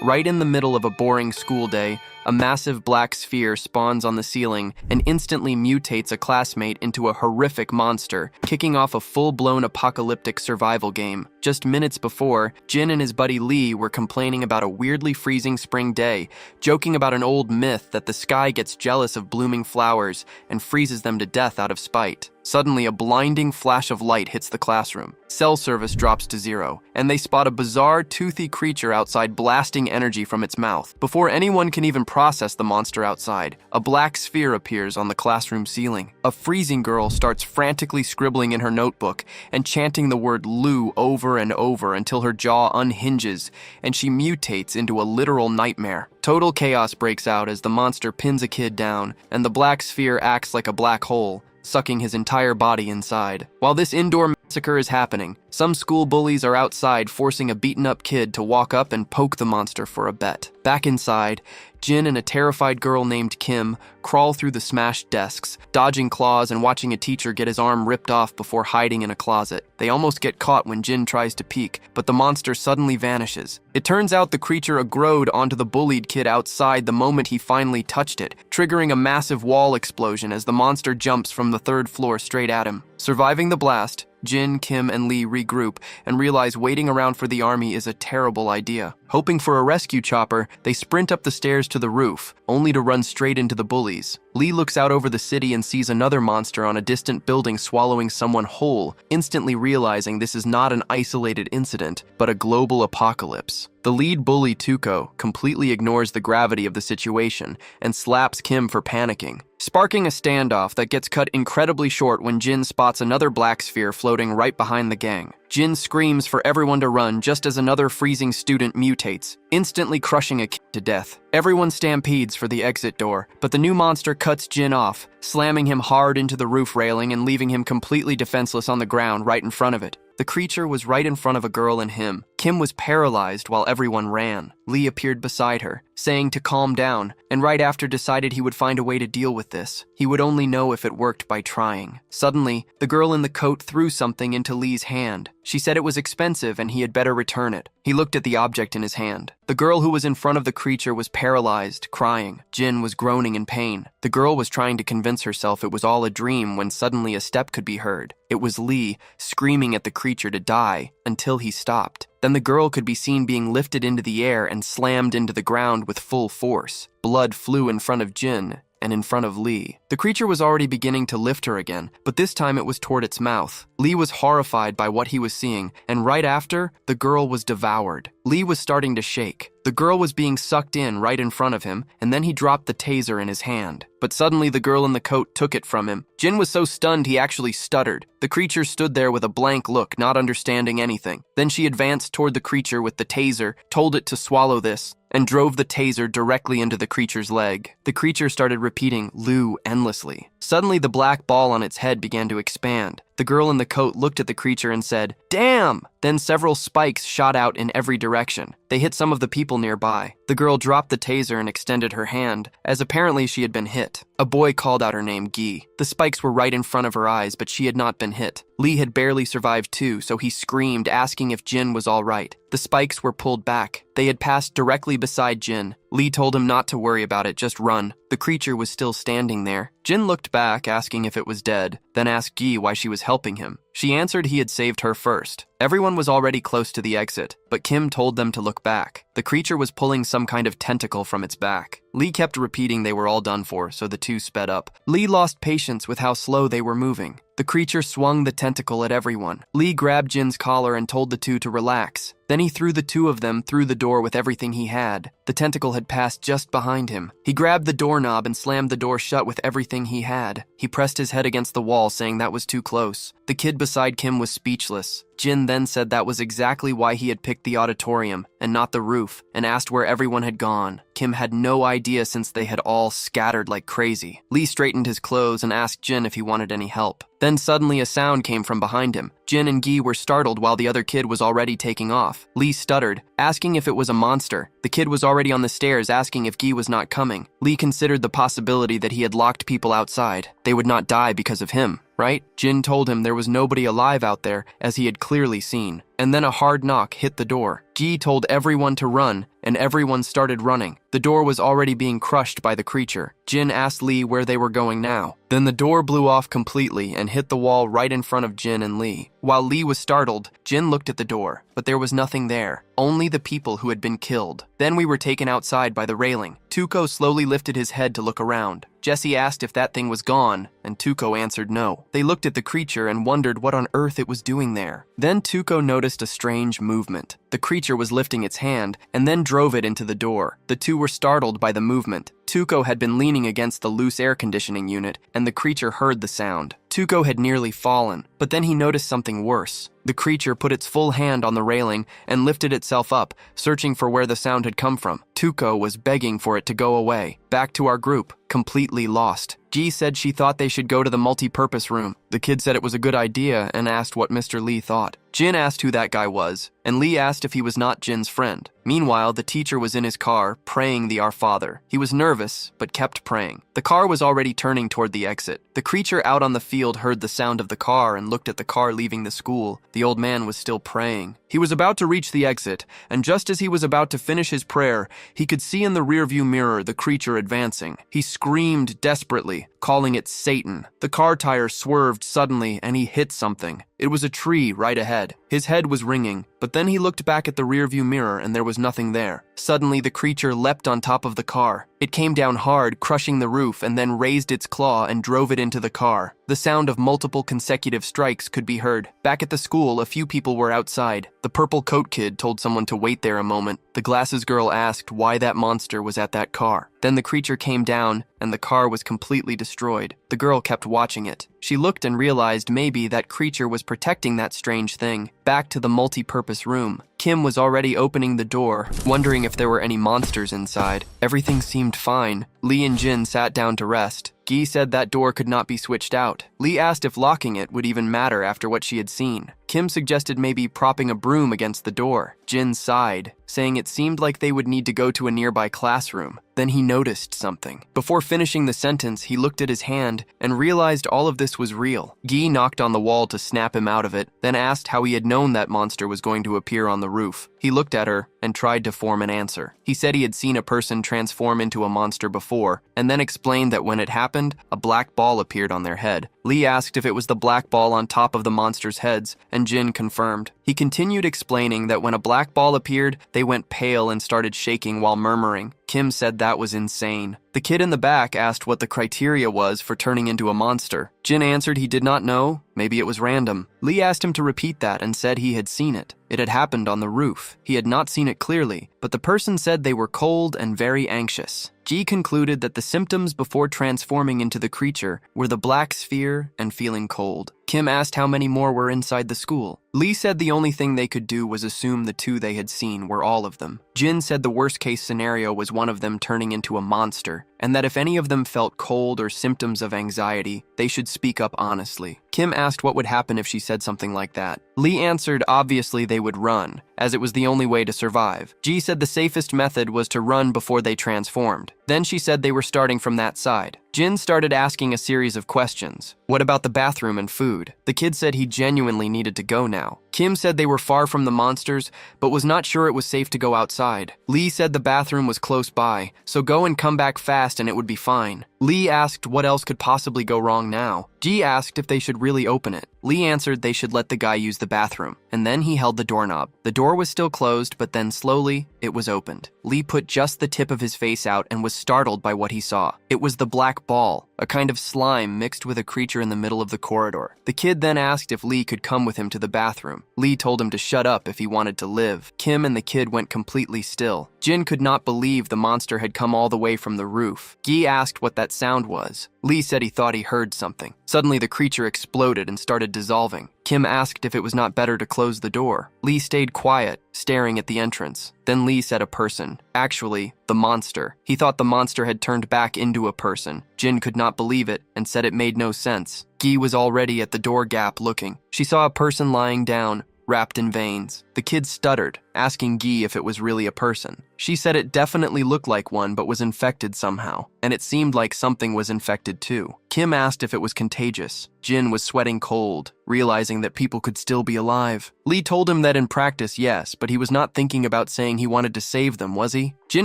Right in the middle of a boring school day, a massive black sphere spawns on the ceiling and instantly mutates a classmate into a horrific monster, kicking off a full-blown apocalyptic survival game. Just minutes before, Jin and his buddy Lee were complaining about a weirdly freezing spring day, joking about an old myth that the sky gets jealous of blooming flowers and freezes them to death out of spite. Suddenly, a blinding flash of light hits the classroom. Cell service drops to 0, and they spot a bizarre, toothy creature outside blasting energy from its mouth. Before anyone can even process the monster outside, a black sphere appears on the classroom ceiling. A freezing girl starts frantically scribbling in her notebook and chanting the word Lu over and over until her jaw unhinges and she mutates into a literal nightmare. Total chaos breaks out as the monster pins a kid down, and the black sphere acts like a black hole, sucking his entire body inside. While this indoor massacre is happening, some school bullies are outside forcing a beaten-up kid to walk up and poke the monster for a bet. Back inside, Jin and a terrified girl named Kim crawl through the smashed desks, dodging claws and watching a teacher get his arm ripped off before hiding in a closet. They almost get caught when Jin tries to peek, but the monster suddenly vanishes. It turns out the creature agrode onto the bullied kid outside the moment he finally touched it, triggering a massive wall explosion as the monster jumps from the 3rd floor straight at him. Surviving the blast, Jin, Kim, and Lee regroup and realize waiting around for the army is a terrible idea. Hoping for a rescue chopper, they sprint up the stairs to the roof, only to run straight into the bullies. Lee looks out over the city and sees another monster on a distant building swallowing someone whole, instantly realizing this is not an isolated incident, but a global apocalypse. The lead bully, Tuko, completely ignores the gravity of the situation and slaps Kim for panicking, sparking a standoff that gets cut incredibly short when Jin spots another black sphere floating right behind the gang. Jin screams for everyone to run just as another freezing student mutates, instantly crushing a kid to death. Everyone stampedes for the exit door, but the new monster cuts Jin off, slamming him hard into the roof railing and leaving him completely defenseless on the ground right in front of it. The creature was right in front of a girl and him. Kim was paralyzed while everyone ran. Lee appeared beside her, saying to calm down, and right after decided he would find a way to deal with this. He would only know if it worked by trying. Suddenly, the girl in the coat threw something into Lee's hand. She said it was expensive and he had better return it. He looked at the object in his hand. The girl who was in front of the creature was paralyzed, crying. Jin was groaning in pain. The girl was trying to convince herself it was all a dream when suddenly a step could be heard. It was Lee, screaming at the creature to die, until he stopped. Then the girl could be seen being lifted into the air and slammed into the ground with full force. Blood flew in front of Jin and in front of Lee. The creature was already beginning to lift her again, but this time it was toward its mouth. Lee was horrified by what he was seeing, and right after, the girl was devoured. Lee was starting to shake. The girl was being sucked in right in front of him, and then he dropped the taser in his hand. But suddenly the girl in the coat took it from him. Jin was so stunned he actually stuttered. The creature stood there with a blank look, not understanding anything. Then she advanced toward the creature with the taser, told it to swallow this, and drove the taser directly into the creature's leg. The creature started repeating Lu endlessly. Suddenly the black ball on its head began to expand. The girl in the coat looked at the creature and said, "Damn!" Then several spikes shot out in every direction. They hit some of the people nearby. The girl dropped the taser and extended her hand, as apparently she had been hit. A boy called out her name, Gi. The spikes were right in front of her eyes, but she had not been hit. Lee had barely survived too, so he screamed, asking if Jin was all right. The spikes were pulled back. They had passed directly beside Jin. Lee told him not to worry about it, just run. The creature was still standing there. Jin looked back, asking if it was dead, then asked Gi why she was helping him. She answered he had saved her first. Everyone was already close to the exit, but Kim told them to look back. The creature was pulling some kind of tentacle from its back. Lee kept repeating they were all done for, so the two sped up. Lee lost patience with how slow they were moving. The creature swung the tentacle at everyone. Lee grabbed Jin's collar and told the two to relax. Then he threw the two of them through the door with everything he had. The tentacle had passed just behind him. He grabbed the doorknob and slammed the door shut with everything he had. He pressed his head against the wall, saying that was too close. The kid beside Kim was speechless. Jin then said that was exactly why he had picked the auditorium and not the roof, and asked where everyone had gone. Kim had no idea since they had all scattered like crazy. Lee straightened his clothes and asked Jin if he wanted any help. Then suddenly a sound came from behind him. Jin and Gi were startled while the other kid was already taking off. Lee stuttered, asking if it was a monster. The kid was already on the stairs asking if Gi was not coming. Lee considered the possibility that he had locked people outside. They would not die because of him, right? Jin told him there was nobody alive out there, as he had clearly seen. and then a hard knock hit the door. Ji told everyone to run, and everyone started running. The door was already being crushed by the creature. Jin asked Lee where they were going now. Then the door blew off completely and hit the wall right in front of Jin and Lee. While Lee was startled, Jin looked at the door, but there was nothing there, only the people who had been killed. Then we were taken outside by the railing. Tuko slowly lifted his head to look around. Jesse asked if that thing was gone, and Tuko answered no. They looked at the creature and wondered what on earth it was doing there. Then Tuko noticed a strange movement. The creature was lifting its hand and then drove it into the door. The two were startled by the movement. Tuko had been leaning against the loose air conditioning unit, and the creature heard the sound. Tuko had nearly fallen, but then he noticed something worse. The creature put its full hand on the railing and lifted itself up, searching for where the sound had come from. Tuko was begging for it to go away. Back to our group, completely lost. Ji said she thought they should go to the multi-purpose room. The kid said it was a good idea and asked what Mr. Lee thought. Jin asked who that guy was, and Lee asked if he was not Jin's friend. Meanwhile, the teacher was in his car, praying the Our Father. He was nervous, but kept praying. The car was already turning toward the exit. The creature out on the field heard the sound of the car and looked at the car leaving the school. The old man was still praying. He was about to reach the exit, and just as he was about to finish his prayer, he could see in the rearview mirror the creature advancing. He screamed desperately, calling it Satan. The car tire swerved suddenly, and he hit something. It was a tree right ahead. His head was ringing, but then he looked back at the rearview mirror and there was nothing there. Suddenly, the creature leapt on top of the car. It came down hard, crushing the roof, and then raised its claw and drove it into the car. The sound of multiple consecutive strikes could be heard. Back at the school, a few people were outside. The purple coat kid told someone to wait there a moment. The glasses girl asked why that monster was at that car. Then the creature came down, and the car was completely destroyed. The girl kept watching it. She looked and realized maybe that creature was protecting that strange thing. Back to the multi-purpose room. Kim was already opening the door, wondering if there were any monsters inside. Everything seemed fine. Lee and Jin sat down to rest. Gi said that door could not be switched out. Lee asked if locking it would even matter after what she had seen. Kim suggested maybe propping a broom against the door. Jin sighed, saying it seemed like they would need to go to a nearby classroom. Then he noticed something. Before finishing the sentence, he looked at his hand and realized all of this was real. Gi knocked on the wall to snap him out of it, then asked how he had known that monster was going to appear on the roof. He looked at her and tried to form an answer. He said he had seen a person transform into a monster before, and then explained that when it happened, a black ball appeared on their head. Lee asked if it was the black ball on top of the monster's heads, and Jin confirmed. He continued explaining that when a black ball appeared, they went pale and started shaking while murmuring. Kim said that was insane. The kid in the back asked what the criteria was for turning into a monster. Jin answered he did not know, maybe it was random. Lee asked him to repeat that and said he had seen it. It had happened on the roof. He had not seen it clearly, but the person said they were cold and very anxious. Ji concluded that the symptoms before transforming into the creature were the black sphere and feeling cold. Kim asked how many more were inside the school. Lee said the only thing they could do was assume the two they had seen were all of them. Jin said the worst-case scenario was one of them turning into a monster, and that if any of them felt cold or symptoms of anxiety, they should speak up honestly. Kim asked what would happen if she said something like that. Lee answered obviously they would run, as it was the only way to survive. Ji said the safest method was to run before they transformed. Then she said they were starting from that side. Jin started asking a series of questions. What about the bathroom and food? The kid said he genuinely needed to go now. Kim said they were far from the monsters, but was not sure it was safe to go outside. Lee said the bathroom was close by, so go and come back fast and it would be fine. Lee asked what else could possibly go wrong now. Ji asked if they should really open it. Lee answered they should let the guy use the bathroom, and then he held the doorknob. The door was still closed, but then slowly, it was opened. Lee put just the tip of his face out and was startled by what he saw. It was the black ball, a kind of slime mixed with a creature in the middle of the corridor. The kid then asked if Lee could come with him to the bathroom. Lee told him to shut up if he wanted to live. Kim and the kid went completely still. Jin could not believe the monster had come all the way from the roof. Gi asked what that sound was. Lee said he thought he heard something. Suddenly the creature exploded and started dissolving. Kim asked if it was not better to close the door. Lee stayed quiet, staring at the entrance. Then Lee said a person. Actually, the monster. He thought the monster had turned back into a person. Jin could not believe it and said it made no sense. Gi was already at the door gap looking. She saw a person lying down, wrapped in veins. The kid stuttered, asking Gi if it was really a person. She said it definitely looked like one but was infected somehow, and it seemed like something was infected too. Kim asked if it was contagious. Jin was sweating cold, realizing that people could still be alive. Lee told him that in practice, yes, but he was not thinking about saying he wanted to save them, was he? Jin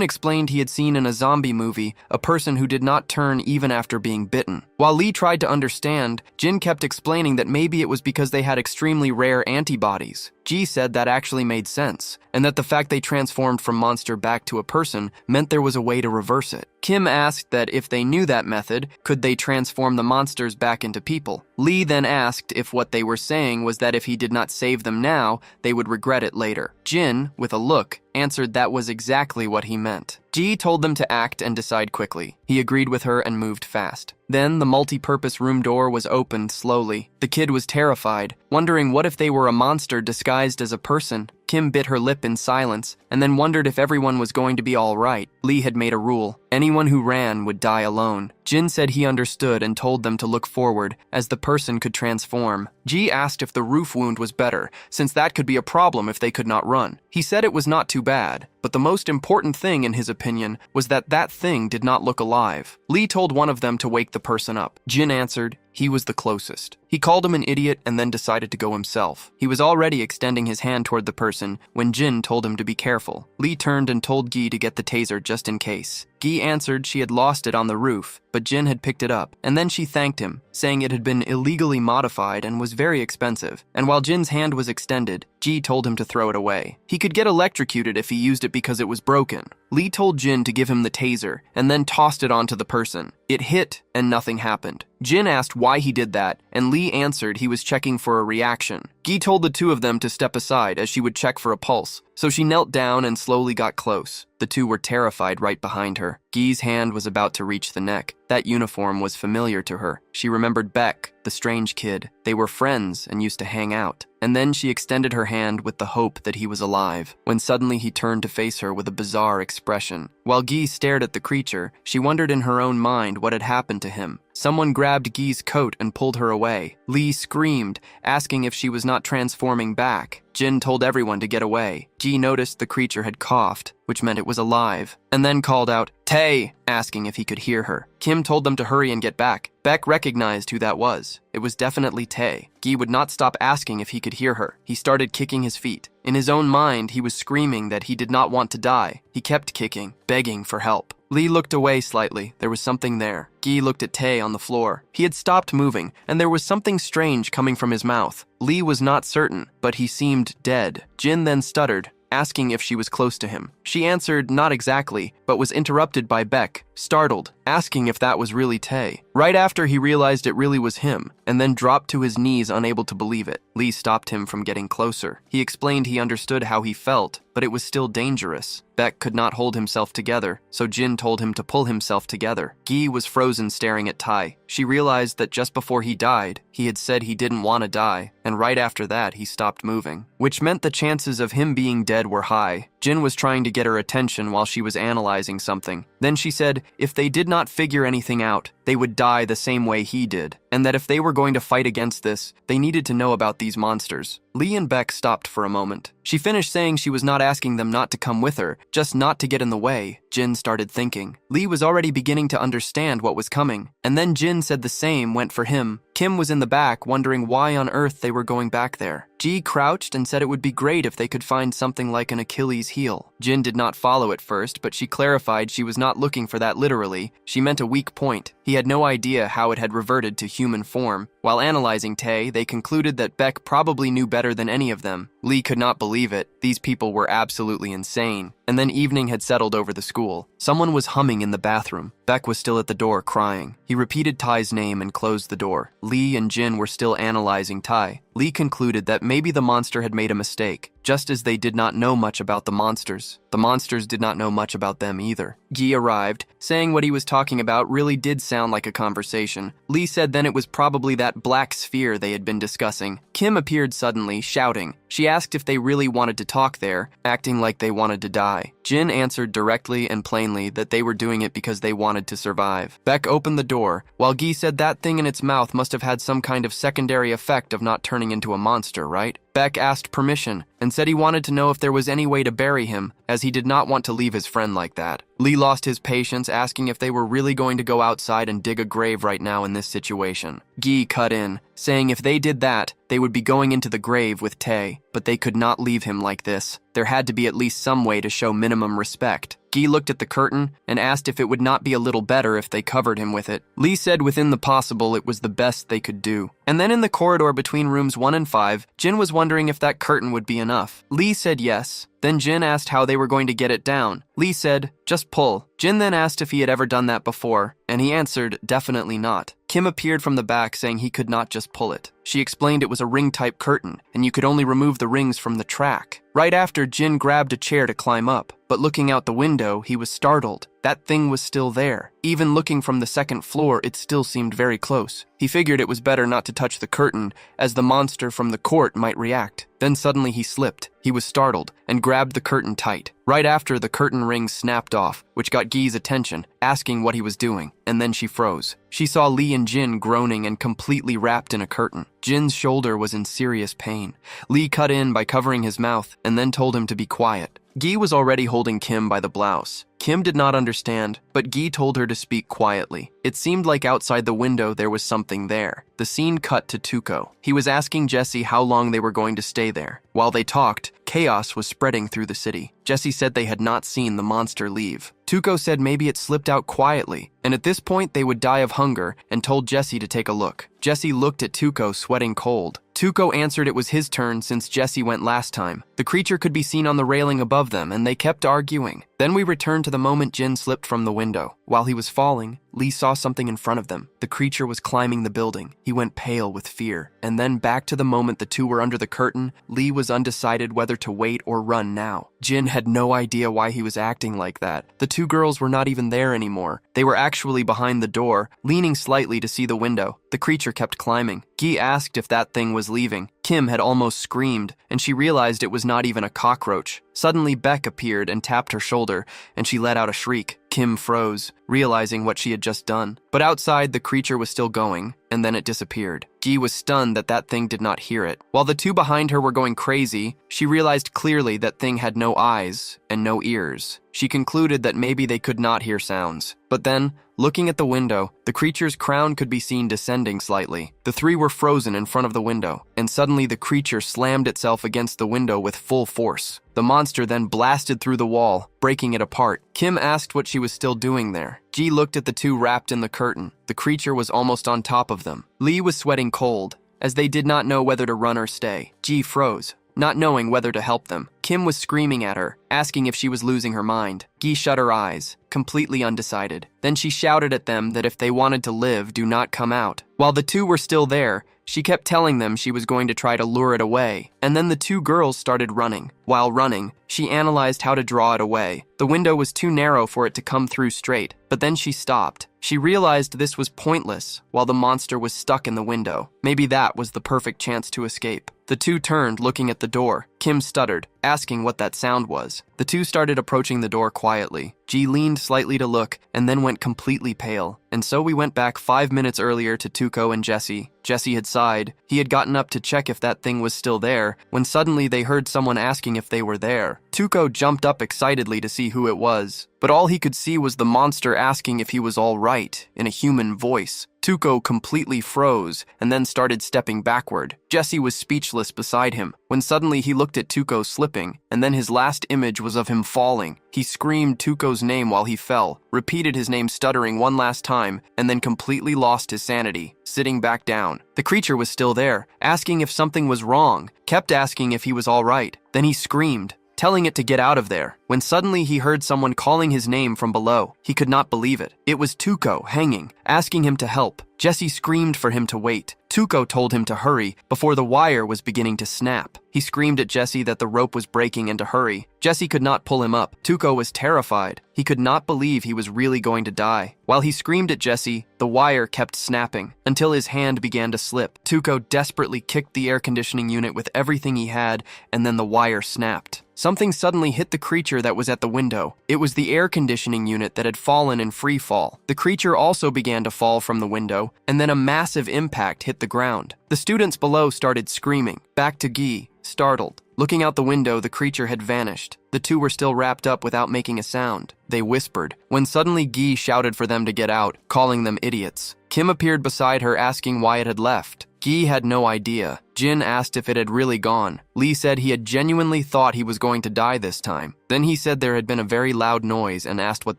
explained he had seen in a zombie movie a person who did not turn even after being bitten. While Lee tried to understand, Jin kept explaining that maybe it was because they had extremely rare antibodies. Ji said that actually made sense, and that the fact they transformed from monster back to a person meant there was a way to reverse it. Kim asked that if they knew that method, could they transform the monsters back into people? Lee then asked if what they were saying was that if he did not save them now, they would regret it later. Jin, with a look, answered that was exactly what he meant. Ji told them to act and decide quickly. He agreed with her and moved fast. Then the multi-purpose room door was opened slowly. The kid was terrified, wondering what if they were a monster disguised as a person. Kim bit her lip in silence and then wondered if everyone was going to be all right. Lee had made a rule. Anyone who ran would die alone. Jin said he understood and told them to look forward, as the person could transform. Ji asked if the roof wound was better, since that could be a problem if they could not run. He said it was not too bad, but the most important thing, in his opinion, was that that thing did not look alive. Lee told one of them to wake the person up. Jin answered he was the closest. He called him an idiot and then decided to go himself. He was already extending his hand toward the person when Jin told him to be careful. Lee turned and told Gi to get the taser just in case. Gi answered she had lost it on the roof, but Jin had picked it up, and then she thanked him, saying it had been illegally modified and was very expensive. And while Jin's hand was extended, Ji told him to throw it away. He could get electrocuted if he used it because it was broken. Lee told Jin to give him the taser, and then tossed it onto the person. It hit, and nothing happened. Jin asked why he did that, and Lee answered he was checking for a reaction. Gi told the two of them to step aside as she would check for a pulse, so she knelt down and slowly got close. The two were terrified right behind her. Gi's hand was about to reach the neck. That uniform was familiar to her. She remembered Beck, the strange kid. They were friends and used to hang out. And then she extended her hand with the hope that he was alive, when suddenly he turned to face her with a bizarre expression. While Gi stared at the creature, she wondered in her own mind what had happened to him. Someone grabbed Gi's coat and pulled her away. Lee screamed, asking if she was not transforming back. Jin told everyone to get away. Gi noticed the creature had coughed, which meant it was alive, and then called out, "Tae," asking if he could hear her. Kim told them to hurry and get back. Beck recognized who that was. It was definitely Tae. Gi would not stop asking if he could hear her. He started kicking his feet. In his own mind, he was screaming that he did not want to die. He kept kicking, begging for help. Lee looked away slightly. There was something there. Gi looked at Tae on the floor. He had stopped moving, and there was something strange coming from his mouth. Lee was not certain, but he seemed dead. Jin then stuttered, asking if she was close to him. She answered not exactly, but was interrupted by Beck, startled, asking if that was really Tae. Right after he realized it really was him, and then dropped to his knees unable to believe it. Lee stopped him from getting closer. He explained he understood how he felt, but it was still dangerous. Beck could not hold himself together, so Jin told him to pull himself together. Gi was frozen staring at Tai. She realized that just before he died, he had said he didn't want to die, and right after that he stopped moving, which meant the chances of him being dead were high. Jin was trying to get her attention while she was analyzing something. Then she said if they did not figure anything out, they would die the same way he did, and that if they were going to fight against this, they needed to know about these monsters. Lee and Beck stopped for a moment. She finished saying she was not asking them not to come with her, just not to get in the way. Jin started thinking. Lee was already beginning to understand what was coming, and then Jin said the same went for him. Kim was in the back, wondering why on earth they were going back there. Ji crouched and said it would be great if they could find something like an Achilles heel. Jin did not follow at first, but she clarified she was not looking for that literally. She meant a weak point. He had no idea how it had reverted to human form. While analyzing Tae, they concluded that Beck probably knew better than any of them. Lee could not believe it. These people were absolutely insane. And then evening had settled over the school. Someone was humming in the bathroom. Beck was still at the door, crying. He repeated Tai's name and closed the door. Lee and Jin were still analyzing Tai. Lee concluded that maybe the monster had made a mistake, just as they did not know much about the monsters. The monsters did not know much about them either. Gi arrived, saying what he was talking about really did sound like a conversation. Lee said then it was probably that black sphere they had been discussing. Kim appeared suddenly, shouting. She asked if they really wanted to talk there, acting like they wanted to die. Jin answered directly and plainly that they were doing it because they wanted to survive. Beck opened the door, while Gi said that thing in its mouth must have had some kind of secondary effect of not turning into a monster, right? Beck asked permission and said he wanted to know if there was any way to bury him, as he did not want to leave his friend like that. Lee lost his patience, asking if they were really going to go outside and dig a grave right now in this situation. Gi cut in, saying if they did that, they would be going into the grave with Tae, but they could not leave him like this. There had to be at least some way to show minimum respect. Gi looked at the curtain and asked if it would not be a little better if they covered him with it. Lee said within the possible it was the best they could do. And then in the corridor between rooms 1 and 5, Jin was wondering if that curtain would be enough. Lee said yes. Then Jin asked how they were going to get it down. Lee said, just pull. Jin then asked if he had ever done that before, and he answered, definitely not. Kim appeared from the back saying he could not just pull it. She explained it was a ring-type curtain, and you could only remove the rings from the track. Right after, Jin grabbed a chair to climb up, but looking out the window, he was startled. That thing was still there. Even looking from the second floor, it still seemed very close. He figured it was better not to touch the curtain, as the monster from the court might react. Then suddenly he slipped. He was startled and grabbed the curtain tight. Right after, the curtain rings snapped off, which got Gi's attention, asking what he was doing, and then she froze. She saw Lee and Jin groaning and completely wrapped in a curtain. Jin's shoulder was in serious pain. Lee cut in by covering his mouth and then told him to be quiet. Gi was already holding Kim by the blouse. Kim did not understand, but Gi told her to speak quietly. It seemed like outside the window there was something there. The scene cut to Tuco. He was asking Jesse how long they were going to stay there. While they talked, chaos was spreading through the city. Jesse said they had not seen the monster leave. Tuco said maybe it slipped out quietly, and at this point they would die of hunger, and told Jesse to take a look. Jesse looked at Tuco, sweating cold. Tuco answered it was his turn since Jesse went last time. The creature could be seen on the railing above them, and they kept arguing. Then we returned to the moment Jin slipped from the window. While he was falling, Lee saw something in front of them. The creature was climbing the building. He went pale with fear. And then back to the moment the two were under the curtain, Lee was undecided whether to wait or run now. Jin had no idea why he was acting like that. The two girls were not even there anymore. They were actually behind the door, leaning slightly to see the window. The creature kept climbing. Gi asked if that thing was leaving. Kim had almost screamed, and she realized it was not even a cockroach. Suddenly, Beck appeared and tapped her shoulder, and she let out a shriek. Kim froze, realizing what she had just done. But outside, the creature was still going, and then it disappeared. Gi was stunned that that thing did not hear it. While the two behind her were going crazy, she realized clearly that thing had no eyes and no ears. She concluded that maybe they could not hear sounds. But then, looking at the window, the creature's crown could be seen descending slightly. The three were frozen in front of the window, and suddenly the creature slammed itself against the window with full force. The monster then blasted through the wall, breaking it apart. Kim asked what she was still doing there. Gi looked at the two wrapped in the curtain. The creature was almost on top of them. Lee was sweating cold, as they did not know whether to run or stay. Gi froze, not knowing whether to help them. Kim was screaming at her, asking if she was losing her mind. Gi shut her eyes, completely undecided. Then she shouted at them that if they wanted to live, do not come out. While the two were still there, she kept telling them she was going to try to lure it away, and then the two girls started running. While running, she analyzed how to draw it away. The window was too narrow for it to come through straight, but then she stopped. She realized this was pointless while the monster was stuck in the window. Maybe that was the perfect chance to escape. The two turned, looking at the door. Kim stuttered, asking what that sound was. The two started approaching the door quietly. Gi leaned slightly to look, and then went completely pale. And so we went back 5 minutes earlier to Tuco and Jesse. Jesse had sighed. He had gotten up to check if that thing was still there, when suddenly they heard someone asking if they were there. Tuco jumped up excitedly to see who it was, but all he could see was the monster asking if he was all right, in a human voice. Tuco completely froze and then started stepping backward. Jesse was speechless beside him, when suddenly he looked at Tuco slipping, and then his last image was of him falling. He screamed Tuco's name while he fell, repeated his name stuttering one last time, and then completely lost his sanity, sitting back down. The creature was still there, asking if something was wrong, kept asking if he was all right. Then he screamed, telling it to get out of there, when suddenly he heard someone calling his name from below. He could not believe it. It was Tuco, hanging, asking him to help. Jesse screamed for him to wait. Tuco told him to hurry before the wire was beginning to snap. He screamed at Jesse that the rope was breaking and to hurry. Jesse could not pull him up. Tuco was terrified. He could not believe he was really going to die. While he screamed at Jesse, the wire kept snapping until his hand began to slip. Tuco desperately kicked the air conditioning unit with everything he had, and then the wire snapped. something suddenly hit the creature that was at the window. It was the air conditioning unit that had fallen in free fall. The creature also began to fall from the window, and then a massive impact hit the ground. The students below started screaming. Back to Guy, startled. Looking out the window, the creature had vanished. The two were still wrapped up without making a sound. They whispered, when suddenly Guy shouted for them to get out, calling them idiots. Kim appeared beside her asking why it had left. Guy had no idea. Jin asked if it had really gone. Lee said he had genuinely thought he was going to die this time. Then he said there had been a very loud noise and asked what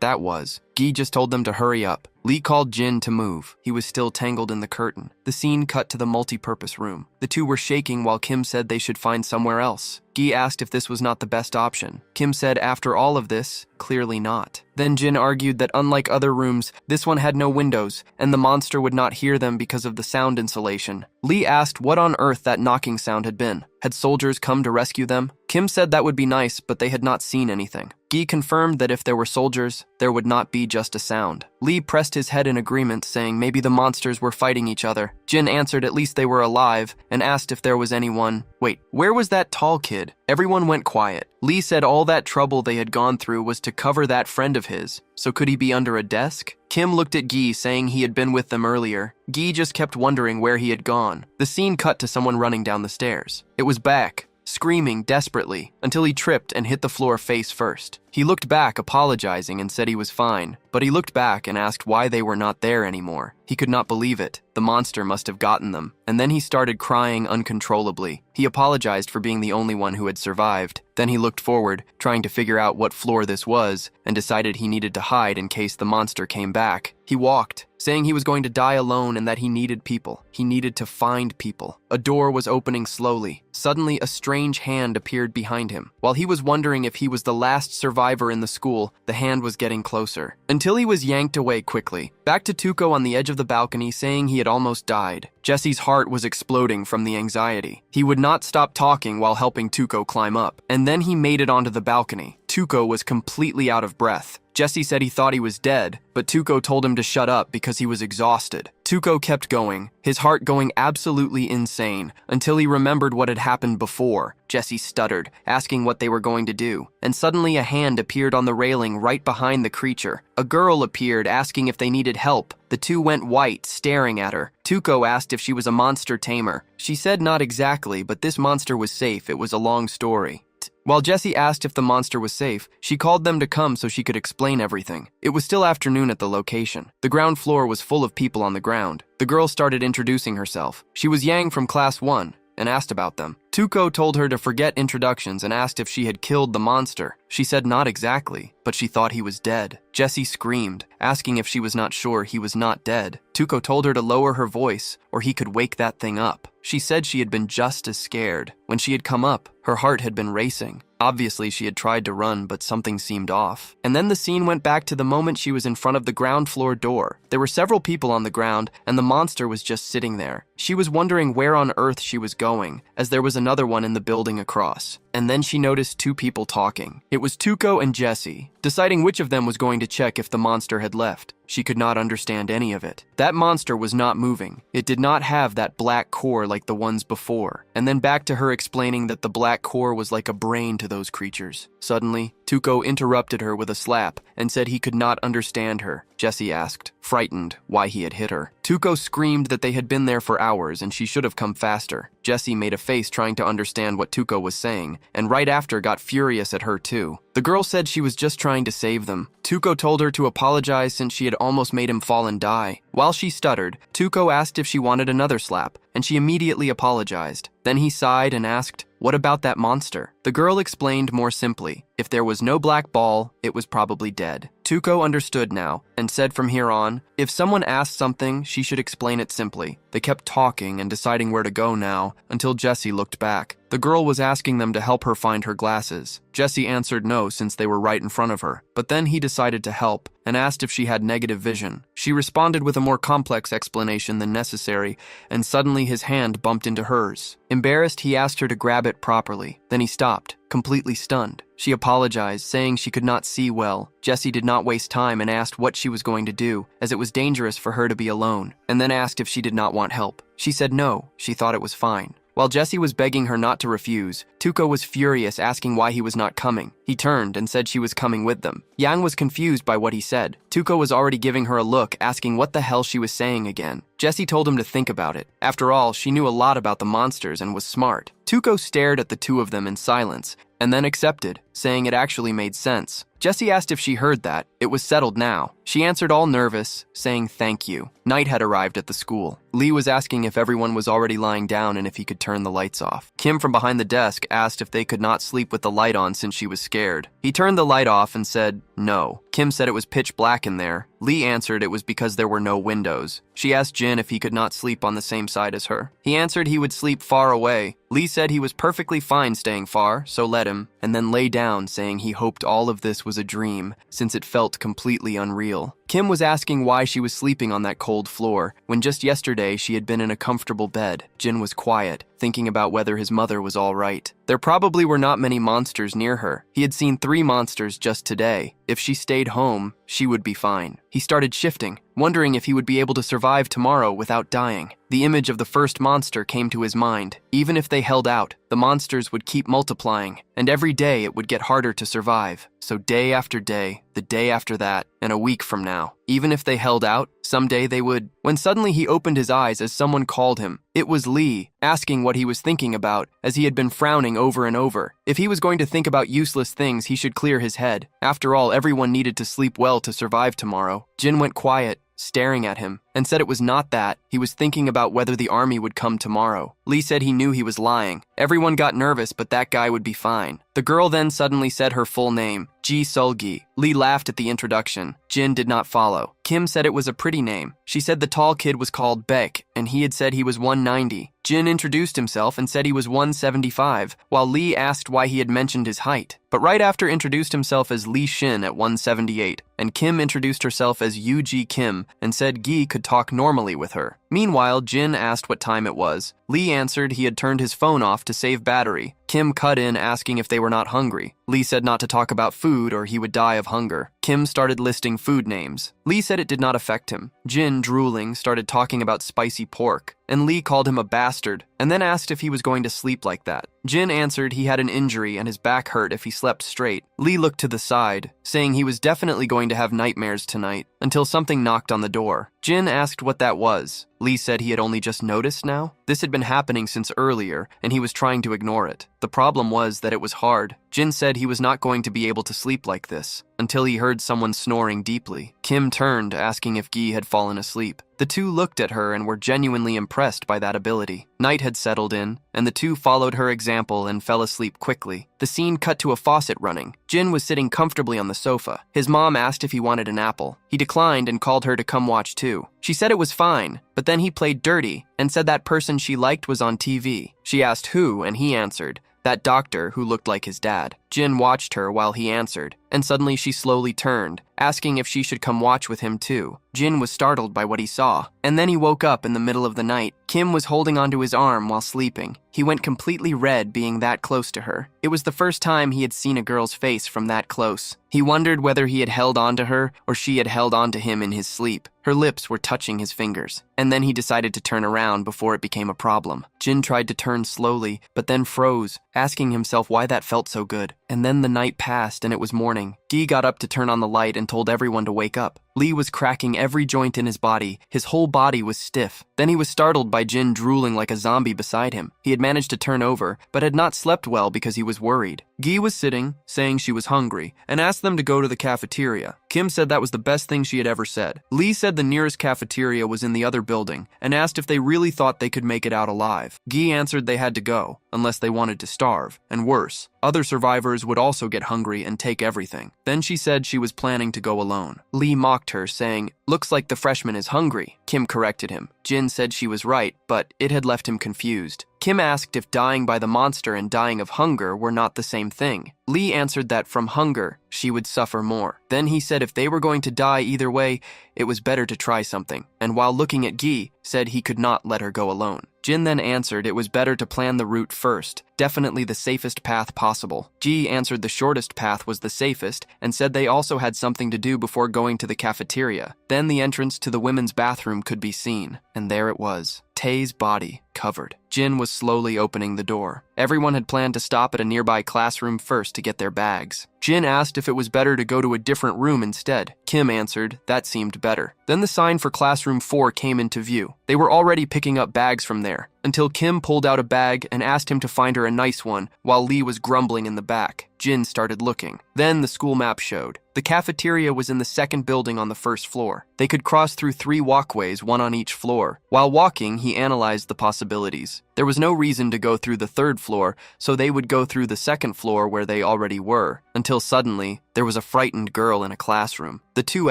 that was. Guy just told them to hurry up. Lee called Jin to move. He was still tangled in the curtain. The scene cut to the multi-purpose room. The two were shaking while Kim said they should find somewhere else. Guy asked if this was not the best option. Kim said after all of this, clearly not. Then Jin argued that unlike other rooms, this one had no windows, and the monster would not hear them because of the sound insulation. Lee asked what on earth that knocking sound had been. Had soldiers come to rescue them? Kim said that would be nice, but they had not seen anything. Guy confirmed that if there were soldiers, there would not be just a sound. Lee pressed his head in agreement, saying maybe the monsters were fighting each other. Jin answered at least they were alive, and asked if there was anyone. Wait, where was that tall kid? Everyone went quiet. Lee said all that trouble they had gone through was to cover that friend of his. So could he be under a desk? Kim looked at Guy, saying he had been with them earlier. Guy just kept wondering where he had gone. The scene cut to someone running down the stairs. It was Baek, screaming desperately, until he tripped and hit the floor face first. He looked back, apologizing, and said he was fine, but he looked back and asked why they were not there anymore. He could not believe it. The monster must have gotten them. And then he started crying uncontrollably. He apologized for being the only one who had survived. Then he looked forward, trying to figure out what floor this was, and decided he needed to hide in case the monster came back. He walked, saying he was going to die alone and that he needed people. He needed to find people. A door was opening slowly. Suddenly, a strange hand appeared behind him. While he was wondering if he was the last survivor in the school, the hand was getting closer, until he was yanked away quickly. Back to Tuco on the edge of the balcony, saying he had almost died. Jesse's heart was exploding from the anxiety. He would not stop talking while helping Tuco climb up, and then he made it onto the balcony. Tuco was completely out of breath. Jesse said he thought he was dead, but Tuco told him to shut up because he was exhausted. Tuco kept going, his heart going absolutely insane, until he remembered what had happened before. Jesse stuttered, asking what they were going to do, and suddenly a hand appeared on the railing right behind the creature. A girl appeared, asking if they needed help. The two went white, staring at her. Tuco asked if she was a monster tamer. She said not exactly, but this monster was safe. It was a long story. While Jessie asked if the monster was safe, she called them to come so she could explain everything. It was still afternoon at the location. The ground floor was full of people on the ground. The girl started introducing herself. She was Yang from Class 1 and asked about them. Tuco told her to forget introductions and asked if she had killed the monster. She said not exactly, but she thought he was dead. Jessie screamed, asking if she was not sure he was not dead. Tuco told her to lower her voice or he could wake that thing up. She said she had been just as scared. When she had come up, her heart had been racing. Obviously, she had tried to run, but something seemed off. And then the scene went back to the moment she was in front of the ground floor door. There were several people on the ground, and the monster was just sitting there. She was wondering where on earth she was going, as there was another one in the building across. And then she noticed two people talking. It was Tuco and Jessie, deciding which of them was going to check if the monster had left. She could not understand any of it. That monster was not moving. It did not have that black core like the ones before. And then back to her explaining that the black core was like a brain to those creatures. Suddenly, Tuco interrupted her with a slap and said he could not understand her. Jessie asked, frightened, why he had hit her. Tuco screamed that they had been there for hours and she should have come faster. Jessie made a face trying to understand what Tuco was saying, and right after got furious at her too. The girl said she was just trying to save them. Tuco told her to apologize since she had almost made him fall and die. While she stuttered, Tuco asked if she wanted another slap, and she immediately apologized. Then he sighed and asked, what about that monster? The girl explained more simply, if there was no black ball, it was probably dead. Tuco understood now, and said from here on, if someone asked something, she should explain it simply. They kept talking and deciding where to go now, until Jessie looked back. The girl was asking them to help her find her glasses. Jessie answered no since they were right in front of her, but then he decided to help, and asked if she had negative vision. She responded with a more complex explanation than necessary, and suddenly his hand bumped into hers. Embarrassed, he asked her to grab it properly. Then he stopped, completely stunned. She apologized, saying she could not see well. Jessie did not waste time and asked what she was going to do, as it was dangerous for her to be alone, and then asked if she did not want help. She said no, she thought it was fine. While Jessie was begging her not to refuse, Tuco was furious, asking why he was not coming. He turned and said she was coming with them. Yang was confused by what he said. Tuco was already giving her a look, asking what the hell she was saying again. Jessie told him to think about it. After all, she knew a lot about the monsters and was smart. Tuco stared at the two of them in silence, and then accepted, saying it actually made sense. Jessie asked if she heard that. It was settled now. She answered all nervous, saying thank you. Night had arrived at the school. Lee was asking if everyone was already lying down and if he could turn the lights off. Kim from behind the desk asked if they could not sleep with the light on since she was scared. He turned the light off and said no. Kim said it was pitch black in there. Lee answered it was because there were no windows. She asked Jin if he could not sleep on the same side as her. He answered he would sleep far away. Lee said he was perfectly fine staying far, so let him, and then lay down, saying he hoped all of this was a dream, since it felt completely unreal. Kim was asking why she was sleeping on that cold floor, when just yesterday she had been in a comfortable bed. Jin was quiet, thinking about whether his mother was all right. There probably were not many monsters near her. He had seen 3 monsters just today. If she stayed home, she would be fine. He started shifting, wondering if he would be able to survive tomorrow without dying. The image of the first monster came to his mind. Even if they held out, the monsters would keep multiplying, and every day it would get harder to survive. So day after day, the day after that, and a week from now. Even if they held out, someday they would. When suddenly he opened his eyes as someone called him. It was Lee, asking what he was thinking about, as he had been frowning over and over. If he was going to think about useless things, he should clear his head. After all, everyone needed to sleep well to survive tomorrow. Jin went quiet, staring at him, and said it was not that. He was thinking about whether the army would come tomorrow. Lee said he knew he was lying. Everyone got nervous, but that guy would be fine. The girl then suddenly said her full name, Ji Sulgi. Lee laughed at the introduction. Jin did not follow. Kim said it was a pretty name. She said the tall kid was called Beck, and he had said he was 190. Jin introduced himself and said he was 175, while Lee asked why he had mentioned his height. But right after introduced himself as Lee Shin at 178, and Kim introduced herself as Yu-Ji Kim and said Gi could talk normally with her. Meanwhile, Jin asked what time it was. Lee answered he had turned his phone off to save battery. Kim cut in asking if they were not hungry. Lee said not to talk about food or he would die of hunger. Kim started listing food names. Lee said it did not affect him. Jin, drooling, started talking about spicy pork, and Lee called him a bastard, and then asked if he was going to sleep like that. Jin answered he had an injury and his back hurt if he slept straight. Lee looked to the side, saying he was definitely going to have nightmares tonight, until something knocked on the door. Jin asked what that was. Lee said he had only just noticed now. This had been happening since earlier, and he was trying to ignore it. The problem was that it was hard. Jin said he was not going to be able to sleep like this, until he heard someone snoring deeply. Kim turned, asking if Gi had fallen asleep. The two looked at her and were genuinely impressed by that ability. Night had settled in, and the two followed her example and fell asleep quickly. The scene cut to a faucet running. Jin was sitting comfortably on the sofa. His mom asked if he wanted an apple. He declined and called her to come watch too. She said it was fine, but then he played dirty and said that person she liked was on TV. She asked who, and he answered, that doctor who looked like his dad. Jin watched her while he answered, and suddenly she slowly turned, asking if she should come watch with him too. Jin was startled by what he saw, and then he woke up in the middle of the night. Kim was holding onto his arm while sleeping. He went completely red being that close to her. It was the first time he had seen a girl's face from that close. He wondered whether he had held onto her or she had held onto him in his sleep. Her lips were touching his fingers, and then he decided to turn around before it became a problem. Jin tried to turn slowly, but then froze, asking himself why that felt so good. And then the night passed and it was morning. Gi got up to turn on the light and told everyone to wake up. Lee was cracking every joint in his body. His whole body was stiff. Then he was startled by Jin drooling like a zombie beside him. He had managed to turn over, but had not slept well because he was worried. Gi was sitting, saying she was hungry, and asked them to go to the cafeteria. Kim said that was the best thing she had ever said. Lee said the nearest cafeteria was in the other building, and asked if they really thought they could make it out alive. Gi answered they had to go, unless they wanted to starve, and worse, other survivors would also get hungry and take everything. Then she said she was planning to go alone. Lee mocked her, saying, "Looks like the freshman is hungry." Kim corrected him. Jin said she was right, but it had left him confused. Kim asked if dying by the monster and dying of hunger were not the same thing. Lee answered that from hunger, she would suffer more. Then he said if they were going to die either way, it was better to try something, and while looking at Gi, said he could not let her go alone. Jin then answered it was better to plan the route first, definitely the safest path possible. Gi answered the shortest path was the safest, and said they also had something to do before going to the cafeteria. Then the entrance to the women's bathroom could be seen, and there it was. Tae's body covered. Jin was slowly opening the door. Everyone had planned to stop at a nearby classroom first to get their bags. Jin asked if it was better to go to a different room instead. Kim answered that seemed better. Then the sign for classroom 4 came into view. They were already picking up bags from there, until Kim pulled out a bag and asked him to find her a nice one while Lee was grumbling in the back. Jin started looking. Then the school map showed. The cafeteria was in the second building on the first floor. They could cross through 3 walkways, one on each floor. While walking, he analyzed the possibilities. There was no reason to go through the 3rd floor, so they would go through the 2nd floor where they already were, until suddenly, there was a frightened girl in a classroom. The two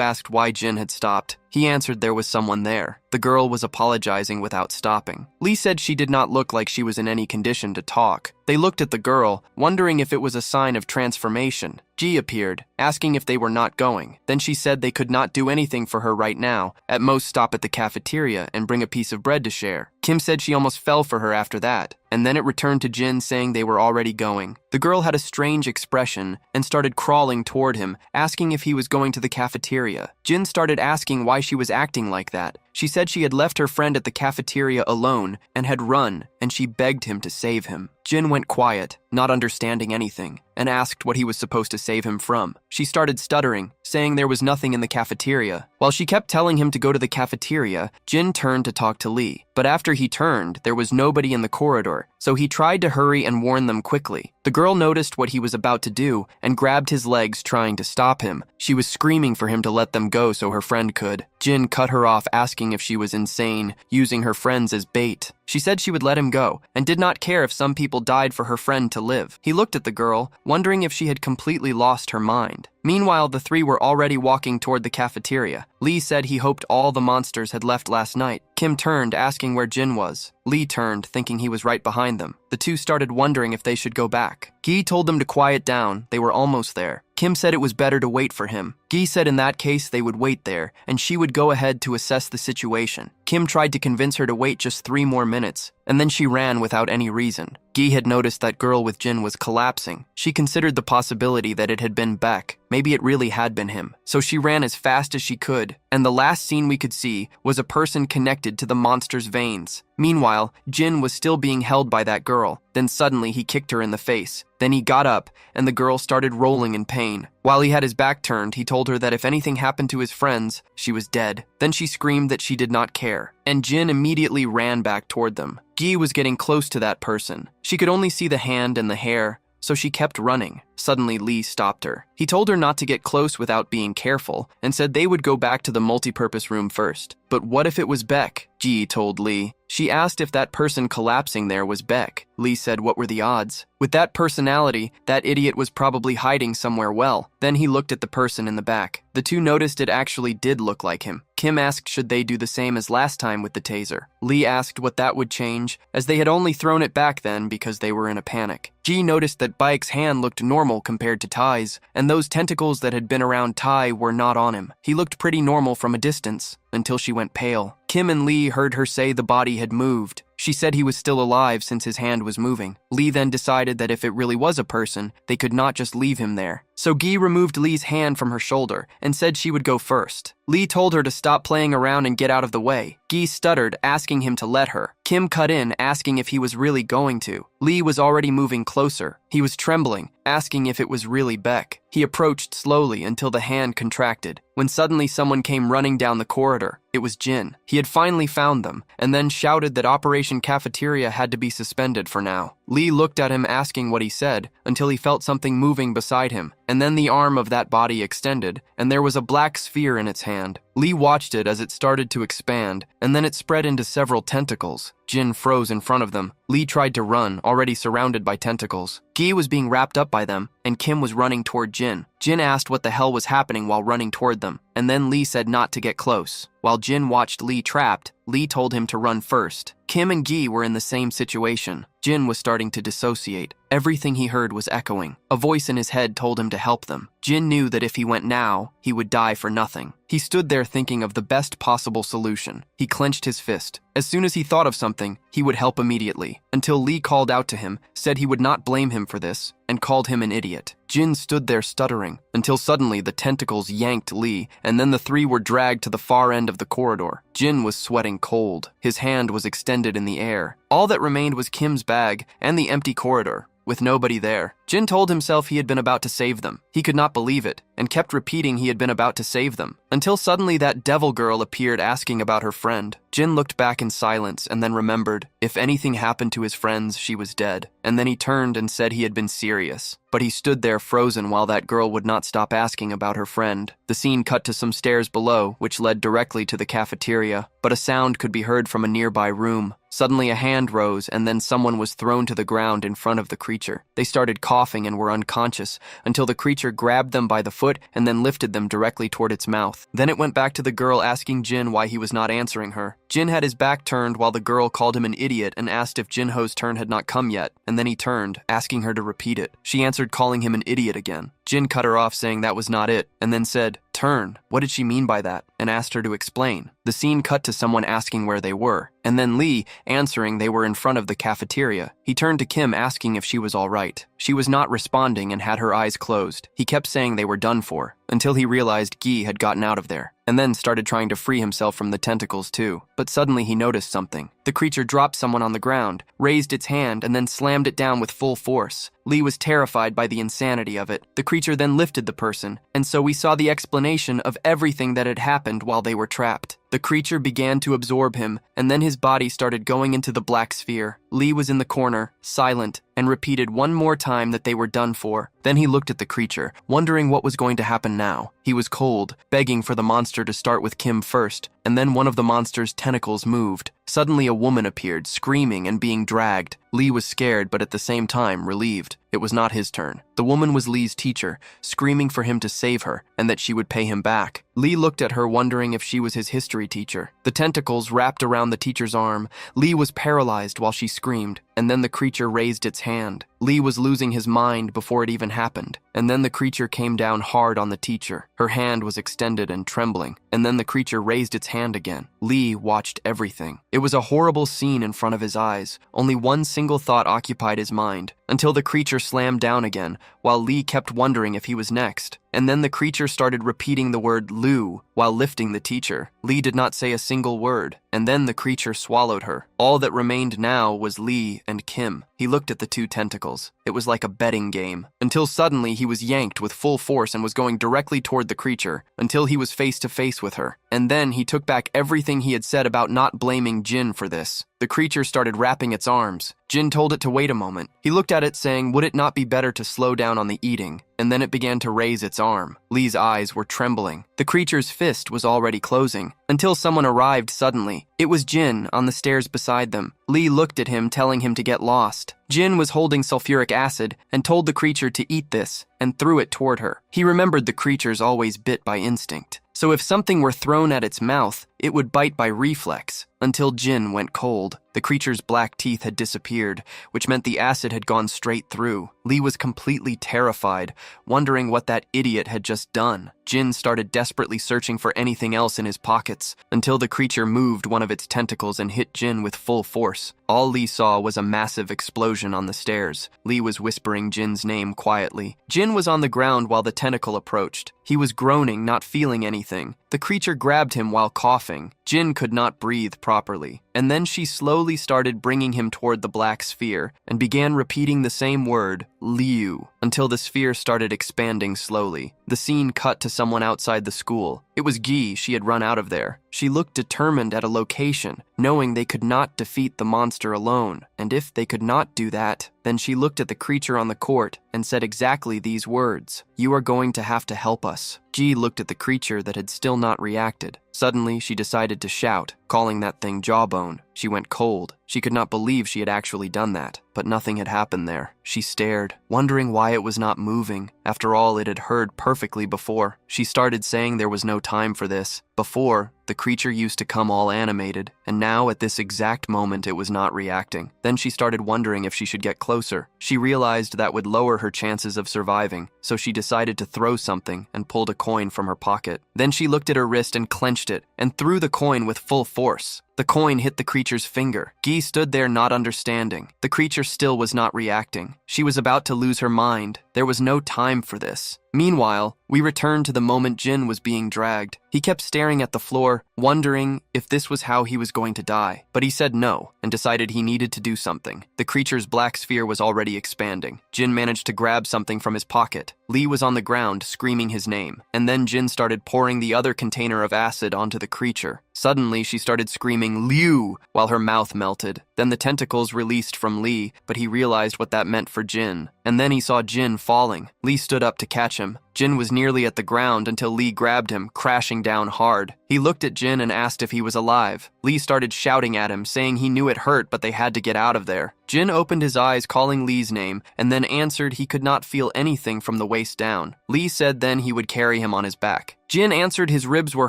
asked why Jin had stopped. He answered there was someone there. The girl was apologizing without stopping. Lee said she did not look like she was in any condition to talk. They looked at the girl, wondering if it was a sign of transformation. Ji appeared, asking if they were not going. Then she said they could not do anything for her right now, at most stop at the cafeteria and bring a piece of bread to share. Kim said she almost fell for her after that, and then it returned to Jin saying they were already going. The girl had a strange expression and started crawling toward him, asking if he was going to the cafeteria. Jin started asking why she was acting like that. She said she had left her friend at the cafeteria alone and had run, and she begged him to save him. Jin went quiet, not understanding anything, and asked what he was supposed to save him from. She started stuttering, saying there was nothing in the cafeteria. While she kept telling him to go to the cafeteria, Jin turned to talk to Lee. But after he turned, there was nobody in the corridor, so he tried to hurry and warn them quickly. The girl noticed what he was about to do and grabbed his legs, trying to stop him. She was screaming for him to let them go so her friend could. Jin cut her off, asking if she was insane, using her friends as bait. She said she would let him go, and did not care if some people died for her friend to live. He looked at the girl, wondering if she had completely lost her mind. Meanwhile, the 3 were already walking toward the cafeteria. Lee said he hoped all the monsters had left last night. Kim turned, asking where Jin was. Lee turned, thinking he was right behind them. The 2 started wondering if they should go back. Gi told them to quiet down, they were almost there. Kim said it was better to wait for him. Gi said in that case they would wait there, and she would go ahead to assess the situation. Kim tried to convince her to wait just 3 more minutes, and then she ran without any reason. Gi had noticed that girl with Jin was collapsing. She considered the possibility that it had been Beck. Maybe it really had been him. So she ran as fast as she could, and the last scene we could see was a person connected to the monster's veins. Meanwhile, Jin was still being held by that girl. Then suddenly he kicked her in the face. Then he got up, and the girl started rolling in pain. While he had his back turned, he told her that if anything happened to his friends, she was dead. Then she screamed that she did not care, and Jin immediately ran back toward them. Gi was getting close to that person. She could only see the hand and the hair, so she kept running. Suddenly, Lee stopped her. He told her not to get close without being careful, and said they would go back to the multipurpose room first. But what if it was Beck? Ji told Lee. She asked if that person collapsing there was Beck. Lee said what were the odds? With that personality, that idiot was probably hiding somewhere well. Then he looked at the person in the back. The 2 noticed it actually did look like him. Kim asked should they do the same as last time with the taser. Lee asked what that would change, as they had only thrown it back then because they were in a panic. Ji noticed that Baek's hand looked normal compared to Ty's, and those tentacles that had been around Ty were not on him. He looked pretty normal from a distance, until she went pale. Kim and Lee heard her say the body had moved. She said he was still alive since his hand was moving. Lee then decided that if it really was a person, they could not just leave him there. So Gi removed Lee's hand from her shoulder and said she would go first. Lee told her to stop playing around and get out of the way. Gi stuttered, asking him to let her. Kim cut in, asking if he was really going to. Lee was already moving closer. He was trembling, asking if it was really Beck. He approached slowly until the hand contracted, when suddenly someone came running down the corridor. It was Jin. He had finally found them, and then shouted that Operation Cafeteria had to be suspended for now. Lee looked at him asking what he said, until he felt something moving beside him, and then the arm of that body extended, and there was a black sphere in its hand. Lee watched it as it started to expand, and then it spread into several tentacles. Jin froze in front of them. Lee tried to run, already surrounded by tentacles. Gi was being wrapped up by them, and Kim was running toward Jin. Jin asked what the hell was happening while running toward them, and then Lee said not to get close. While Jin watched Lee trapped, Lee told him to run first. Kim and Gi were in the same situation. Jin was starting to dissociate. Everything he heard was echoing. A voice in his head told him to help them. Jin knew that if he went now, he would die for nothing. He stood there thinking of the best possible solution. He clenched his fist. As soon as he thought of something, he would help immediately, until Lee called out to him, said he would not blame him for this, and called him an idiot. Jin stood there stuttering, until suddenly the tentacles yanked Lee, and then the three were dragged to the far end of the corridor. Jin was sweating cold. His hand was extended in the air. All that remained was Kim's bag and the empty corridor, with nobody there. Jin told himself he had been about to save them. He could not believe it, and kept repeating he had been about to save them, until suddenly that devil girl appeared asking about her friend. Jin looked back in silence and then remembered, if anything happened to his friends, she was dead. And then he turned and said he had been serious. But he stood there frozen while that girl would not stop asking about her friend. The scene cut to some stairs below, which led directly to the cafeteria, but a sound could be heard from a nearby room. Suddenly a hand rose, and then someone was thrown to the ground in front of the creature. They started coughing and were unconscious, until the creature grabbed them by the foot and then lifted them directly toward its mouth. Then it went back to the girl asking Jin why he was not answering her. Jin had his back turned while the girl called him an idiot and asked if Jinho's turn had not come yet, and then he turned, asking her to repeat it. She answered calling him an idiot again. Jin cut her off saying that was not it, and then said, "Turn, what did she mean by that?" and asked her to explain. The scene cut to someone asking where they were, and then Lee answering they were in front of the cafeteria. He turned to Kim asking if she was all right. She was not responding and had her eyes closed. He kept saying they were done for, until he realized Gi had gotten out of there, and then started trying to free himself from the tentacles too. But suddenly he noticed something. The creature dropped someone on the ground, raised its hand, and then slammed it down with full force. Lee was terrified by the insanity of it. The creature then lifted the person, and so we saw the explanation of everything that had happened while they were trapped. The creature began to absorb him, and then his body started going into the black sphere. Lee was in the corner, silent, and repeated one more time that they were done for. Then he looked at the creature, wondering what was going to happen now. He was cold, begging for the monster to start with Kim first, and then one of the monster's tentacles moved. Suddenly a woman appeared, screaming and being dragged. Lee was scared, but at the same time relieved. It was not his turn. The woman was Lee's teacher, screaming for him to save her, and that she would pay him back. Lee looked at her, wondering if she was his history teacher. The tentacles wrapped around the teacher's arm. Lee was paralyzed while she screamed, and then the creature raised its hand. Lee was losing his mind before it even happened, and then the creature came down hard on the teacher. Her hand was extended and trembling, and then the creature raised its hand again. Lee watched everything. It was a horrible scene in front of his eyes. Only one single thought occupied his mind, until the creature slammed down again, while Lee kept wondering if he was next. And then the creature started repeating the word Lu while lifting the teacher. Lee did not say a single word, and then the creature swallowed her. All that remained now was Lee and Kim. He looked at the two tentacles. It was like a betting game, until suddenly he was yanked with full force and was going directly toward the creature, until he was face to face with her. And then he took back everything he had said about not blaming Jin for this. The creature started wrapping its arms. Jin told it to wait a moment. He looked at it saying, would it not be better to slow down on the eating? And then it began to raise its arm. Lee's eyes were trembling. The creature's fist was already closing, until someone arrived suddenly. It was Jin on the stairs beside them. Lee looked at him, telling him to get lost. Jin was holding sulfuric acid and told the creature to eat this and threw it toward her. He remembered the creatures always bit by instinct. So if something were thrown at its mouth, it would bite by reflex, until Jin went cold. The creature's black teeth had disappeared, which meant the acid had gone straight through. Lee was completely terrified, wondering what that idiot had just done. Jin started desperately searching for anything else in his pockets, until the creature moved one of its tentacles and hit Jin with full force. All Lee saw was a massive explosion on the stairs. Lee was whispering Jin's name quietly. Jin was on the ground while the tentacle approached. He was groaning, not feeling anything. The creature grabbed him while coughing. Jin could not breathe properly. And then she slowly started bringing him toward the black sphere and began repeating the same word, Liu, until the sphere started expanding slowly. The scene cut to someone outside the school. It was Gi. She had run out of there. She looked determined at a location, knowing they could not defeat the monster alone. And if they could not do that, then she looked at the creature on the court and said exactly these words, "You are going to have to help us." Gi looked at the creature that had still not reacted. Suddenly, she decided to shout, calling that thing Jawbone. She went cold. She could not believe she had actually done that. but nothing had happened there. She stared, wondering why it was not moving. After all, it had heard perfectly before. She started saying there was no time for this. Before, the creature used to come all animated, and now at this exact moment it was not reacting. Then she started wondering if she should get closer. She realized that would lower her chances of surviving, so she decided to throw something and pulled a coin from her pocket. Then she looked at her wrist and clenched it, and threw the coin with full force. The coin hit the creature's finger. Guy stood there not understanding. The creature still was not reacting. She was about to lose her mind. There was no time for this. Meanwhile, we returned to the moment Jin was being dragged. He kept staring at the floor, wondering if this was how he was going to die. But he said no, and decided he needed to do something. The creature's black sphere was already expanding. Jin managed to grab something from his pocket. Lee was on the ground, screaming his name. And then Jin started pouring the other container of acid onto the creature. Suddenly, she started screaming, "Liu!" while her mouth melted. Then the tentacles released from Lee, but he realized what that meant for Jin. And then he saw Jin falling. Lee stood up to catch him. Jin was nearly at the ground until Lee grabbed him, crashing down hard. He looked at Jin and asked if he was alive. Lee started shouting at him, saying he knew it hurt, but they had to get out of there. Jin opened his eyes, calling Lee's name, and then answered he could not feel anything from the waist down. Lee said then he would carry him on his back. Jin answered his ribs were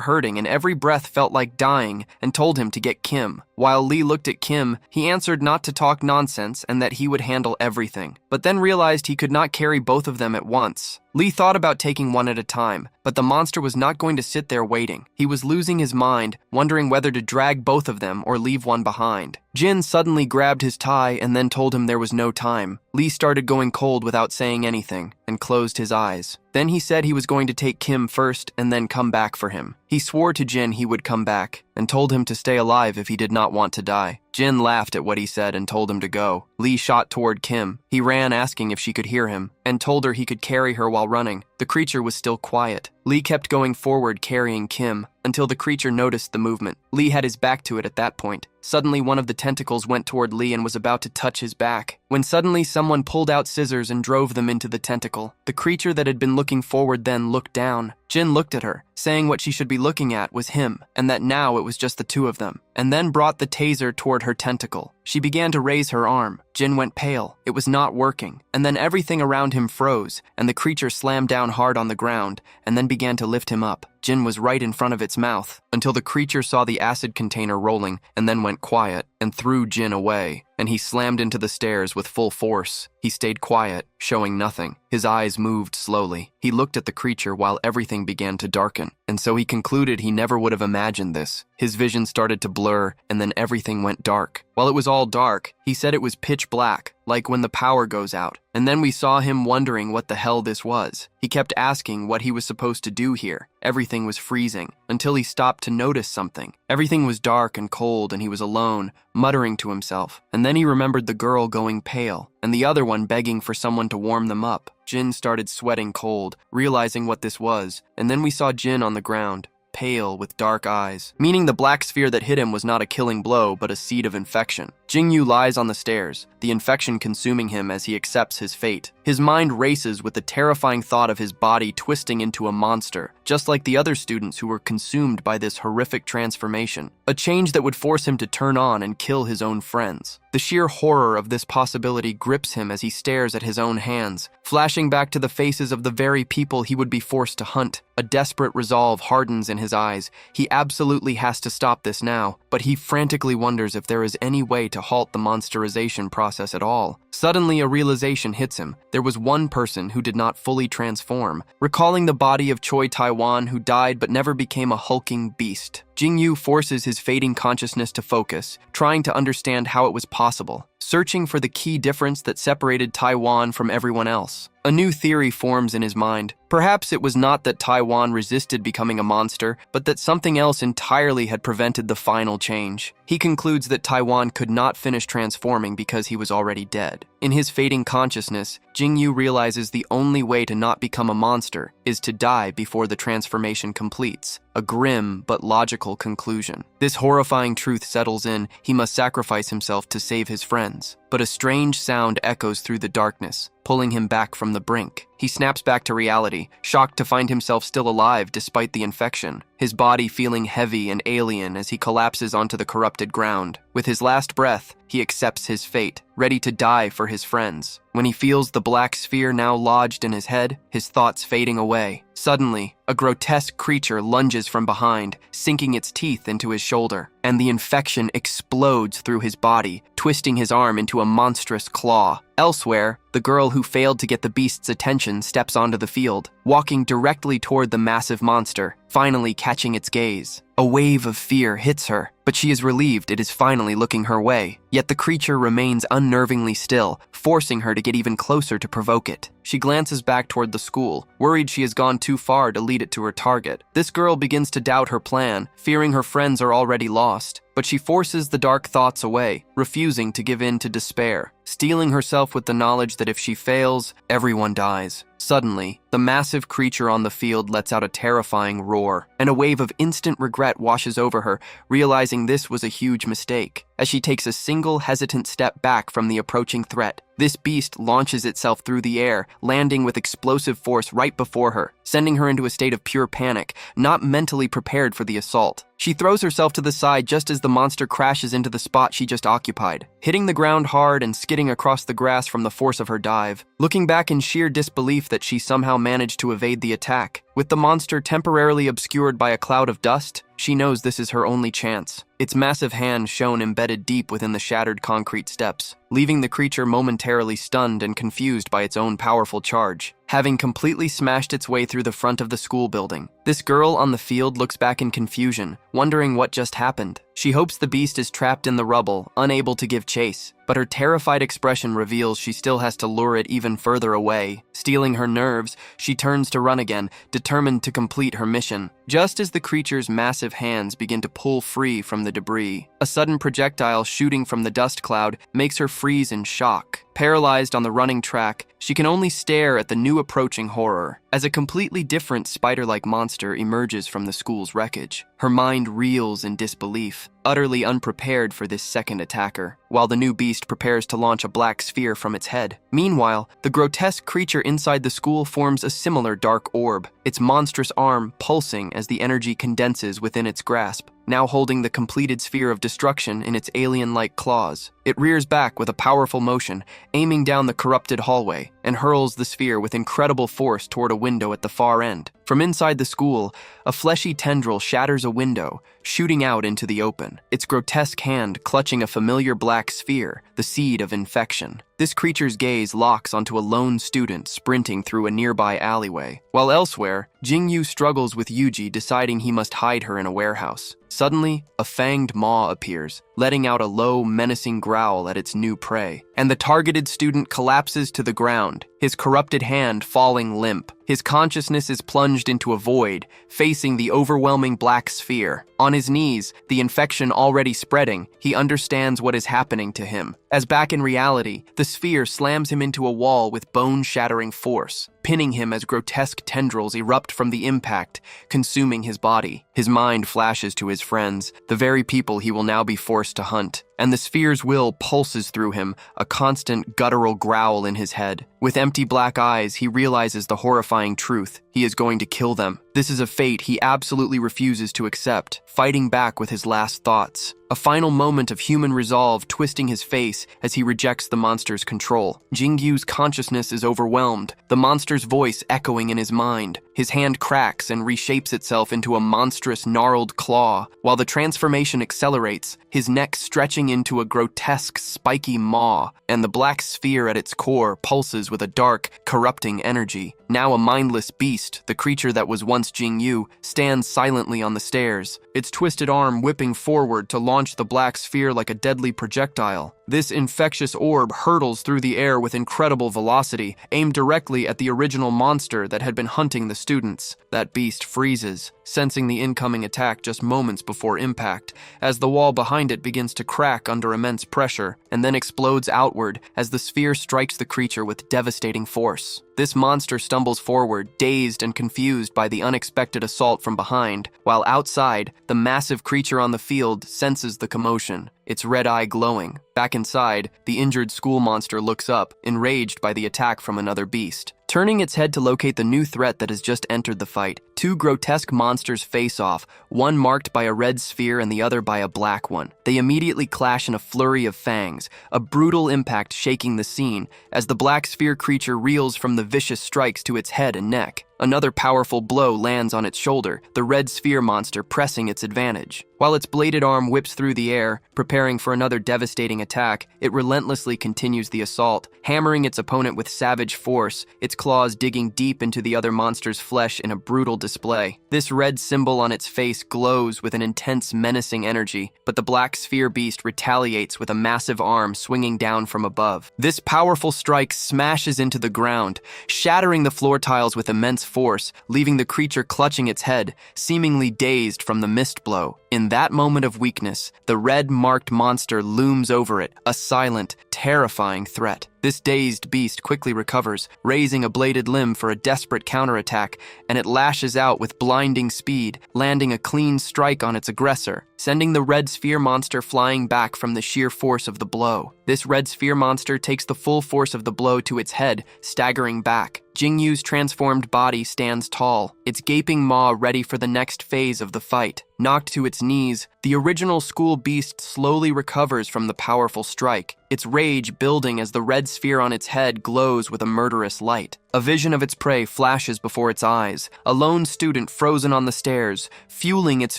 hurting and every breath felt like dying, and told him to get Kim. While Lee looked at Kim, he answered not to talk nonsense and that he would handle everything, but then realized he could not carry both of them at once. Lee thought about taking one at a time, but the monster was not going to sit there waiting. He was losing his mind, wondering whether to drag both of them or leave one behind. Jin suddenly grabbed his tie and then told him there was no time. Lee started going cold without saying anything and closed his eyes. Then he said he was going to take Kim first and then come back for him. He swore to Jin he would come back and told him to stay alive if he did not want to die. Jin laughed at what he said and told him to go. Lee shot toward Kim. He ran asking if she could hear him and told her he could carry her while running. The creature was still quiet. Lee kept going forward carrying Kim until the creature noticed the movement. Lee had his back to it at that point. Suddenly one of the tentacles went toward Lee and was about to touch his back, when suddenly someone pulled out scissors and drove them into the tentacle. The creature that had been looking forward then looked down. Jin looked at her, saying what she should be looking at was him, and that now it was just the two of them, and then brought the taser toward her tentacle. She began to raise her arm. Jin went pale. It was not working, and then everything around him froze, and the creature slammed down hard on the ground, and then began to lift him up. Jin was right in front of its mouth, until the creature saw the acid container rolling, and then went quiet, and threw Jin away, and he slammed into the stairs with full force. He stayed quiet, showing nothing. His eyes moved slowly. He looked at the creature while everything began to darken, and so he concluded he never would have imagined this. His vision started to blur, and then everything went dark. While it was all dark, he said it was pitch black, like when the power goes out. And then we saw him wondering what the hell this was. He kept asking what he was supposed to do here. Everything was freezing, until he stopped to notice something. Everything was dark and cold, and he was alone, muttering to himself. And then he remembered the girl going pale, and the other one begging for someone to warm them up. Jin started sweating cold, realizing what this was, and then we saw Jin on the ground, pale with dark eyes, meaning the black sphere that hit him was not a killing blow but a seed of infection. Jingyu lies on the stairs, the infection consuming him as he accepts his fate. His mind races with the terrifying thought of his body twisting into a monster, just like the other students who were consumed by this horrific transformation, a change that would force him to turn on and kill his own friends. The sheer horror of this possibility grips him as he stares at his own hands, flashing back to the faces of the very people he would be forced to hunt. A desperate resolve hardens in his eyes. He absolutely has to stop this now, but he frantically wonders if there is any way to halt the monsterization process at all. Suddenly, a realization hits him. There was one person who did not fully transform, recalling the body of Choi Taiwan who died but never became a hulking beast. Jingyu forces his fading consciousness to focus, trying to understand how it was possible, searching for the key difference that separated Taiwan from everyone else. A new theory forms in his mind. Perhaps it was not that Taiwan resisted becoming a monster, but that something else entirely had prevented the final change. He concludes that Taiwan could not finish transforming because he was already dead. In his fading consciousness, Jingyu realizes the only way to not become a monster is to die before the transformation completes. A grim but logical conclusion. This horrifying truth settles in. He must sacrifice himself to save his friends. but a strange sound echoes through the darkness, pulling him back from the brink. He snaps back to reality, shocked to find himself still alive despite the infection, his body feeling heavy and alien as he collapses onto the corrupted ground. With his last breath, he accepts his fate, ready to die for his friends. When he feels the black sphere now lodged in his head, his thoughts fading away. Suddenly, a grotesque creature lunges from behind, sinking its teeth into his shoulder, and the infection explodes through his body, twisting his arm into a monstrous claw. Elsewhere, the girl who failed to get the beast's attention steps onto the field, walking directly toward the massive monster, finally catching its gaze. A wave of fear hits her, but she is relieved it is finally looking her way. Yet the creature remains unnervingly still, forcing her to get even closer to provoke it. She glances back toward the school, worried she has gone too far to lead it to her target. This girl begins to doubt her plan, fearing her friends are already lost. But she forces the dark thoughts away, refusing to give in to despair, steeling herself with the knowledge that if she fails, everyone dies. Suddenly, the massive creature on the field lets out a terrifying roar, and a wave of instant regret washes over her, realizing this was a huge mistake. As she takes a single hesitant step back from the approaching threat, this beast launches itself through the air, landing with explosive force right before her, sending her into a state of pure panic, not mentally prepared for the assault. She throws herself to the side just as the monster crashes into the spot she just occupied, hitting the ground hard and skidding across the grass from the force of her dive. Looking back in sheer disbelief that she somehow managed to evade the attack, with the monster temporarily obscured by a cloud of dust, she knows this is her only chance. Its massive hand shone embedded deep within the shattered concrete steps, leaving the creature momentarily stunned and confused by its own powerful charge. Having completely smashed its way through the front of the school building, this girl on the field looks back in confusion, wondering what just happened. She hopes the beast is trapped in the rubble, unable to give chase, but her terrified expression reveals she still has to lure it even further away. Stealing her nerves, she turns to run again, determined to complete her mission. Just as the creature's massive hands begin to pull free from the debris, a sudden projectile shooting from the dust cloud makes her freeze in shock. Paralyzed on the running track, she can only stare at the new approaching horror, as a completely different spider-like monster emerges from the school's wreckage. Her mind reels in disbelief, utterly unprepared for this second attacker, while the new beast prepares to launch a black sphere from its head. Meanwhile, the grotesque creature inside the school forms a similar dark orb, its monstrous arm pulsing as the energy condenses within its grasp, now holding the completed sphere of destruction in its alien-like claws. It rears back with a powerful motion, aiming down the corrupted hallway, and hurls the sphere with incredible force toward a window at the far end. From inside the school, a fleshy tendril shatters a window, shooting out into the open, its grotesque hand clutching a familiar black sphere, the seed of infection. This creature's gaze locks onto a lone student sprinting through a nearby alleyway, while elsewhere, Jingyu struggles with Yuji, deciding he must hide her in a warehouse. Suddenly, a fanged maw appears, letting out a low, menacing growl at its new prey, and the targeted student collapses to the ground, his corrupted hand falling limp. His consciousness is plunged into a void, facing the overwhelming black sphere. On his knees, the infection already spreading, he understands what is happening to him. As back in reality, the sphere slams him into a wall with bone-shattering force, pinning him as grotesque tendrils erupt from the impact, consuming his body. His mind flashes to his friends, the very people he will now be forced to hunt, and the sphere's will pulses through him, a constant guttural growl in his head. With empty black eyes, he realizes the horrifying truth. He is going to kill them. This is a fate he absolutely refuses to accept, fighting back with his last thoughts. A final moment of human resolve twisting his face as he rejects the monster's control. Jingyu's consciousness is overwhelmed, the monster's voice echoing in his mind. His hand cracks and reshapes itself into a monstrous gnarled claw, while the transformation accelerates, his neck stretching into a grotesque spiky maw, and the black sphere at its core pulses with a dark, corrupting energy. Now a mindless beast, the creature that was once Jingyu, stands silently on the stairs, its twisted arm whipping forward to launch the black sphere like a deadly projectile. This infectious orb hurtles through the air with incredible velocity, aimed directly at the original monster that had been hunting the students. That beast freezes, sensing the incoming attack just moments before impact, as the wall behind it begins to crack under immense pressure, and then explodes outward as the sphere strikes the creature with devastating force. This monster stumbles forward, dazed and confused by the unexpected assault from behind, while outside, the massive creature on the field senses the commotion. its red eye glowing. Back inside, the injured school monster looks up, enraged by the attack from another beast. Turning its head to locate the new threat that has just entered the fight, two grotesque monsters face off, one marked by a red sphere and the other by a black one. They immediately clash in a flurry of fangs, a brutal impact shaking the scene as the black sphere creature reels from the vicious strikes to its head and neck. Another powerful blow lands on its shoulder, the red sphere monster pressing its advantage. While its bladed arm whips through the air, preparing for another devastating attack, it relentlessly continues the assault, hammering its opponent with savage force, its claws digging deep into the other monster's flesh in a brutal display. This red symbol on its face glows with an intense, menacing energy, but the black sphere beast retaliates with a massive arm swinging down from above. This powerful strike smashes into the ground, shattering the floor tiles with immense force, leaving the creature clutching its head, seemingly dazed from the mist blow. In that moment of weakness, the red-marked monster looms over it, a silent, terrifying threat. This dazed beast quickly recovers, raising a bladed limb for a desperate counterattack, and it lashes out with blinding speed, landing a clean strike on its aggressor, sending the red sphere monster flying back from the sheer force of the blow. This red sphere monster takes the full force of the blow to its head, staggering back. Jingyu's transformed body stands tall, its gaping maw ready for the next phase of the fight. Knocked to its knees, the original school beast slowly recovers from the powerful strike, its rage building as the red sphere on its head glows with a murderous light. A vision of its prey flashes before its eyes, a lone student frozen on the stairs, fueling its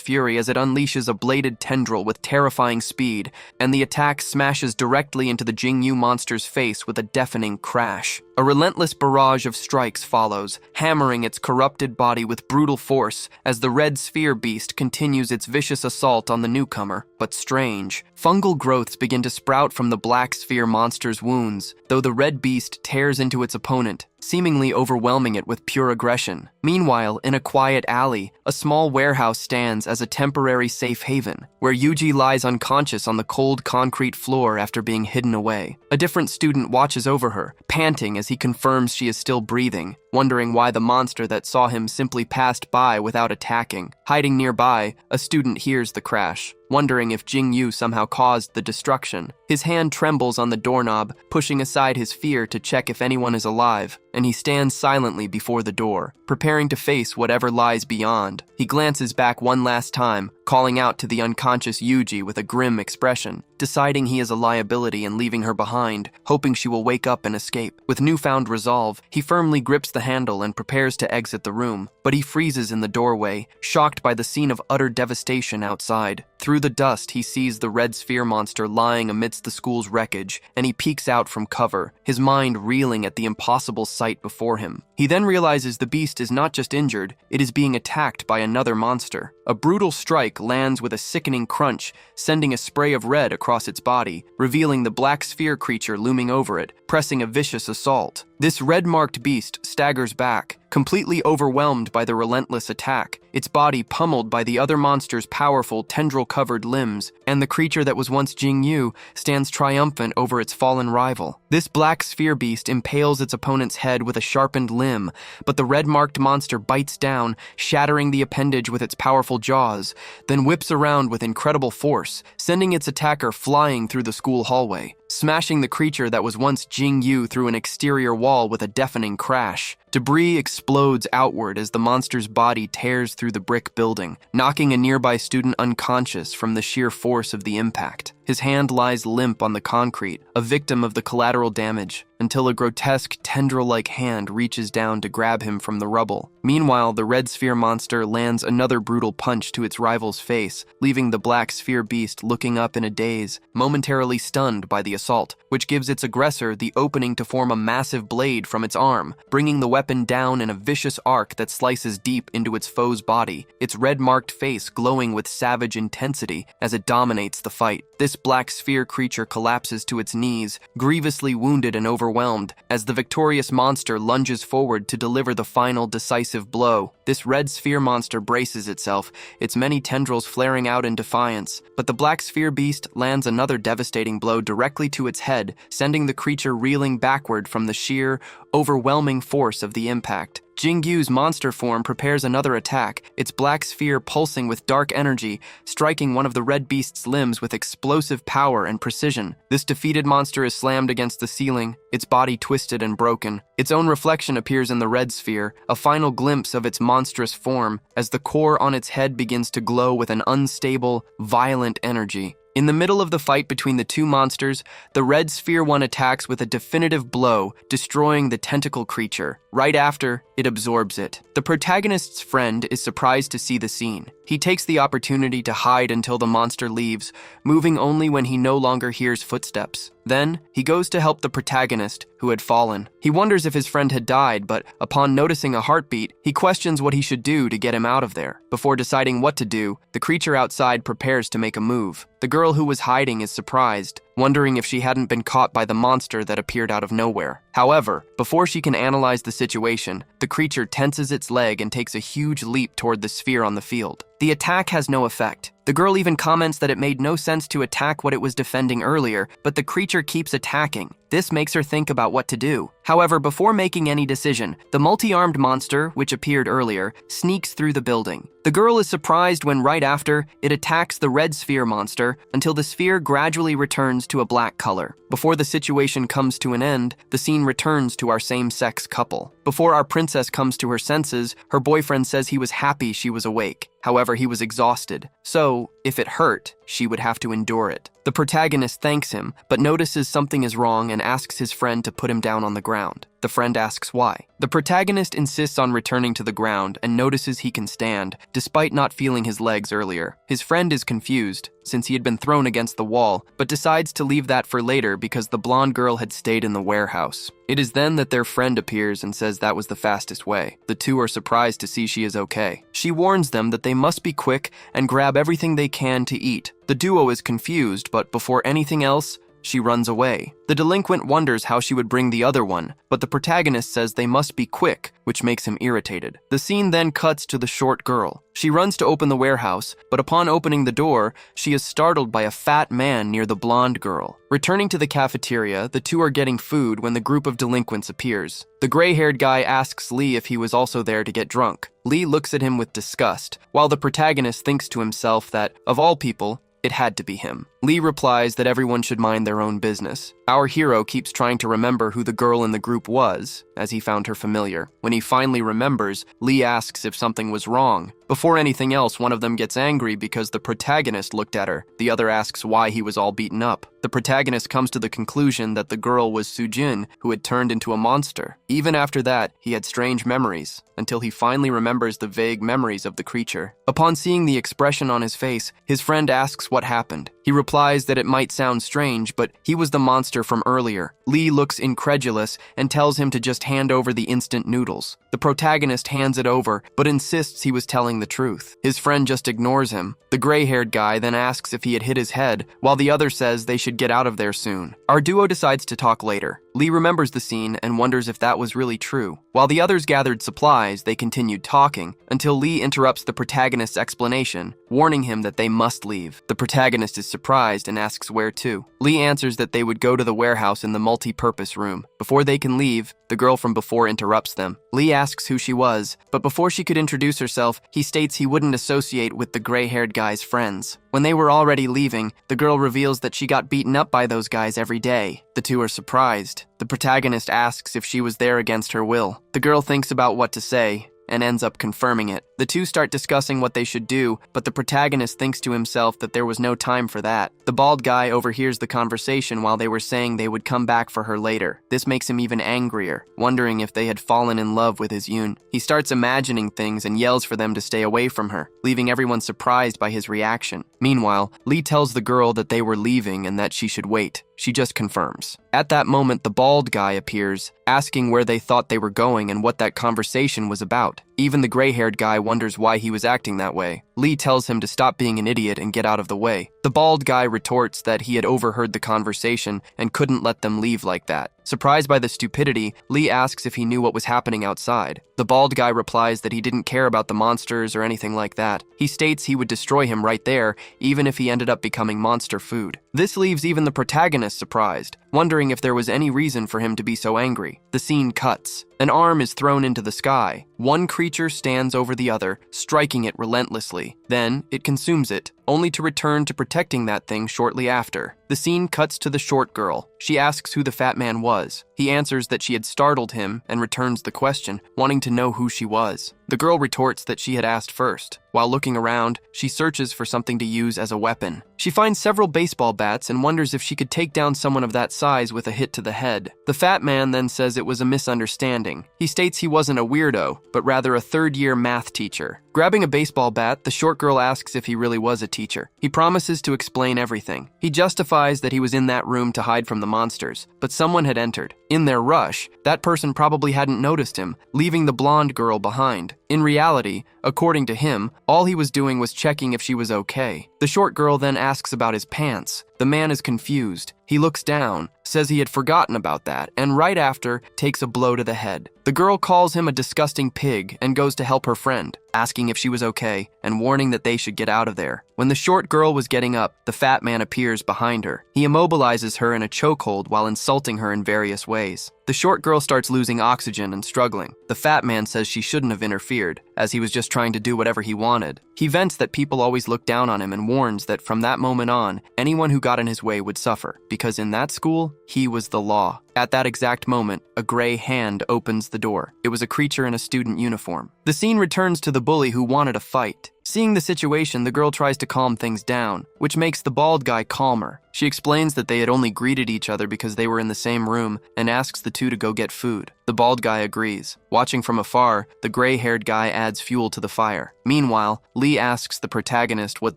fury as it unleashes a bladed tendril with terrifying speed, and the attack smashes directly into the Jingyu monster's face with a deafening crash. A relentless barrage of strikes follows, hammering its corrupted body with brutal force as the red sphere beast continues its vicious assault on the newcomer. But strange, fungal growths begin to sprout from the black sphere monster's wounds, though the red beast tears into its opponent, seemingly overwhelming it with pure aggression. Meanwhile, in a quiet alley, a small warehouse stands as a temporary safe haven, where Yuji lies unconscious on the cold concrete floor after being hidden away. A different student watches over her, panting as he confirms she is still breathing, wondering why the monster that saw him simply passed by without attacking. Hiding nearby, a student hears the crash, wondering if Jingyu somehow caused the destruction. His hand trembles on the doorknob, pushing aside his fear to check if anyone is alive, and he stands silently before the door, preparing to face whatever lies beyond. He glances back one last time, calling out to the unconscious Yuji with a grim expression, deciding he is a liability and leaving her behind, hoping she will wake up and escape. With newfound resolve, he firmly grips the handle and prepares to exit the room, but he freezes in the doorway, shocked by the scene of utter devastation outside. Through the dust, he sees the red sphere monster lying amidst the school's wreckage, and he peeks out from cover, his mind reeling at the impossible sight before him. He then realizes the beast is not just injured, it is being attacked by another monster. A brutal strike lands with a sickening crunch, sending a spray of red across its body, revealing the black sphere creature looming over it, pressing a vicious assault. This red-marked beast staggers back, completely overwhelmed by the relentless attack, its body pummeled by the other monster's powerful tendril-covered limbs, and the creature that was once Jingyu stands triumphant over its fallen rival. This black sphere beast impales its opponent's head with a sharpened limb, but the red-marked monster bites down, shattering the appendage with its powerful jaws, then whips around with incredible force, sending its attacker flying through the school hallway, smashing the creature that was once Jingyu through an exterior wall with a deafening crash. Debris explodes outward as the monster's body tears through the brick building, knocking a nearby student unconscious from the sheer force of the impact. His hand lies limp on the concrete, a victim of the collateral damage, until a grotesque tendril-like hand reaches down to grab him from the rubble. Meanwhile, the red sphere monster lands another brutal punch to its rival's face, leaving the black sphere beast looking up in a daze, momentarily stunned by the assault, which gives its aggressor the opening to form a massive blade from its arm, bringing the weapon down in a vicious arc that slices deep into its foe's body, its red-marked face glowing with savage intensity as it dominates the fight. This black sphere creature collapses to its knees, grievously wounded and overwhelmed, as the victorious monster lunges forward to deliver the final decisive blow. This red sphere monster braces itself, its many tendrils flaring out in defiance, but the black sphere beast lands another devastating blow directly to its head, sending the creature reeling backward from the sheer, overwhelming force of the impact. Jingyu's monster form prepares another attack, its black sphere pulsing with dark energy, striking one of the red beast's limbs with explosive power and precision. This defeated monster is slammed against the ceiling, its body twisted and broken. Its own reflection appears in the red sphere, a final glimpse of its monstrous form, as the core on its head begins to glow with an unstable, violent energy. In the middle of the fight between the two monsters, the red sphere one attacks with a definitive blow, destroying the tentacle creature. Right after, it absorbs it. The protagonist's friend is surprised to see the scene. He takes the opportunity to hide until the monster leaves, moving only when he no longer hears footsteps. Then, he goes to help the protagonist, who had fallen. He wonders if his friend had died, but upon noticing a heartbeat, he questions what he should do to get him out of there. Before deciding what to do, the creature outside prepares to make a move. The girl who was hiding is surprised, wondering if she hadn't been caught by the monster that appeared out of nowhere. However, before she can analyze the situation, the creature tenses its leg and takes a huge leap toward the sphere on the field. The attack has no effect. The girl even comments that it made no sense to attack what it was defending earlier, but the creature keeps attacking. This makes her think about what to do. However, before making any decision, the multi-armed monster, which appeared earlier, sneaks through the building. The girl is surprised when right after, it attacks the red sphere monster until the sphere gradually returns to a black color. Before the situation comes to an end, the scene returns to our same-sex couple. Before our princess comes to her senses, her boyfriend says he was happy she was awake. However, he was exhausted. So, if it hurt, she would have to endure it. The protagonist thanks him, but notices something is wrong and asks his friend to put him down on the ground. The friend asks why. The protagonist insists on returning to the ground and notices he can stand, despite not feeling his legs earlier. His friend is confused, since he had been thrown against the wall, but decides to leave that for later because the blonde girl had stayed in the warehouse. It is then that their friend appears and says that was the fastest way. The two are surprised to see she is okay. She warns them that they must be quick and grab everything they can to eat. The duo is confused, but before anything else, she runs away. The delinquent wonders how she would bring the other one, but the protagonist says they must be quick, which makes him irritated. The scene then cuts to the short girl. She runs to open the warehouse, but upon opening the door, she is startled by a fat man near the blonde girl. Returning to the cafeteria, the two are getting food when the group of delinquents appears. The gray-haired guy asks Lee if he was also there to get drunk. Lee looks at him with disgust, while the protagonist thinks to himself that, of all people, it had to be him. Lee replies that everyone should mind their own business. Our hero keeps trying to remember who the girl in the group was, as he found her familiar. When he finally remembers, Lee asks if something was wrong. Before anything else, one of them gets angry because the protagonist looked at her. The other asks why he was all beaten up. The protagonist comes to the conclusion that the girl was Sujin, who had turned into a monster. Even after that, he had strange memories, until he finally remembers the vague memories of the creature. Upon seeing the expression on his face, his friend asks what happened. He replies that it might sound strange, but he was the monster from earlier. Lee looks incredulous and tells him to just hand over the instant noodles. The protagonist hands it over, but insists he was telling the truth. His friend just ignores him. The gray-haired guy then asks if he had hit his head, while the other says they should get out of there soon. Our duo decides to talk later. Lee remembers the scene and wonders if that was really true. While the others gathered supplies, they continued talking, until Lee interrupts the protagonist's explanation, warning him that they must leave. The protagonist is surprised and asks where to. Lee answers that they would go to the warehouse in the multi-purpose room. Before they can leave, the girl from before interrupts them. Lee asks who she was, but before she could introduce herself, he states he wouldn't associate with the gray-haired guy's friends. When they were already leaving, the girl reveals that she got beaten up by those guys every day. The two are surprised. The protagonist asks if she was there against her will. The girl thinks about what to say, and ends up confirming it. The two start discussing what they should do, but the protagonist thinks to himself that there was no time for that. The bald guy overhears the conversation while they were saying they would come back for her later. This makes him even angrier, wondering if they had fallen in love with his Yoon. He starts imagining things and yells for them to stay away from her, leaving everyone surprised by his reaction. Meanwhile, Lee tells the girl that they were leaving and that she should wait. She just confirms. At that moment, the bald guy appears, asking where they thought they were going and what that conversation was about. Even the gray-haired guy wonders why he was acting that way. Lee tells him to stop being an idiot and get out of the way. The bald guy retorts that he had overheard the conversation and couldn't let them leave like that. Surprised by the stupidity, Lee asks if he knew what was happening outside. The bald guy replies that he didn't care about the monsters or anything like that. He states he would destroy him right there, even if he ended up becoming monster food. This leaves even the protagonist surprised, wondering if there was any reason for him to be so angry. The scene cuts. An arm is thrown into the sky. One creature stands over the other, striking it relentlessly. Then, it consumes it, only to return to protecting that thing shortly after. The scene cuts to the short girl. She asks who the fat man was. He answers that she had startled him and returns the question, wanting to know who she was. The girl retorts that she had asked first. While looking around, she searches for something to use as a weapon. She finds several baseball bats and wonders if she could take down someone of that size with a hit to the head. The fat man then says it was a misunderstanding. He states he wasn't a weirdo, but rather a third-year math teacher. Grabbing a baseball bat, the short girl asks if he really was a teacher. He promises to explain everything. He justifies that he was in that room to hide from the monsters, but someone had entered. In their rush, that person probably hadn't noticed him, leaving the blonde girl behind. In reality, according to him, all he was doing was checking if she was okay. The short girl then asks about his pants. The man is confused. He looks down, says he had forgotten about that, and right after, takes a blow to the head. The girl calls him a disgusting pig and goes to help her friend, asking if she was okay and warning that they should get out of there. When the short girl was getting up, the fat man appears behind her. He immobilizes her in a chokehold while insulting her in various ways. The short girl starts losing oxygen and struggling. The fat man says she shouldn't have interfered, as he was just trying to do whatever he wanted. He vents that people always look down on him and warns that from that moment on, anyone who got in his way would suffer, because in that school, he was the law. At that exact moment, a gray hand opens the door. It was a creature in a student uniform. The scene returns to the bully who wanted a fight. Seeing the situation, the girl tries to calm things down, which makes the bald guy calmer. She explains that they had only greeted each other because they were in the same room and asks the two to go get food. The bald guy agrees. Watching from afar, the gray-haired guy adds fuel to the fire. Meanwhile, Lee asks the protagonist what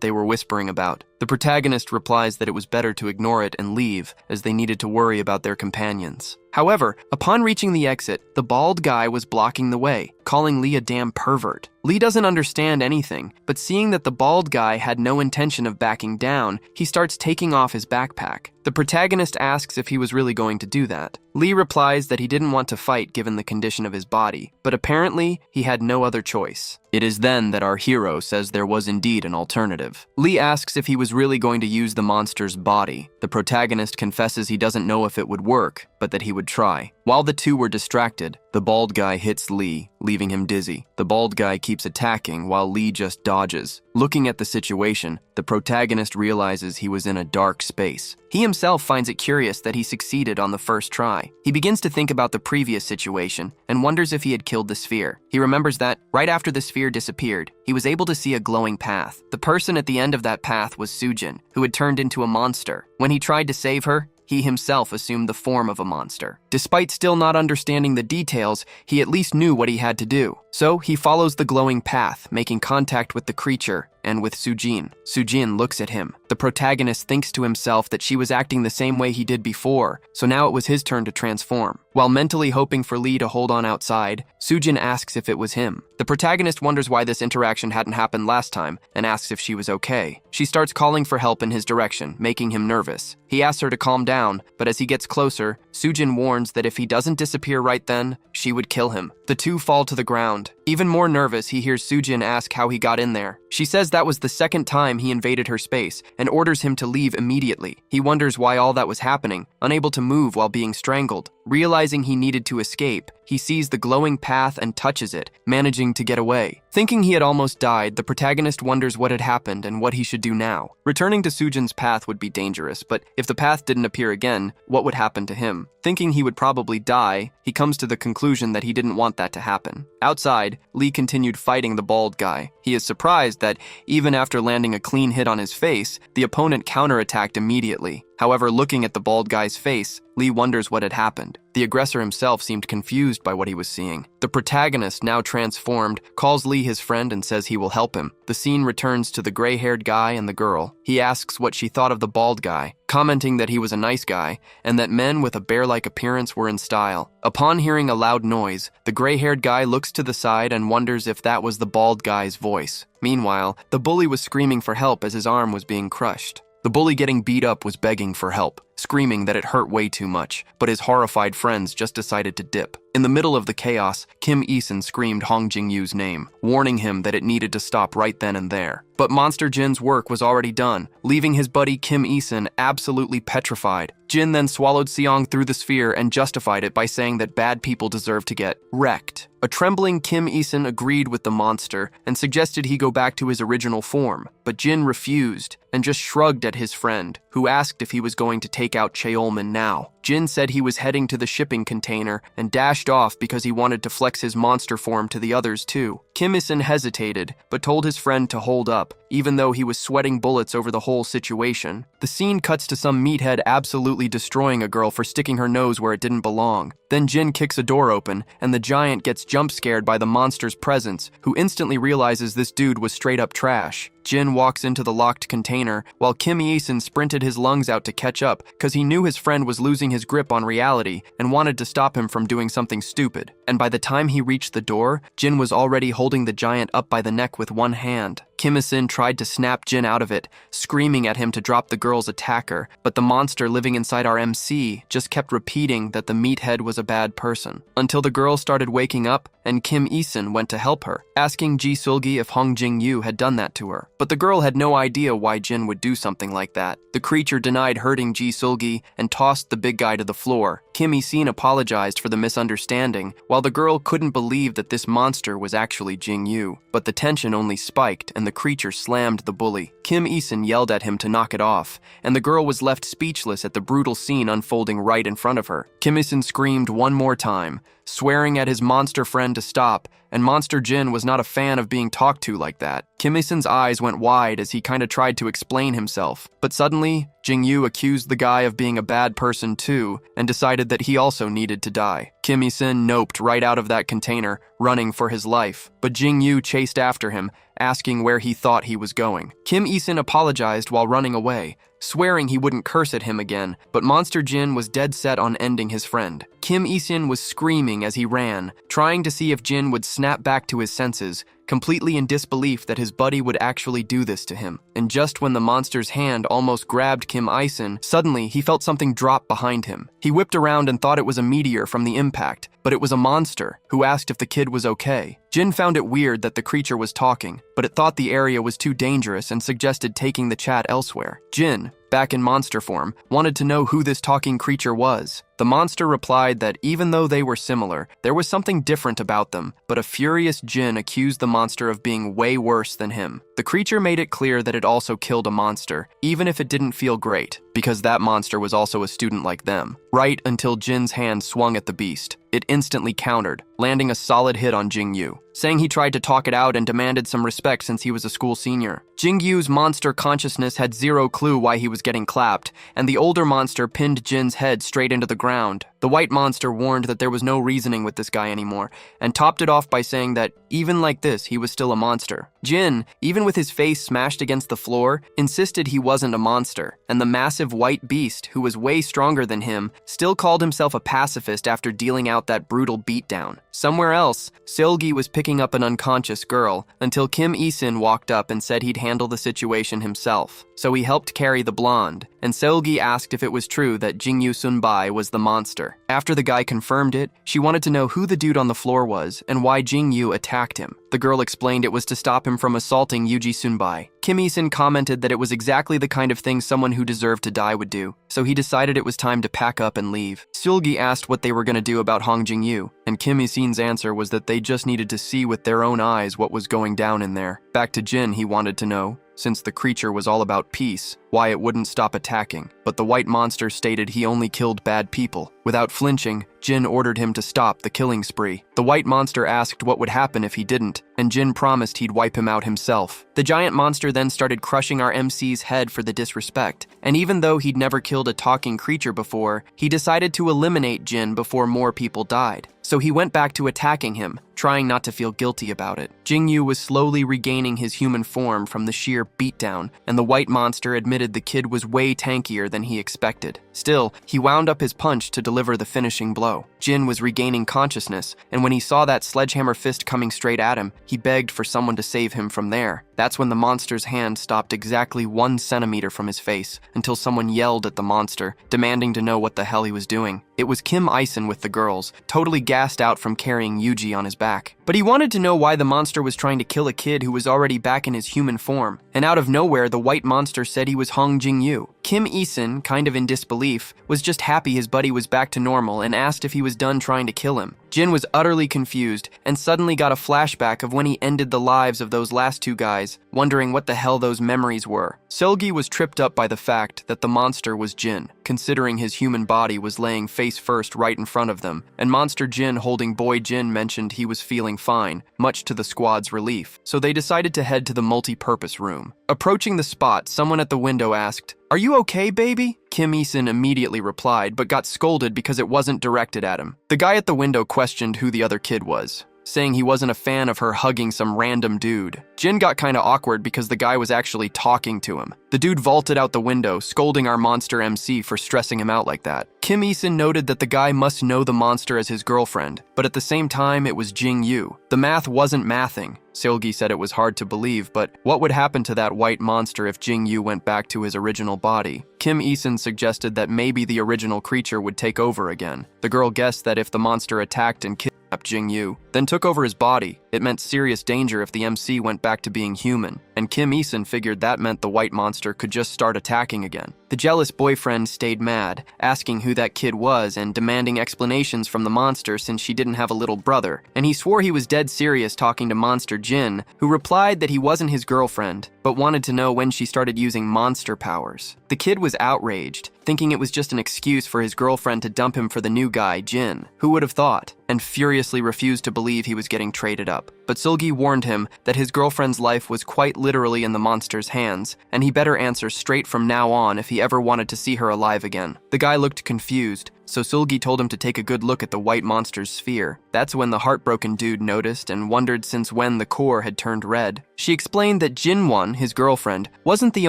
they were whispering about. The protagonist replies that it was better to ignore it and leave, as they needed to worry about their companions. However, upon reaching the exit, the bald guy was blocking the way, calling Lee a damn pervert. Lee doesn't understand anything, but seeing that the bald guy had no intention of backing down, he starts taking off his backpack. The protagonist asks if he was really going to do that. Lee replies that he didn't want to fight given the condition of his body, but apparently he had no other choice. It is then that our hero says there was indeed an alternative. Lee asks if he was really going to use the monster's body. The protagonist confesses he doesn't know if it would work, but that he would try. While the two were distracted, the bald guy hits Lee, leaving him dizzy. The bald guy keeps attacking while Lee just dodges. Looking at the situation, the protagonist realizes he was in a dark space. He himself finds it curious that he succeeded on the first try. He begins to think about the previous situation and wonders if he had killed the sphere. He remembers that, right after the sphere disappeared, he was able to see a glowing path. The person at the end of that path was Sujin, who had turned into a monster. When he tried to save her, he himself assumed the form of a monster. Despite still not understanding the details, he at least knew what he had to do. So he follows the glowing path, making contact with the creature and with Sujin. Sujin looks at him. The protagonist thinks to himself that she was acting the same way he did before, so now it was his turn to transform. While mentally hoping for Lee to hold on outside, Sujin asks if it was him. The protagonist wonders why this interaction hadn't happened last time and asks if she was okay. She starts calling for help in his direction, making him nervous. He asks her to calm down, but as he gets closer, Sujin warns that if he doesn't disappear right then, she would kill him. The two fall to the ground. Even more nervous, he hears Sujin ask how he got in there. She says that was the second time he invaded her space and orders him to leave immediately. He wonders why all that was happening, unable to move while being strangled. Realizing he needed to escape, he sees the glowing path and touches it, managing to get away. Thinking he had almost died, the protagonist wonders what had happened and what he should do now. Returning to Sujin's path would be dangerous, but if the path didn't appear again, what would happen to him? Thinking he would probably die, he comes to the conclusion that he didn't want that to happen. Outside, Lee continued fighting the bald guy. He is surprised that, even after landing a clean hit on his face, the opponent counterattacked immediately. However, looking at the bald guy's face, Lee wonders what had happened. The aggressor himself seemed confused by what he was seeing. The protagonist, now transformed, calls Lee his friend and says he will help him. The scene returns to the gray-haired guy and the girl. He asks what she thought of the bald guy, commenting that he was a nice guy and that men with a bear-like appearance were in style. Upon hearing a loud noise, the gray-haired guy looks to the side and wonders if that was the bald guy's voice. Meanwhile, the bully was screaming for help as his arm was being crushed. The bully getting beat up was begging for help, screaming that it hurt way too much, but his horrified friends just decided to dip. In the middle of the chaos, Kim Eason screamed Hong Jing-yu's name, warning him that it needed to stop right then and there. But Monster Jin's work was already done, leaving his buddy Kim Isun absolutely petrified. Jin then swallowed Seong through the sphere and justified it by saying that bad people deserve to get wrecked. A trembling Kim Isun agreed with the monster and suggested he go back to his original form, but Jin refused and just shrugged at his friend, who asked if he was going to take out Cheolman now. Jin said he was heading to the shipping container and dashed off because he wanted to flex his monster form to the others too. Kim Isun hesitated, but told his friend to hold up, even though he was sweating bullets over the whole situation. The scene cuts to some meathead absolutely destroying a girl for sticking her nose where it didn't belong. Then Jin kicks a door open, and the giant gets jump scared by the monster's presence, who instantly realizes this dude was straight up trash. Jin walks into the locked container, while Kim Isun sprinted his lungs out to catch up, cause he knew his friend was losing his grip on reality and wanted to stop him from doing something stupid. And by the time he reached the door, Jin was already holding the giant up by the neck with one hand. Kim Isun tried to snap Jin out of it, screaming at him to drop the girl's attacker, but the monster living inside our MC just kept repeating that the meathead was a bad person, until the girl started waking up and Kim Isun went to help her, asking Ji Sulgi if Hong Jing-yu had done that to her. But the girl had no idea why Jin would do something like that. The creature denied hurting Ji Sulgi and tossed the big guy to the floor. Kim Isun apologized for the misunderstanding, while the girl couldn't believe that this monster was actually Jing-yu. But the tension only spiked and the creature slammed the bully. Kim Isun yelled at him to knock it off, and the girl was left speechless at the brutal scene unfolding right in front of her. Kim Isun screamed one more time, swearing at his monster friend to stop, and Monster Jin was not a fan of being talked to like that. Kim Isun's eyes went wide as he kinda tried to explain himself, but suddenly, Jing-yu accused the guy of being a bad person too, and decided that he also needed to die. Kim Isun noped right out of that container, running for his life, but Jing-yu chased after him, asking where he thought he was going. Kim Isun apologized while running away, swearing he wouldn't curse at him again, but Monster Jin was dead set on ending his friend. Kim Isun was screaming as he ran, trying to see if Jin would snap back to his senses, completely in disbelief that his buddy would actually do this to him. And just when the monster's hand almost grabbed Kim Isun, suddenly he felt something drop behind him. He whipped around and thought it was a meteor from the impact, but it was a monster, who asked if the kid was okay. Jin found it weird that the creature was talking, but it thought the area was too dangerous and suggested taking the chat elsewhere. Jin, back in monster form, wanted to know who this talking creature was. The monster replied that even though they were similar, there was something different about them, but a furious Jin accused the monster of being way worse than him. The creature made it clear that it also killed a monster, even if it didn't feel great, because that monster was also a student like them. Right until Jin's hand swung at the beast. It instantly countered, landing a solid hit on Jing-yu, saying he tried to talk it out and demanded some respect since he was a school senior. Jing-yu's monster consciousness had zero clue why he was getting clapped, and the older monster pinned Jin's head straight into the ground. The white monster warned that there was no reasoning with this guy anymore, and topped it off by saying that, even like this, he was still a monster. Jin, even with his face smashed against the floor, insisted he wasn't a monster, and the massive white beast, who was way stronger than him, still called himself a pacifist after dealing out that brutal beatdown. Somewhere else, Seolgi was picking up an unconscious girl, until Kim Isun walked up and said he'd handle the situation himself. So he helped carry the blonde, and Seolgi asked if it was true that Jingyu Sunbai was the monster. After the guy confirmed it, she wanted to know who the dude on the floor was and why Jingyu attacked him. The girl explained it was to stop him from assaulting Yuji Sunbai. Kim Isun commented that it was exactly the kind of thing someone who deserved to die would do, so he decided it was time to pack up and leave. Seolgi asked what they were going to do about Hong Jingyu, and Kim Isun's answer was that they just needed to see with their own eyes what was going down in there. Back to Jin, he wanted to know, since the creature was all about peace, why it wouldn't stop attacking. But the white monster stated he only killed bad people. Without flinching, Jin ordered him to stop the killing spree. The white monster asked what would happen if he didn't, and Jin promised he'd wipe him out himself. The giant monster then started crushing our MC's head for the disrespect, and even though he'd never killed a talking creature before, he decided to eliminate Jin before more people died. So he went back to attacking him, trying not to feel guilty about it. Jingyu was slowly regaining his human form from the sheer beatdown, and the white monster admitted the kid was way tankier than he expected. Still, he wound up his punch to deliver the finishing blow. Jin was regaining consciousness, and when he saw that sledgehammer fist coming straight at him, he begged for someone to save him from there. That's when the monster's hand stopped exactly 1 centimeter from his face until someone yelled at the monster, demanding to know what the hell he was doing. It was Kim Ison with the girls, totally gassed out from carrying Yuji on his back. But he wanted to know why the monster was trying to kill a kid who was already back in his human form. And out of nowhere, the white monster said he was Hong Jing-yu. Kim Ison, kind of in disbelief, was just happy his buddy was back to normal and asked if he was done trying to kill him. Jin was utterly confused and suddenly got a flashback of when he ended the lives of those last 2 guys, wondering what the hell those memories were. Seulgi was tripped up by the fact that the monster was Jin, considering his human body was laying face first right in front of them, and Monster Jin holding boy Jin mentioned he was feeling fine, much to the squad's relief. So they decided to head to the multi-purpose room. Approaching the spot, someone at the window asked, "Are you okay, baby?" Kim Ison immediately replied, but got scolded because it wasn't directed at him. The guy at the window questioned who the other kid was, saying he wasn't a fan of her hugging some random dude. Jin got kinda awkward because the guy was actually talking to him. The dude vaulted out the window, scolding our monster MC for stressing him out like that. Kim Ison noted that the guy must know the monster as his girlfriend, but at the same time it was Jing Yu. The math wasn't mathing. Seulgi said it was hard to believe, but what would happen to that white monster if Jing Yu went back to his original body? Kim Ison suggested that maybe the original creature would take over again. The girl guessed that if the monster attacked and killed Jing Yu, then took over his body, it meant serious danger if the MC went back to being human, and Kim Ison figured that meant the white monster could just start attacking again. The jealous boyfriend stayed mad, asking who that kid was and demanding explanations from the monster since she didn't have a little brother, and he swore he was dead serious talking to Monster Jin, who replied that he wasn't his girlfriend, but wanted to know when she started using monster powers. The kid was outraged, thinking it was just an excuse for his girlfriend to dump him for the new guy, Jin. Who would have thought? And furiously refused to believe he was getting traded up. But Seulgi warned him that his girlfriend's life was quite literally in the monster's hands, and he better answer straight from now on if he ever wanted to see her alive again. The guy looked confused, so Seulgi told him to take a good look at the white monster's sphere. That's when the heartbroken dude noticed and wondered since when the core had turned red. She explained that Jinwon, his girlfriend, wasn't the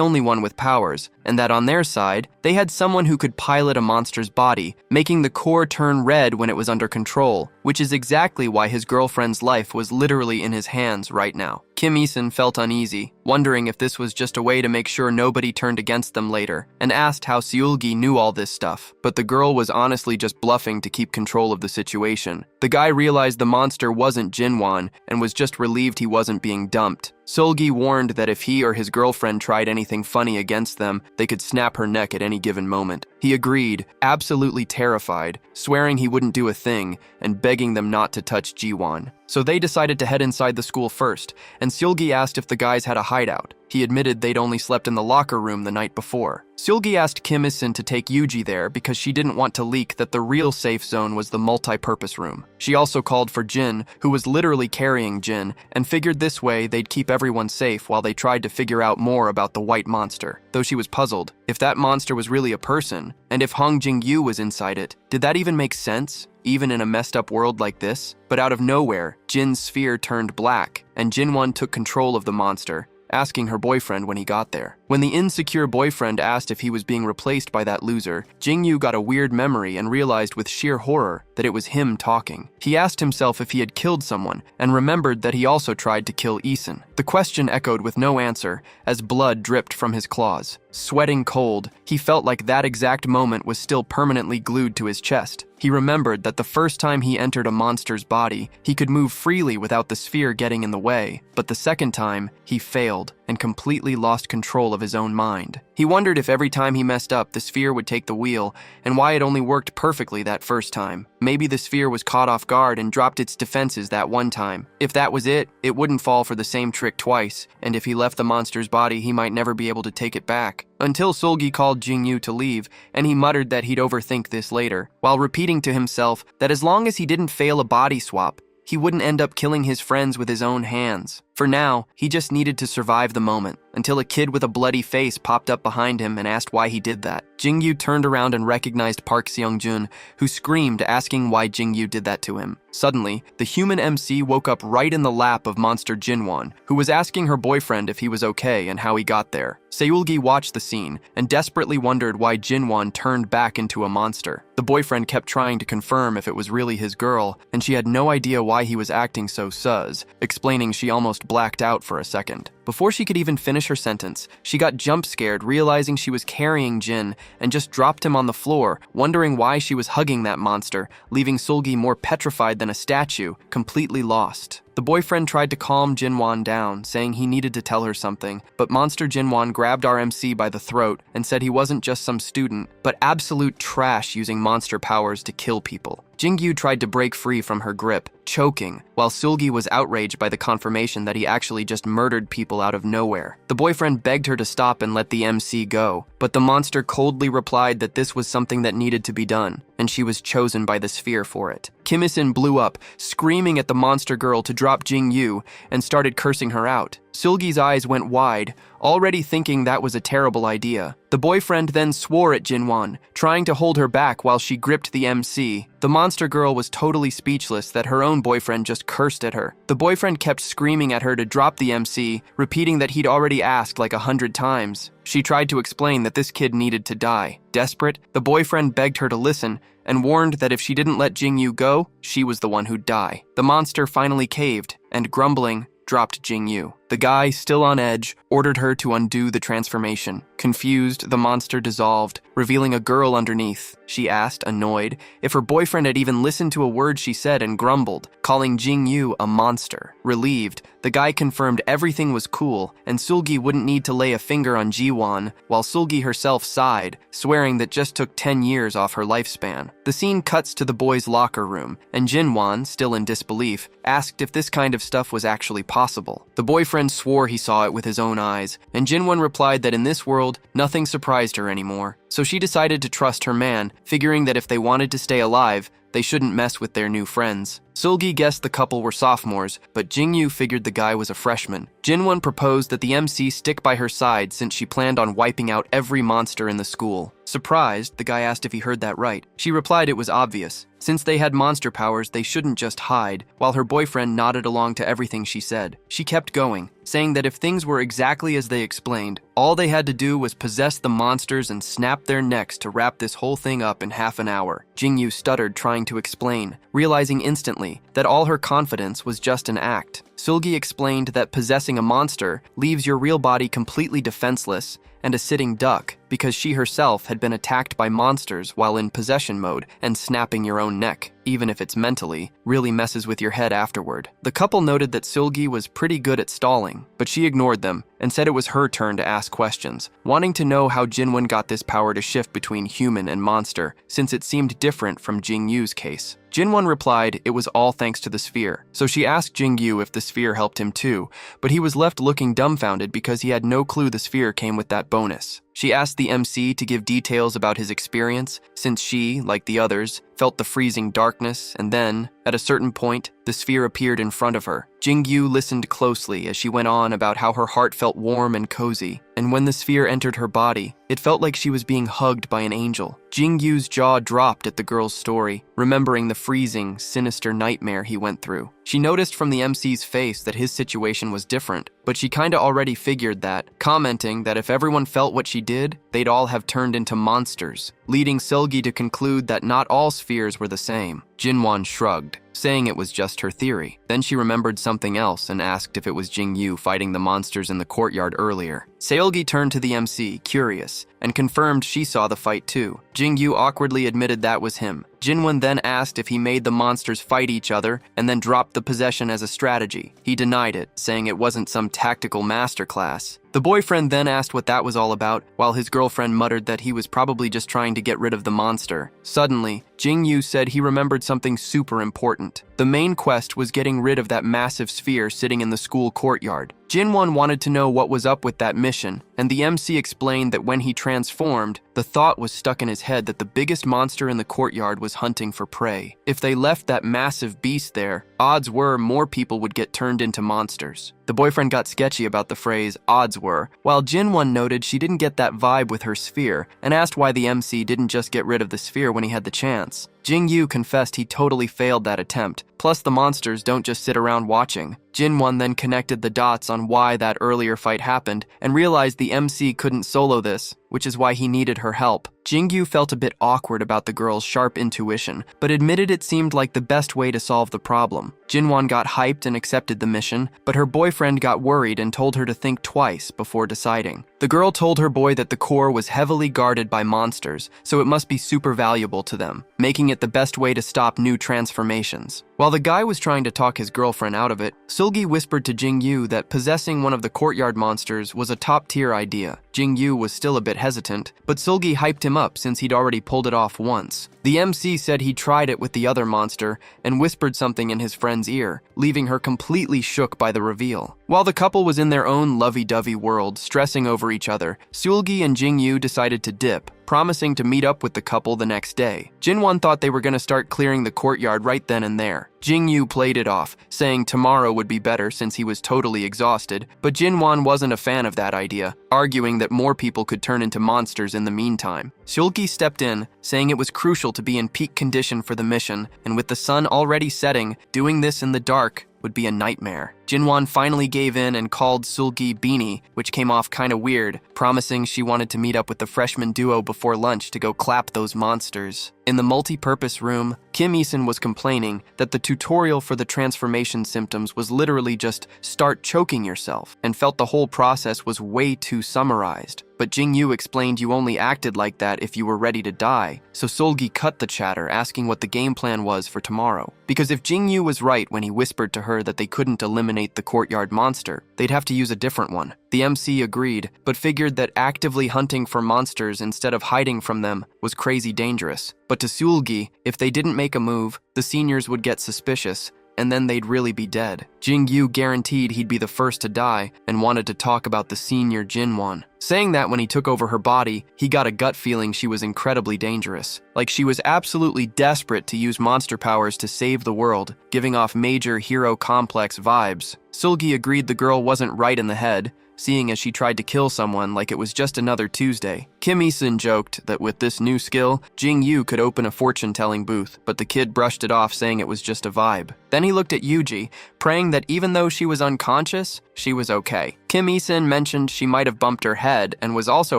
only one with powers, and that on their side, they had someone who could pilot a monster's body, making the core turn red when it was under control, which is exactly why his girlfriend's life was literally in his hands right now. Kim Ison felt uneasy, wondering if this was just a way to make sure nobody turned against them later, and asked how Seulgi knew all this stuff, but the girl was honestly just bluffing to keep control of the situation. The guy realized the monster wasn't Jinwon and was just relieved he wasn't being dumped. Seulgi warned that if he or his girlfriend tried anything funny against them, they could snap her neck at any given moment. He agreed, absolutely terrified, swearing he wouldn't do a thing, and begging them not to touch Jiwon. So they decided to head inside the school first, and Seulgi asked if the guys had a hideout. He admitted they'd only slept in the locker room the night before. Seulgi asked Kim Ison to take Yuji there because she didn't want to leak that the real safe zone was the multi-purpose room. She also called for Jin, who was literally carrying Jin, and figured this way they'd keep everyone safe while they tried to figure out more about the white monster. Though she was puzzled, if that monster was really a person, and if Hong Jing-yu was inside it, did that even make sense? Even in a messed up world like this? But out of nowhere, Jin's sphere turned black, and Jinwon took control of the monster, asking her boyfriend when he got there. When the insecure boyfriend asked if he was being replaced by that loser, Jing-yu got a weird memory and realized with sheer horror that it was him talking. He asked himself if he had killed someone, and remembered that he also tried to kill Ison. The question echoed with no answer, as blood dripped from his claws. Sweating cold, he felt like that exact moment was still permanently glued to his chest. He remembered that the first time he entered a monster's body, he could move freely without the sphere getting in the way, but the second time, he failed and completely lost control of his own mind. He wondered if every time he messed up, the sphere would take the wheel, and why it only worked perfectly that first time. Maybe the sphere was caught off guard and dropped its defenses that one time. If that was it wouldn't fall for the same trick twice, and if he left the monster's body, he might never be able to take it back. Until Seulgi called Jing-yu to leave, and he muttered that he'd overthink this later, while repeating to himself that as long as he didn't fail a body swap, he wouldn't end up killing his friends with his own hands. For now, he just needed to survive the moment, until a kid with a bloody face popped up behind him and asked why he did that. Jing-yu turned around and recognized Park Seong-jun, who screamed, asking why Jing-yu did that to him. Suddenly, the human MC woke up right in the lap of Monster Jinwon, who was asking her boyfriend if he was okay and how he got there. Seulgi watched the scene and desperately wondered why Jinwon turned back into a monster. The boyfriend kept trying to confirm if it was really his girl, and she had no idea why he was acting so sus, explaining she almost blacked out for a second. Before she could even finish her sentence, she got jump-scared, realizing she was carrying Jin, and just dropped him on the floor, wondering why she was hugging that monster, leaving Seulgi more petrified than a statue, completely lost. The boyfriend tried to calm Jinwon down, saying he needed to tell her something, but Monster Jinwon grabbed RMC by the throat and said he wasn't just some student, but absolute trash using monster powers to kill people. Jingyu tried to break free from her grip, choking, while Seulgi was outraged by the confirmation that he actually just murdered people out of nowhere. The boyfriend begged her to stop and let the MC go, but the monster coldly replied that this was something that needed to be done, and she was chosen by the sphere for it. Kim Il-sung blew up, screaming at the monster girl to drop Jingyu, and started cursing her out. Seulgi's eyes went wide, already thinking that was a terrible idea. The boyfriend then swore at Jinwon, trying to hold her back while she gripped the MC. The monster girl was totally speechless that her own boyfriend just cursed at her. The boyfriend kept screaming at her to drop the MC, repeating that he'd already asked like 100 times. She tried to explain that this kid needed to die. Desperate, the boyfriend begged her to listen, and warned that if she didn't let Jingyu go, she was the one who'd die. The monster finally caved, and grumbling, dropped Jingyu. The guy, still on edge, ordered her to undo the transformation. Confused, the monster dissolved, revealing a girl underneath. She asked, annoyed, if her boyfriend had even listened to a word she said and grumbled, calling Jingyu a monster. Relieved, the guy confirmed everything was cool, and Seulgi wouldn't need to lay a finger on Jiwon, while Seulgi herself sighed, swearing that just took 10 years off her lifespan. The scene cuts to the boys' locker room, and Jinwon, still in disbelief, asked if this kind of stuff was actually possible. The boyfriend swore he saw it with his own eyes, and Jinwon replied that in this world, nothing surprised her anymore. So she decided to trust her man, figuring that if they wanted to stay alive, they shouldn't mess with their new friends. Seulgi guessed the couple were sophomores, but Jingyu figured the guy was a freshman. Jinwon proposed that the MC stick by her side since she planned on wiping out every monster in the school. Surprised, the guy asked if he heard that right. She replied it was obvious. Since they had monster powers, they shouldn't just hide, while her boyfriend nodded along to everything she said. She kept going, saying that if things were exactly as they explained, all they had to do was possess the monsters and snap their necks to wrap this whole thing up in half an hour. Jingyu stuttered, trying to explain, realizing instantly that all her confidence was just an act. Seulgi explained that possessing a monster leaves your real body completely defenseless and a sitting duck because she herself had been attacked by monsters while in possession mode, and snapping your own neck, even if it's mentally, really messes with your head afterward. The couple noted that Seulgi was pretty good at stalling, but she ignored them and said it was her turn to ask questions, wanting to know how Jinwon got this power to shift between human and monster, since it seemed different from Jingyu's case. Jinwon replied it was all thanks to the sphere, so she asked Jingyu if the sphere helped him too, but he was left looking dumbfounded because he had no clue the sphere came with that bonus. She asked the MC to give details about his experience, since she, like the others, felt the freezing darkness, and then, at a certain point, the sphere appeared in front of her. Jingyu listened closely as she went on about how her heart felt warm and cozy, and when the sphere entered her body, it felt like she was being hugged by an angel. Jingyu's jaw dropped at the girl's story, remembering the freezing, sinister nightmare he went through. She noticed from the MC's face that his situation was different, but she kinda already figured that, commenting that if everyone felt what she did, they'd all have turned into monsters, leading Seulgi to conclude that not all spheres were the same. Jinwon shrugged, saying it was just her theory. Then she remembered something else and asked if it was Jingyu fighting the monsters in the courtyard earlier. Seulgi turned to the MC, curious, and confirmed she saw the fight too. Jingyu awkwardly admitted that was him. Jinwon then asked if he made the monsters fight each other and then dropped the possession as a strategy. He denied it, saying it wasn't some tactical masterclass. The boyfriend then asked what that was all about, while his girlfriend muttered that he was probably just trying to get rid of the monster. Suddenly, Jingyu said he remembered something super important. The main quest was getting rid of that massive sphere sitting in the school courtyard. Jinwon wanted to know what was up with that mission, and the MC explained that when he transformed, the thought was stuck in his head that the biggest monster in the courtyard was hunting for prey. If they left that massive beast there, odds were more people would get turned into monsters. The boyfriend got sketchy about the phrase odds were, while Jinwon noted she didn't get that vibe with her sphere and asked why the MC didn't just get rid of the sphere when he had the chance. Jingyu confessed he totally failed that attempt, plus the monsters don't just sit around watching. Jinwon then connected the dots on why that earlier fight happened and realized the MC couldn't solo this, which is why he needed her help. Jingyu felt a bit awkward about the girl's sharp intuition, but admitted it seemed like the best way to solve the problem. Jinwon got hyped and accepted the mission, but her boyfriend got worried and told her to think twice before deciding. The girl told her boy that the core was heavily guarded by monsters, so it must be super valuable to them, making it the best way to stop new transformations. While the guy was trying to talk his girlfriend out of it, Seulgi whispered to Jingyu that possessing one of the courtyard monsters was a top-tier idea. Jingyu was still a bit hesitant, but Seulgi hyped him up since he'd already pulled it off once. The MC said he tried it with the other monster and whispered something in his friend's ear, leaving her completely shook by the reveal. While the couple was in their own lovey-dovey world, stressing over each other, Seulgi and Jingyu decided to dip, promising to meet up with the couple the next day. Jinwon thought they were going to start clearing the courtyard right then and there. Jingyu played it off, saying tomorrow would be better since he was totally exhausted, but Jinwon wasn't a fan of that idea, arguing that more people could turn into monsters in the meantime. Seulgi stepped in, saying it was crucial to be in peak condition for the mission, and with the sun already setting, doing this in the dark would be a nightmare. Jinwon finally gave in and called Seulgi Beanie, which came off kinda weird, promising she wanted to meet up with the freshman duo before lunch to go clap those monsters. In the multi-purpose room, Kim Isun was complaining that the tutorial for the transformation symptoms was literally just start choking yourself, and felt the whole process was way too summarized. But Jingyu explained you only acted like that if you were ready to die, so Seulgi cut the chatter, asking what the game plan was for tomorrow. Because if Jingyu was right when he whispered to her that they couldn't eliminate the courtyard monster, they'd have to use a different one. The MC agreed, but figured that actively hunting for monsters instead of hiding from them was crazy dangerous. But to Seulgi, if they didn't make a move, the seniors would get suspicious, and then they'd really be dead. Jingyu guaranteed he'd be the first to die and wanted to talk about the senior Jinwon, saying that when he took over her body, he got a gut feeling she was incredibly dangerous. Like she was absolutely desperate to use monster powers to save the world, giving off major hero complex vibes. Seulgi agreed the girl wasn't right in the head, seeing as she tried to kill someone like it was just another Tuesday. Kim Isun joked that with this new skill, Jingyu could open a fortune-telling booth, but the kid brushed it off saying it was just a vibe. Then he looked at Yuji, praying that even though she was unconscious, she was okay. Kim Isun mentioned she might have bumped her head and was also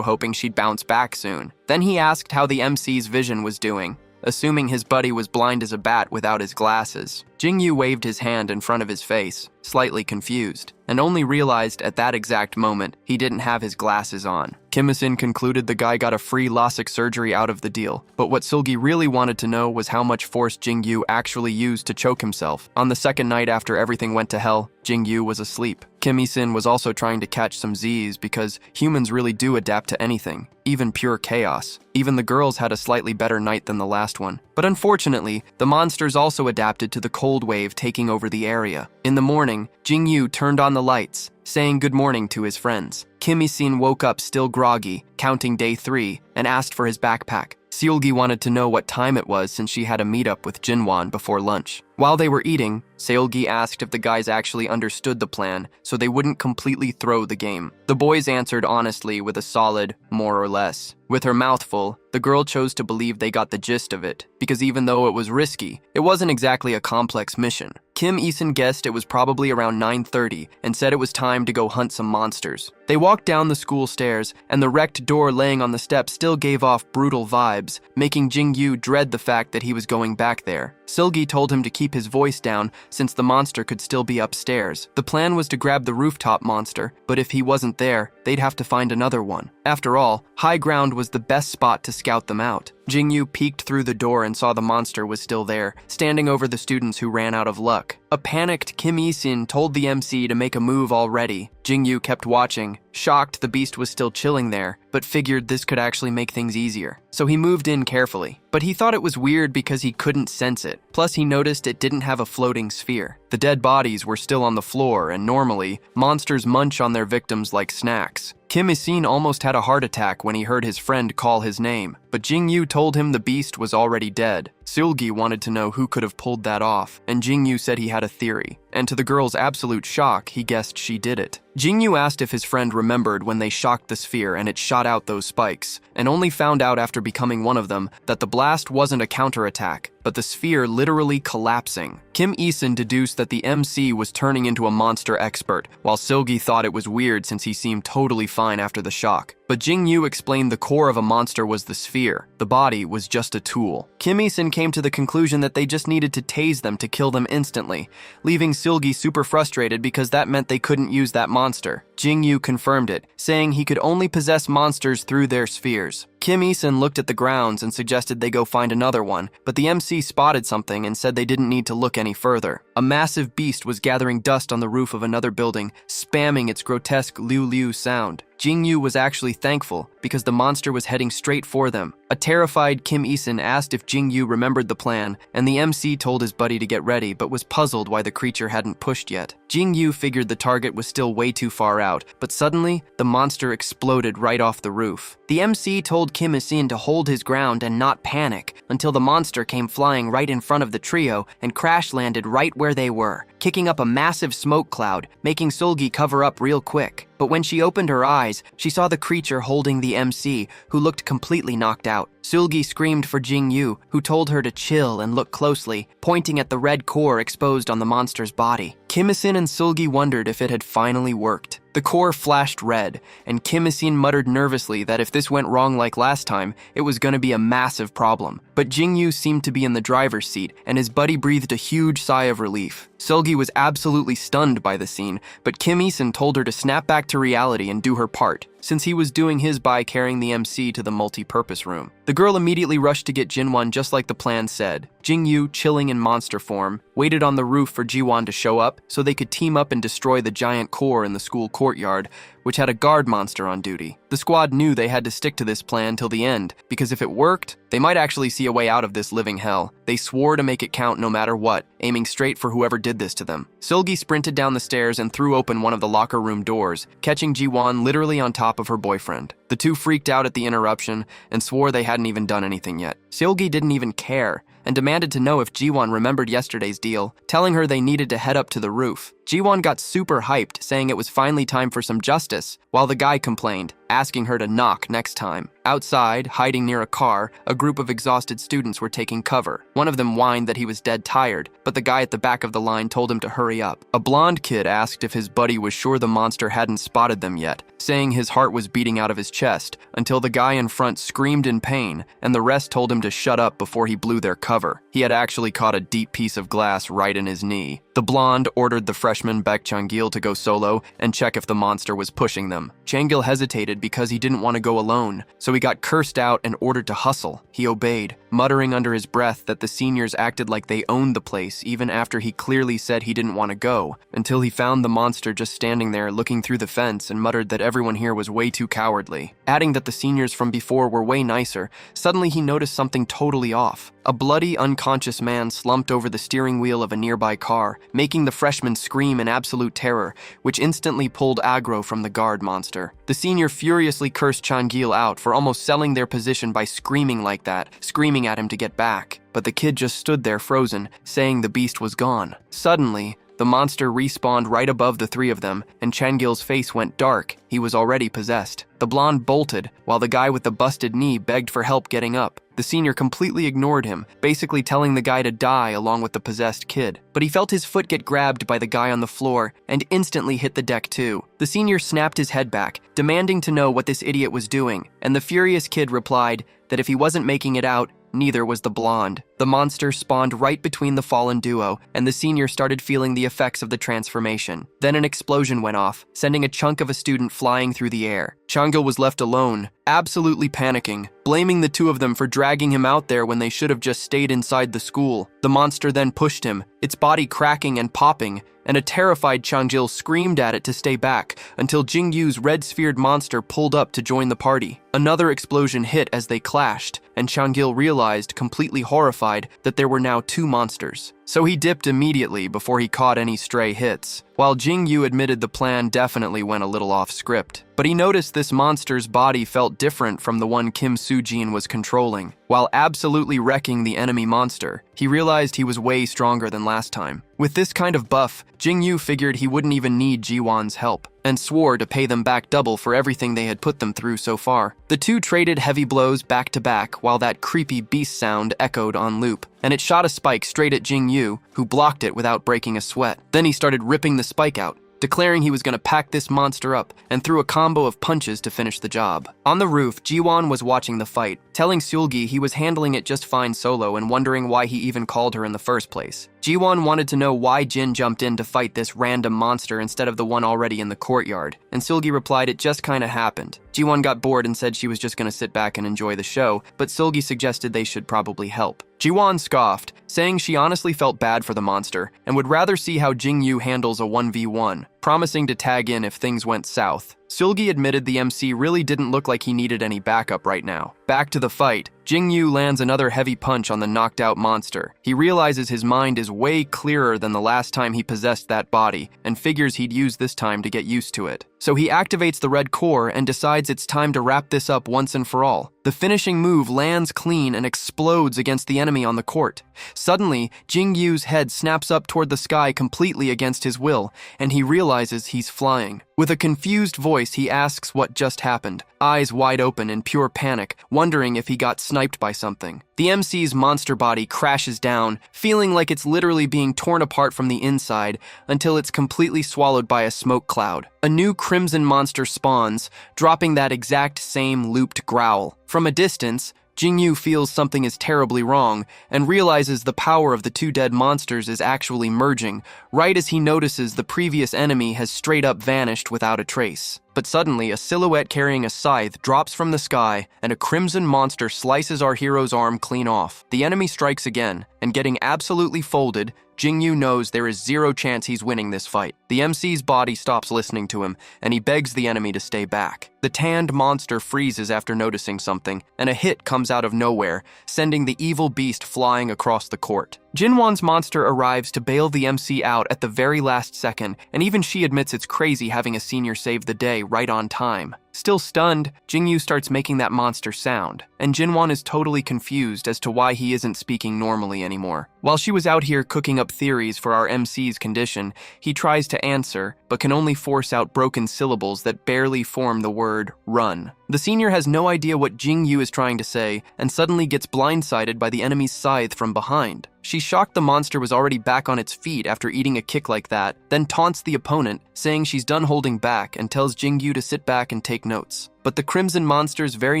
hoping she'd bounce back soon. Then he asked how the MC's vision was doing, assuming his buddy was blind as a bat without his glasses. Jingyu waved his hand in front of his face, slightly confused, and only realized at that exact moment he didn't have his glasses on. Kim Isun concluded the guy got a free LASIK surgery out of the deal, but what Seulgi really wanted to know was how much force Jingyu actually used to choke himself. On the second night after everything went to hell, Jingyu was asleep. Kim Isun was also trying to catch some Z's because humans really do adapt to anything, even pure chaos. Even the girls had a slightly better night than the last one. But unfortunately, the monsters also adapted to the cold wave taking over the area. In the morning, Jingyu turned on the lights, saying good morning to his friends. Kim Isun woke up still groggy, counting day 3, and asked for his backpack. Seulgi wanted to know what time it was since she had a meetup with Jinwon before lunch. While they were eating, Seulgi asked if the guys actually understood the plan so they wouldn't completely throw the game. The boys answered honestly with a solid, more or less. With her mouth full, the girl chose to believe they got the gist of it, because even though it was risky, it wasn't exactly a complex mission. Kim Isun guessed it was probably around 9:30 and said it was time to go hunt some monsters. They walked down the school stairs, and the wrecked door laying on the steps still gave off brutal vibes, making Jingyu dread the fact that he was going back there. Seulgi told him to keep his voice down since the monster could still be upstairs. The plan was to grab the rooftop monster, but if he wasn't there, they'd have to find another one. After all, high ground was the best spot to scout them out. Jingyu peeked through the door and saw the monster was still there, standing over the students who ran out of luck. A panicked Kim Isun told the MC to make a move already. Jingyu kept watching, shocked the beast was still chilling there, but figured this could actually make things easier. So he moved in carefully. But he thought it was weird because he couldn't sense it. Plus he noticed it didn't have a floating sphere. The dead bodies were still on the floor, and normally, monsters munch on their victims like snacks. Kim Isun almost had a heart attack when he heard his friend call his name, but Jingyu told him the beast was already dead. Seulgi wanted to know who could have pulled that off, and Jingyu said he had a theory. and to the girl's absolute shock, he guessed she did it. Jingyu asked if his friend remembered when they shocked the sphere and it shot out those spikes, and only found out after becoming one of them that the blast wasn't a counterattack, but the sphere literally collapsing. Kim Isun deduced that the MC was turning into a monster expert, while Silgi thought it was weird since he seemed totally fine after the shock. But Jingyu explained the core of a monster was the sphere. The body was just a tool. Kim Isun came to the conclusion that they just needed to tase them to kill them instantly, leaving Silgi super frustrated because that meant they couldn't use that monster. Jingyu confirmed it, saying he could only possess monsters through their spheres. Kim Isun looked at the grounds and suggested they go find another one, but the MC spotted something and said they didn't need to look any further. A massive beast was gathering dust on the roof of another building, spamming its grotesque liu-liu sound. Jingyu was actually thankful because the monster was heading straight for them. A terrified Kim Isun asked if Jingyu remembered the plan, and the MC told his buddy to get ready but was puzzled why the creature hadn't pushed yet. Jingyu figured the target was still way too far out, but suddenly, the monster exploded right off the roof. The MC told Kim Isun to hold his ground and not panic until the monster came flying right in front of the trio and crash-landed right where they were, kicking up a massive smoke cloud, making Sulgi cover up real quick. But when she opened her eyes, she saw the creature holding the MC, who looked completely knocked out. Sulgi screamed for Jingyu, who told her to chill and look closely, pointing at the red core exposed on the monster's body. Kim Isun and Sulgi wondered if it had finally worked. The core flashed red, and Kim Isun muttered nervously that if this went wrong like last time, it was going to be a massive problem. But Jingyu seemed to be in the driver's seat, and his buddy breathed a huge sigh of relief. Sulgi was absolutely stunned by the scene, but Kim Isun told her to snap back to reality and do her part, since he was doing his by carrying the MC to the multi-purpose room. The girl immediately rushed to get Jinwon just like the plan said. Jingyu, chilling in monster form, waited on the roof for Jiwon to show up so they could team up and destroy the giant core in the school courtyard, which had a guard monster on duty. The squad knew they had to stick to this plan till the end, because if it worked, they might actually see a way out of this living hell. They swore to make it count no matter what, aiming straight for whoever did this to them. Sulgi sprinted down the stairs and threw open one of the locker room doors, catching Jiwon literally on top of her boyfriend. The two freaked out at the interruption and swore they hadn't even done anything yet. Sulgi didn't even care, and demanded to know if Jiwon remembered yesterday's deal, telling her they needed to head up to the roof. Jiwon got super hyped, saying it was finally time for some justice, while the guy complained, asking her to knock next time. Outside, hiding near a car, a group of exhausted students were taking cover. One of them whined that he was dead tired, but the guy at the back of the line told him to hurry up. A blonde kid asked if his buddy was sure the monster hadn't spotted them yet, saying his heart was beating out of his chest, until the guy in front screamed in pain, and the rest told him to shut up before he blew their cover. He had actually caught a deep piece of glass right in his knee. The blonde ordered the freshman Baek Changil to go solo and check if the monster was pushing them. Changil hesitated because he didn't want to go alone, so he got cursed out and ordered to hustle. He obeyed, muttering under his breath that the seniors acted like they owned the place even after he clearly said he didn't want to go, until he found the monster just standing there looking through the fence and muttered that everyone here was way too cowardly. Adding that the seniors from before were way nicer, suddenly he noticed something totally off. A bloody, unconscious man slumped over the steering wheel of a nearby car, making the freshman scream in absolute terror, which instantly pulled aggro from the guard monster. The senior furiously cursed Changil out for almost selling their position by screaming like that, screaming at him to get back. But the kid just stood there frozen, saying the beast was gone. Suddenly, the monster respawned right above the three of them, and Changil's face went dark. He was already possessed. The blonde bolted, while the guy with the busted knee begged for help getting up. The senior completely ignored him, basically telling the guy to die along with the possessed kid. But he felt his foot get grabbed by the guy on the floor and instantly hit the deck too. The senior snapped his head back, demanding to know what this idiot was doing, and the furious kid replied that if he wasn't making it out, neither was the blonde. The monster spawned right between the fallen duo, and the senior started feeling the effects of the transformation. Then an explosion went off, sending a chunk of a student flying through the air. Changil was left alone, absolutely panicking, blaming the two of them for dragging him out there when they should have just stayed inside the school. The monster then pushed him, its body cracking and popping, and a terrified Changil screamed at it to stay back until Jingyu's red-sphered monster pulled up to join the party. Another explosion hit as they clashed, and Changil realized, completely horrified, that there were now two monsters. So he dipped immediately before he caught any stray hits, while Jingyu admitted the plan definitely went a little off script. But he noticed this monster's body felt different from the one Kim Soo-jin was controlling. While absolutely wrecking the enemy monster, he realized he was way stronger than last time. With this kind of buff, Jingyu figured he wouldn't even need Jiwon's help, and swore to pay them back double for everything they had put them through so far. The two traded heavy blows back to back while that creepy beast sound echoed on loop, and it shot a spike straight at Jingyu, who blocked it without breaking a sweat. Then he started ripping the spike out, declaring he was going to pack this monster up, and threw a combo of punches to finish the job. On the roof, Jiwon was watching the fight, telling Seulgi he was handling it just fine solo and wondering why he even called her in the first place. Jiwon wanted to know why Jin jumped in to fight this random monster instead of the one already in the courtyard, and Seulgi replied it just kinda happened. Jiwon got bored and said she was just gonna sit back and enjoy the show, but Seulgi suggested they should probably help. Jiwon scoffed, saying she honestly felt bad for the monster and would rather see how Jingyu handles a 1v1, promising to tag in if things went south. Seulgi admitted the MC really didn't look like he needed any backup right now. Back to the fight, Jingyu lands another heavy punch on the knocked out monster. He realizes his mind is way clearer than the last time he possessed that body, and figures he'd use this time to get used to it. So he activates the red core and decides it's time to wrap this up once and for all. The finishing move lands clean and explodes against the enemy on the court. Suddenly, Jingyu's head snaps up toward the sky completely against his will, and he realizes he's flying. With a confused voice, he asks what just happened, eyes wide open in pure panic, wondering if he got sniped by something. The MC's monster body crashes down, feeling like it's literally being torn apart from the inside until it's completely swallowed by a smoke cloud. A new crimson monster spawns, dropping that exact same looped growl. From a distance, Jingyu feels something is terribly wrong and realizes the power of the two dead monsters is actually merging, right as he notices the previous enemy has straight up vanished without a trace. But suddenly, a silhouette carrying a scythe drops from the sky, and a crimson monster slices our hero's arm clean off. The enemy strikes again, and getting absolutely folded, Jingyu knows there is zero chance he's winning this fight. The MC's body stops listening to him, and he begs the enemy to stay back. The tanned monster freezes after noticing something, and a hit comes out of nowhere, sending the evil beast flying across the court. Jinwon's monster arrives to bail the MC out at the very last second, and even she admits it's crazy having a senior save the day right on time. Still stunned, Jingyu starts making that monster sound, and Jinwon is totally confused as to why he isn't speaking normally anymore. While she was out here cooking up theories for our MC's condition, he tries to answer, but can only force out broken syllables that barely form the word run. The senior has no idea what Jingyu is trying to say, and suddenly gets blindsided by the enemy's scythe from behind. She's shocked the monster was already back on its feet after eating a kick like that, then taunts the opponent, saying she's done holding back and tells Jingyu to sit back and take notes. But the crimson monster's very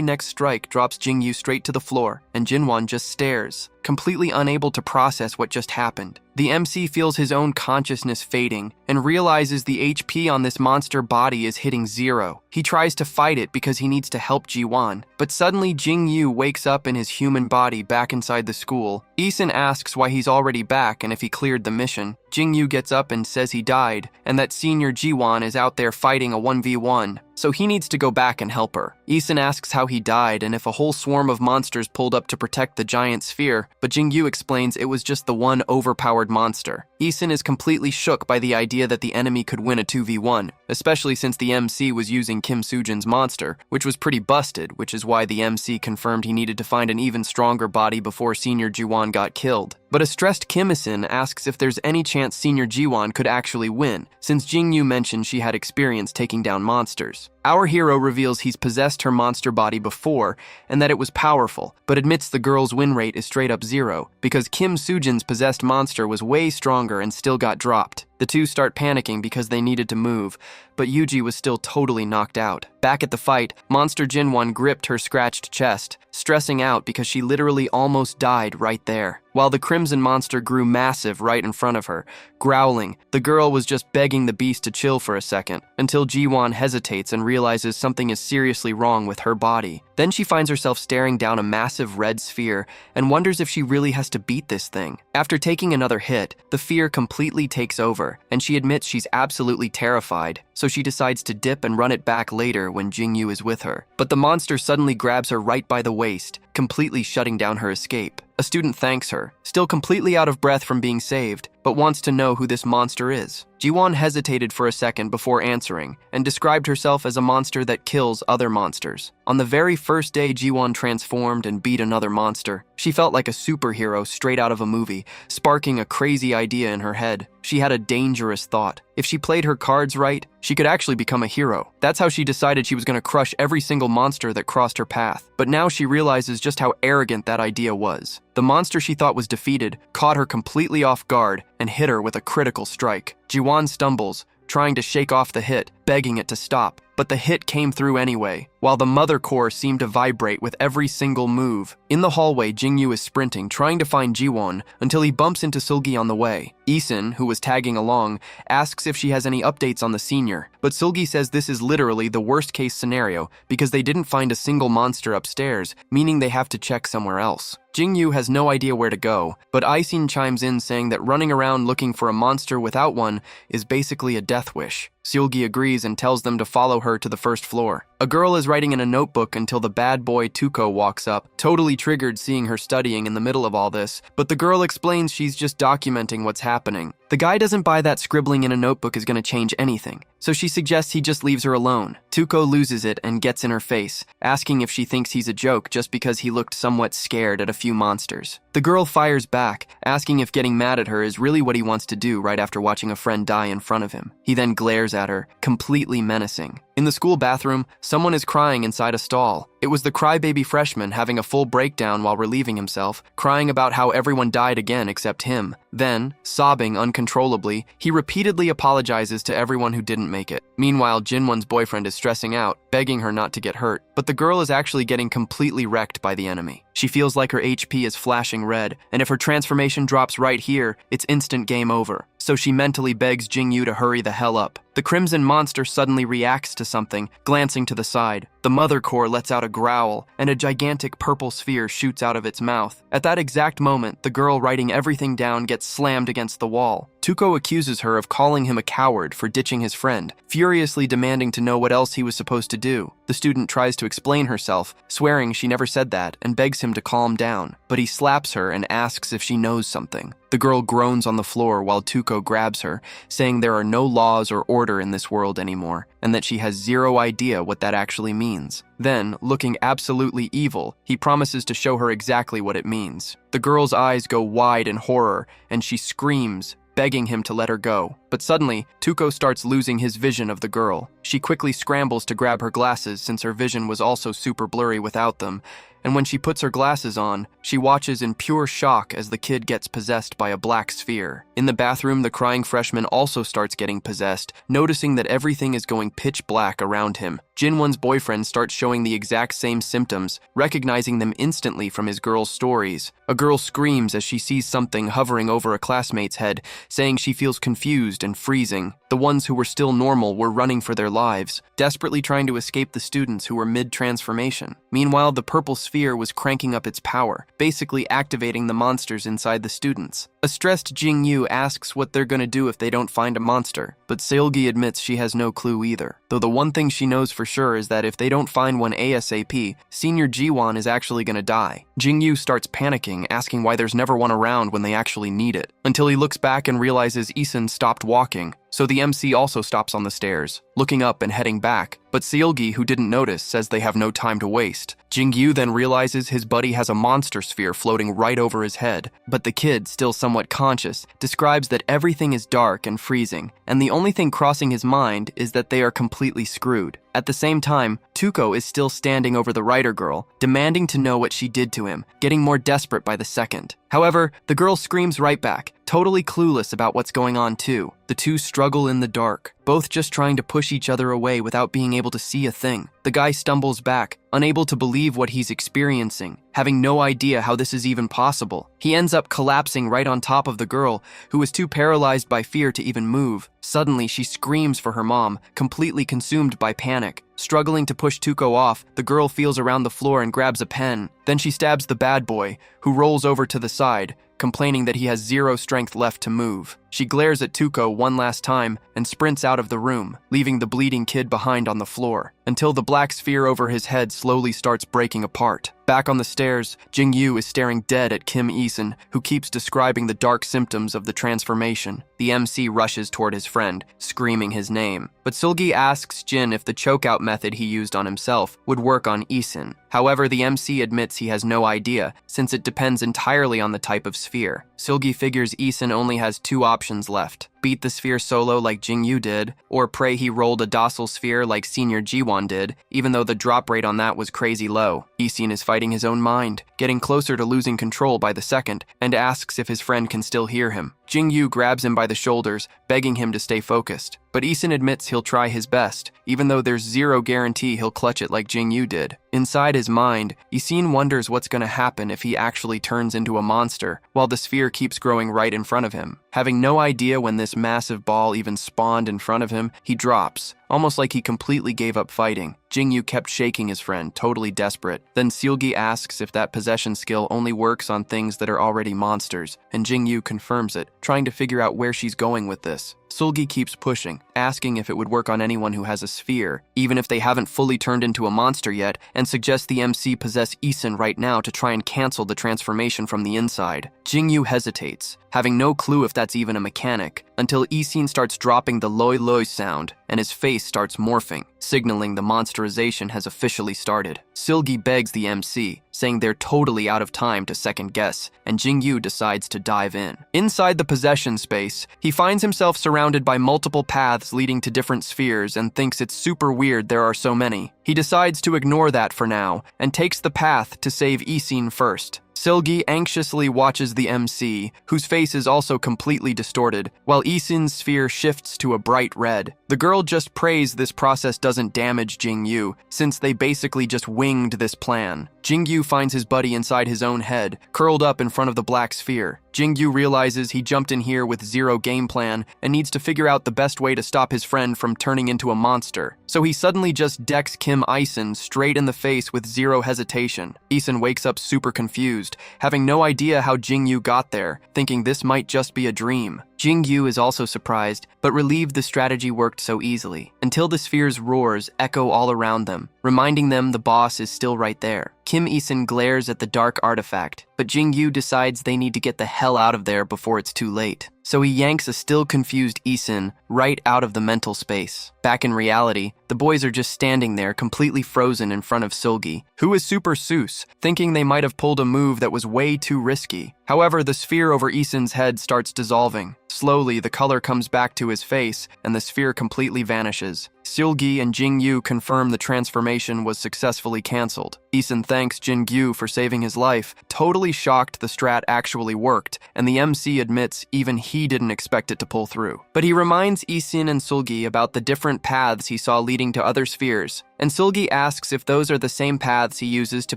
next strike drops Jingyu straight to the floor, and Jinwon just stares, completely unable to process what just happened. The MC feels his own consciousness fading and realizes the HP on this monster body is hitting 0. He tries to fight it because he needs to help Jiwon, but suddenly Jingyu wakes up in his human body back inside the school. Isin asks why he's already back and if he cleared the mission. Jingyu gets up and says he died, and that senior Jiwon is out there fighting a 1v1, so he needs to go back and help her. Isin asks how he died and if a whole swarm of monsters pulled up to protect the giant sphere, but Jingyu explains it was just the one overpowered monster. Isin is completely shook by the idea that the enemy could win a 2v1, especially since the MC was using Kim Sujin's monster, which was pretty busted, which is why the MC confirmed he needed to find an even stronger body before Senior Jiwon got killed. But a stressed Kim Isin asks if there's any chance Senior Jiwon could actually win, since Jingyu mentioned she had experience taking down monsters. Our hero reveals he's possessed her monster body before, and that it was powerful, but admits the girl's win rate is straight up 0, because Kim Sujin's possessed monster was way stronger and still got dropped. The two start panicking because they needed to move, but Yuji was still totally knocked out. Back at the fight, Monster Jinwon gripped her scratched chest, stressing out because she literally almost died right there. While the crimson monster grew massive right in front of her, growling, the girl was just begging the beast to chill for a second, until Jiwon hesitates and realizes something is seriously wrong with her body. Then she finds herself staring down a massive red sphere and wonders if she really has to beat this thing. After taking another hit, the fear completely takes over, and she admits she's absolutely terrified, so she decides to dip and run it back later when Jingyu is with her. But the monster suddenly grabs her right by the waist, completely shutting down her escape. A student thanks her, still completely out of breath from being saved, but wants to know who this monster is. Jiwon hesitated for a second before answering and described herself as a monster that kills other monsters. On the very first day Jiwon transformed and beat another monster, she felt like a superhero straight out of a movie, sparking a crazy idea in her head. She had a dangerous thought. If she played her cards right, she could actually become a hero. That's how she decided she was going to crush every single monster that crossed her path. But now she realizes just how arrogant that idea was. The monster she thought was defeated caught her completely off guard and hit her with a critical strike. Jiwon stumbles, trying to shake off the hit, begging it to stop. But the hit came through anyway, while the mother core seemed to vibrate with every single move. In the hallway, Jingyu is sprinting, trying to find Jiwon, until he bumps into Seulgi on the way. Isun, who was tagging along, asks if she has any updates on the senior, but Seulgi says this is literally the worst-case scenario because they didn't find a single monster upstairs, meaning they have to check somewhere else. Jingyu has no idea where to go, but Isun chimes in saying that running around looking for a monster without one is basically a death wish. Seulgi agrees and tells them to follow her to the first floor. A girl is writing in a notebook until the bad boy Tuko walks up, totally triggered seeing her studying in the middle of all this, but the girl explains she's just documenting what's happening. The guy doesn't buy that scribbling in a notebook is going to change anything, so she suggests he just leaves her alone. Tuko loses it and gets in her face, asking if she thinks he's a joke just because he looked somewhat scared at a few monsters. The girl fires back, asking if getting mad at her is really what he wants to do right after watching a friend die in front of him. He then glares at her, completely menacing. In the school bathroom, someone is crying inside a stall. It was the crybaby freshman having a full breakdown while relieving himself, crying about how everyone died again except him. Then, sobbing uncontrollably, he repeatedly apologizes to everyone who didn't make it. Meanwhile, Jinwon's boyfriend is stressing out, begging her not to get hurt, but the girl is actually getting completely wrecked by the enemy. She feels like her HP is flashing red, and if her transformation drops right here, it's instant game over. So she mentally begs Jingyu to hurry the hell up. The crimson monster suddenly reacts to something, glancing to the side. The mother core lets out a growl, and a gigantic purple sphere shoots out of its mouth. At that exact moment, the girl writing everything down gets slammed against the wall. Tuko accuses her of calling him a coward for ditching his friend, furiously demanding to know what else he was supposed to do. The student tries to explain herself, swearing she never said that, and begs him to calm down, but he slaps her and asks if she knows something. The girl groans on the floor while Tuko grabs her, saying there are no laws or order in this world anymore, and that she has zero idea what that actually means. Then, looking absolutely evil, he promises to show her exactly what it means. The girl's eyes go wide in horror, and she screams, begging him to let her go. But suddenly, Tuko starts losing his vision of the girl. She quickly scrambles to grab her glasses since her vision was also super blurry without them, and when she puts her glasses on, she watches in pure shock as the kid gets possessed by a black sphere. In the bathroom, the crying freshman also starts getting possessed, noticing that everything is going pitch black around him. Jinwon's boyfriend starts showing the exact same symptoms, recognizing them instantly from his girl's stories. A girl screams as she sees something hovering over a classmate's head, saying she feels confused and freezing. The ones who were still normal were running for their lives, desperately trying to escape the students who were mid-transformation. Meanwhile, the purple sphere was cranking up its power, basically activating the monsters inside the students. A stressed Jingyu asks what they're gonna do if they don't find a monster, but Seulgi admits she has no clue either. Though the one thing she knows for sure is that if they don't find one ASAP, Senior Jiwon is actually gonna die. Jingyu starts panicking, asking why there's never one around when they actually need it, until he looks back and realizes Isun stopped walking. So the MC also stops on the stairs, looking up and heading back, but Seulgi, who didn't notice, says they have no time to waste. Jingyu then realizes his buddy has a monster sphere floating right over his head, but the kid, still somewhat conscious, describes that everything is dark and freezing, and the only thing crossing his mind is that they are completely screwed. At the same time, Tuko is still standing over the writer girl, demanding to know what she did to him, getting more desperate by the second. However, the girl screams right back, totally clueless about what's going on too. The two struggle in the dark, both just trying to push each other away without being able to see a thing. The guy stumbles back, unable to believe what he's experiencing, having no idea how this is even possible. He ends up collapsing right on top of the girl, who is too paralyzed by fear to even move. Suddenly, she screams for her mom, completely consumed by panic. Struggling to push Tuko off, the girl feels around the floor and grabs a pen. Then she stabs the bad boy, who rolls over to the side, complaining that he has zero strength left to move. She glares at Tuko one last time and sprints out of the room, leaving the bleeding kid behind on the floor, until the black sphere over his head slowly starts breaking apart. Back on the stairs, Jingyu is staring dead at Kim Isin, who keeps describing the dark symptoms of the transformation. The MC rushes toward his friend, screaming his name. But Seulgi asks Jin if the chokeout method he used on himself would work on Isin. However, the MC admits he has no idea, since it depends entirely on the type of sphere. Seulgi figures Isin only has two options left: beat the sphere solo like Jingyu did, or pray he rolled a docile sphere like Senior Jiwon did, even though the drop rate on that was crazy low. Isin is fighting his own mind, getting closer to losing control by the second, and asks if his friend can still hear him. Jingyu grabs him by the shoulders, begging him to stay focused. But Isin admits he'll try his best, even though there's zero guarantee he'll clutch it like Jingyu did. Inside his mind, Isin wonders what's going to happen if he actually turns into a monster, while the sphere keeps growing right in front of him. Having no idea when this massive ball even spawned in front of him, he drops, almost like he completely gave up fighting. Jingyu kept shaking his friend, totally desperate. Then Seulgi asks if that possession skill only works on things that are already monsters, and Jingyu confirms it, trying to figure out where she's going with this. Seulgi keeps pushing, asking if it would work on anyone who has a sphere, even if they haven't fully turned into a monster yet, and suggests the MC possess Isin right now to try and cancel the transformation from the inside. Jingyu hesitates, having no clue if that's even a mechanic, until Isin starts dropping the loi loi sound, and his face starts morphing, signaling the monsterization has officially started. Seulgi begs the MC, saying they're totally out of time to second guess, and Jingyu decides to dive in. Inside the possession space, he finds himself surrounded by multiple paths leading to different spheres and thinks it's super weird there are so many. He decides to ignore that for now, and takes the path to save Isin first. Seulgi anxiously watches the MC, whose face is also completely distorted, while Isin's sphere shifts to a bright red. The girl just prays this process doesn't damage Jingyu, since they basically just winged this plan. Jingyu finds his buddy inside his own head, curled up in front of the black sphere. Jingyu realizes he jumped in here with zero game plan and needs to figure out the best way to stop his friend from turning into a monster. So he suddenly just decks Kim Isin straight in the face with zero hesitation. Isin wakes up super confused, having no idea how Jingyu got there, thinking this might just be a dream. Jingyu is also surprised, but relieved the strategy worked so easily, until the sphere's roars echo all around them, reminding them the boss is still right there. Kim Isin glares at the dark artifact, but Jingyu decides they need to get the hell out of there before it's too late. So he yanks a still confused Isin right out of the mental space. Back in reality, the boys are just standing there completely frozen in front of Seulgi, who is super Seuss, thinking they might have pulled a move that was way too risky. However, the sphere over Isin's head starts dissolving. Slowly, the color comes back to his face, and the sphere completely vanishes. Seulgi and Jingyu confirm the transformation was successfully cancelled. Isin thanks Jingyu for saving his life, totally shocked the strat actually worked, and the MC admits even he didn't expect it to pull through. But he reminds Isin and Seulgi about the different paths he saw leading to other spheres, and Seulgi asks if those are the same paths he uses to